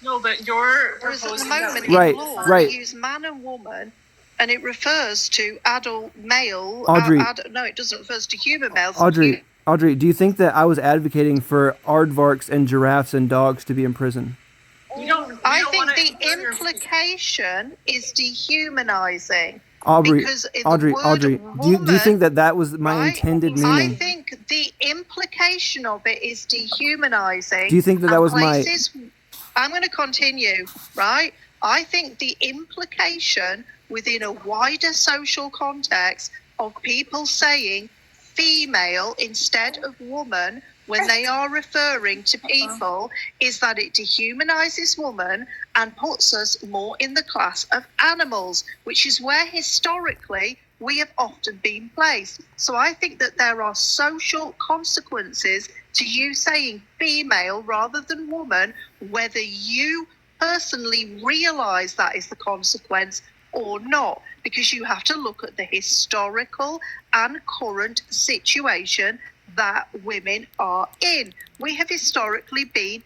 No, but you're Whereas at the proposing moment Right, in law, right. we use man and woman, and it refers to adult male. Audrey. No, it doesn't refer to human males. Audrey, do you think that I was advocating for aardvarks and giraffes and dogs to be in prison? I think the implication is dehumanizing. Audrey, Because in the Audrey, word do you think that was my intended meaning? I think the implication of it is dehumanizing. Do you think that was my... I'm going to continue, right? I think the implication within a wider social context of people saying female instead of woman when they are referring to people is that it dehumanizes woman and puts us more in the class of animals, which is where historically we have often been placed. So I think that there are social consequences to you saying female rather than woman, whether you personally realize that is the consequence or not, because you have to look at the historical and current situation that women are in. We have historically been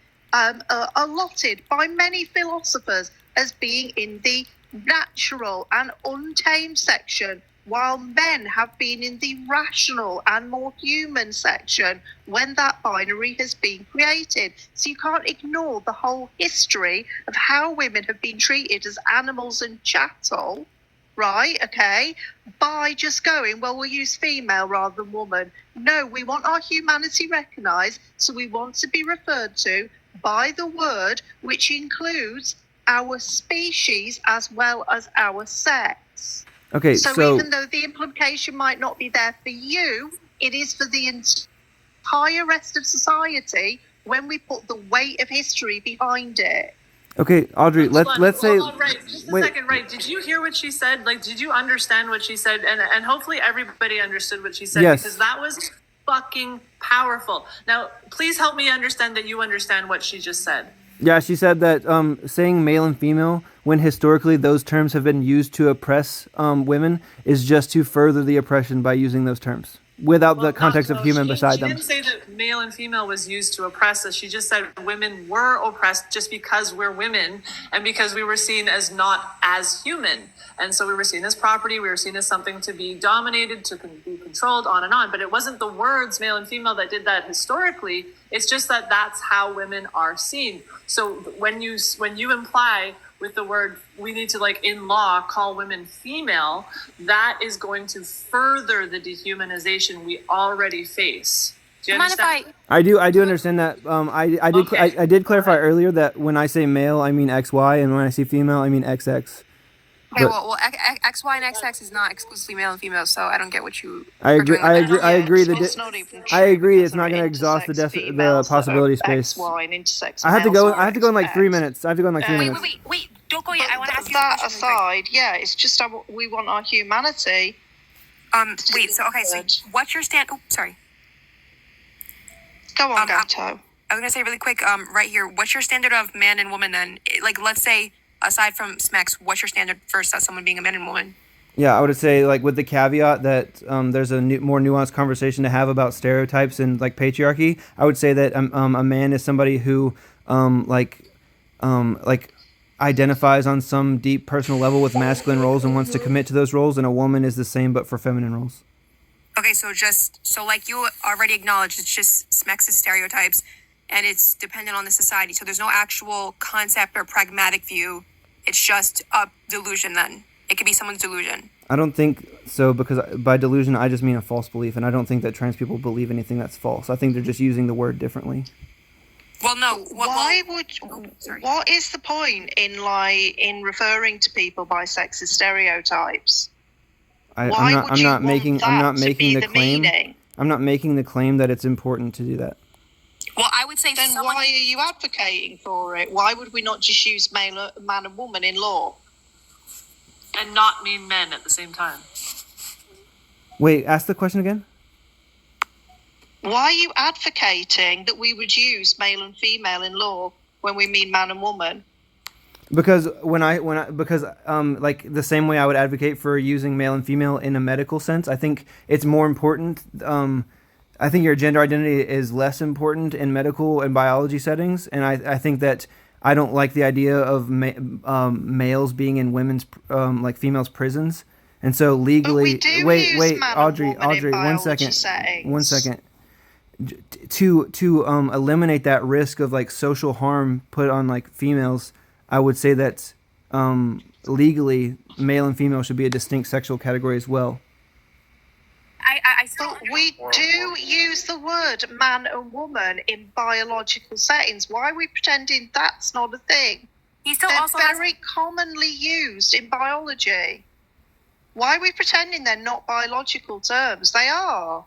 allotted by many philosophers as being in the natural and untamed section, while men have been in the rational and more human section when that binary has been created. So you can't ignore the whole history of how women have been treated as animals and chattel, right? Okay, by just going, well, we'll use female rather than woman. No, we want our humanity recognised, so we want to be referred to by the word, which includes our species as well as our sex. Okay, So even though the implication might not be there for you, it is for the entire rest of society when we put the weight of history behind it. Okay, Audrey, let's say. Right, just a second. Right, did you hear what she said? Like, did you understand what she said? And hopefully everybody understood what she said, Yes. because that was fucking powerful. Now, please help me understand that you understand what she just said. Yeah, she said that saying male and female, when historically those terms have been used to oppress women, is just to further the oppression by using those terms without the context of human beside them. She didn't say that male and female was used to oppress us. She just said women were oppressed just because we're women and because we were seen as not as human. And so we were seen as property, we were seen as something to be dominated, to be controlled, on and on. But it wasn't the words male and female that did that historically. It's just that that's how women are seen. So when you imply with the word, we need to, like, in law, call women female, that is going to further the dehumanization we already face. Do you understand? I do understand that. I did clarify earlier that when I say male, I mean XY, and when I say female, I mean XX. Okay, well, XY and XX is not exclusively male and female, so I don't get what you. I agree. I agree. It's not even true. I agree. It's not going to exhaust the possibility space. XY and intersex I have to go in like 3 minutes. I have to go in like 3 minutes. Wait! Don't go yet. I want to ask you that aside. Yeah, it's just we want our humanity. Wait. So what's your stand? Oh, sorry. Go on, Gato. I was gonna say really quick. Right here. What's your standard of man and woman then? Like, let's say, aside from Smex, what's your standard for someone being a man and woman? Yeah, I would say, like, with the caveat that there's a more nuanced conversation to have about stereotypes and, like, patriarchy. I would say that a man is somebody who identifies on some deep personal level with masculine roles and wants to commit to those roles, and a woman is the same but for feminine roles. Okay, so like you already acknowledged, it's just Smex's stereotypes, and it's dependent on the society. So there's no actual concept or pragmatic view. It's just a delusion then. It could be someone's delusion. I don't think so, because by delusion, I just mean a false belief, and I don't think that trans people believe anything that's false. I think they're just using the word differently. Well, no. What is the point in referring to people by sexist stereotypes? I'm not making the claim. Meaning? I'm not making the claim that it's important to do that. Well, I would say then why are you advocating for it? Why would we not just use man and woman in law? And not mean men at the same time. Wait, ask the question again. Why are you advocating that we would use male and female in law when we mean man and woman? Because like the same way I would advocate for using male and female in a medical sense, I think it's more important. I think your gender identity is less important in medical and biology settings, and I think that I don't like the idea of males being in women's like females' prisons, and so legally. Wait, Audrey, 1 second. To eliminate that risk of like social harm put on like females, I would say that legally male and female should be a distinct sexual category as well. But we do use the word man and woman in biological settings. Why are we pretending that's not a thing? They're very commonly used in biology. Why are we pretending they're not biological terms? They are.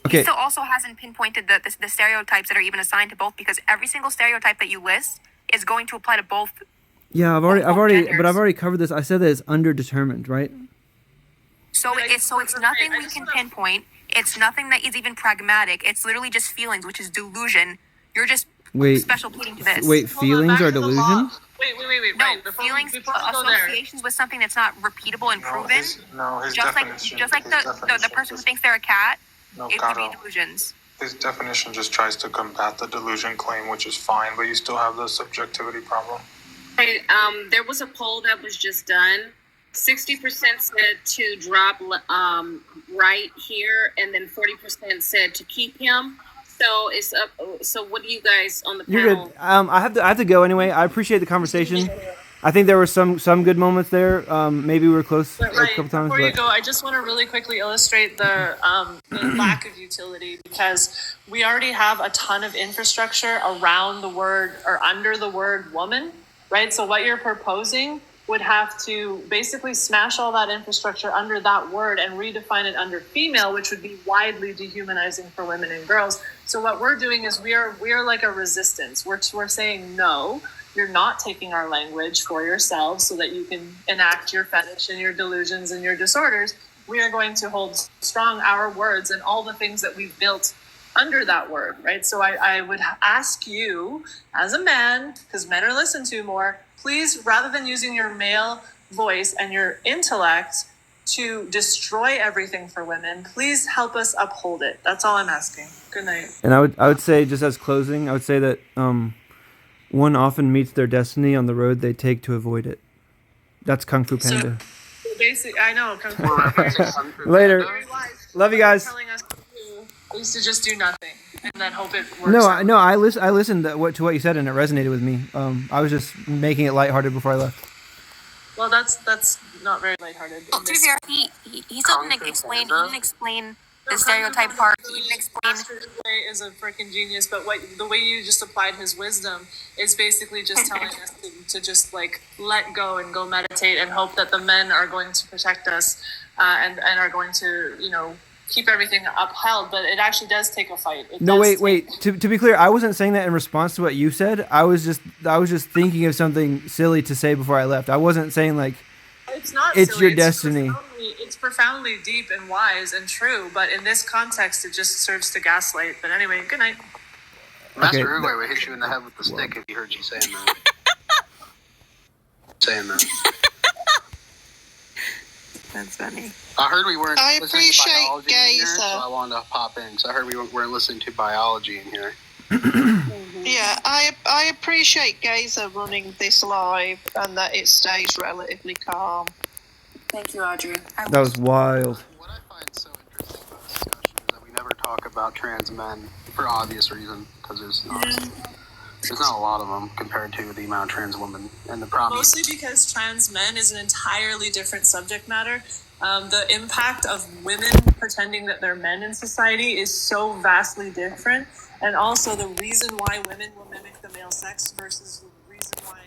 Okay. He still also hasn't pinpointed the stereotypes that are even assigned to both, because every single stereotype that you list is going to apply to both. Yeah, I've already covered this. I said that it's underdetermined, right? So it's nothing we can pinpoint. It's nothing that is even pragmatic. It's literally just feelings, which is delusion. You're just special pleading to this. Wait, feelings are delusion? Wait. No, Right. feelings, associations with something that's not repeatable and proven. His Just like the person who thinks they're a cat, No, it could be delusions. His definition just tries to combat the delusion claim, which is fine, but you still have the subjectivity problem. Right, there was a poll that was just done. 60% said to drop right here, and then 40% said to keep him. So it's up. So what do you guys on the panel? You're good. I have to go anyway. I appreciate the conversation. I think there were some good moments there. Maybe we were close a couple times. Before you go, I just want to really quickly illustrate the lack of utility, because we already have a ton of infrastructure around the word or under the word woman, right? So what you're proposing would have to basically smash all that infrastructure under that word and redefine it under female, which would be widely dehumanizing for women and girls. So what we're doing is we are like a resistance. We're saying no. You're not taking our language for yourselves so that you can enact your fetish and your delusions and your disorders. We are going to hold strong our words and all the things that we've built under that word, right? So I would ask you as a man, because men are listened to more, please, rather than using your male voice and your intellect to destroy everything for women, please help us uphold it. That's all I'm asking. Good night. And I would say, just as closing, I would say that one often meets their destiny on the road they take to avoid it. That's Kung Fu Panda. So basically, I know Kung Fu Panda. Later. Love you guys. Telling us to just do nothing and then hope it works. I listened to what you said, and it resonated with me. I was just making it lighthearted before I left. Well, that's not very lighthearted. To be fair, he didn't explain the stereotype part. He didn't explain. Is a freaking genius, but the way you just applied his wisdom is basically just telling us to just like let go and go meditate and hope that the men are going to protect us and are going to keep everything upheld. But it actually does take a fight. Wait. To be clear, I wasn't saying that in response to what you said. I was just thinking of something silly to say before I left. I wasn't saying like it's not it's silly. your destiny. It's profoundly deep and wise and true, but in this context, it just serves to gaslight. But anyway, good night. Master Uruguay would hit you in the head with the stick if he heard you saying that. That's funny. I heard we weren't I listening to biology in here, Gazer. so I wanted to pop in. So I heard we weren't listening to biology in here. Yeah, I appreciate Gazer running this live and that it stays relatively calm. Thank you, Audrey. That was wild. What I find so interesting about this discussion is that we never talk about trans men for obvious reason, because there's not a lot of them compared to the amount of trans women. And the problem Mostly because trans men is an entirely different subject matter. The impact of women pretending that they're men in society is so vastly different. And also the reason why women will mimic the male sex versus the reason why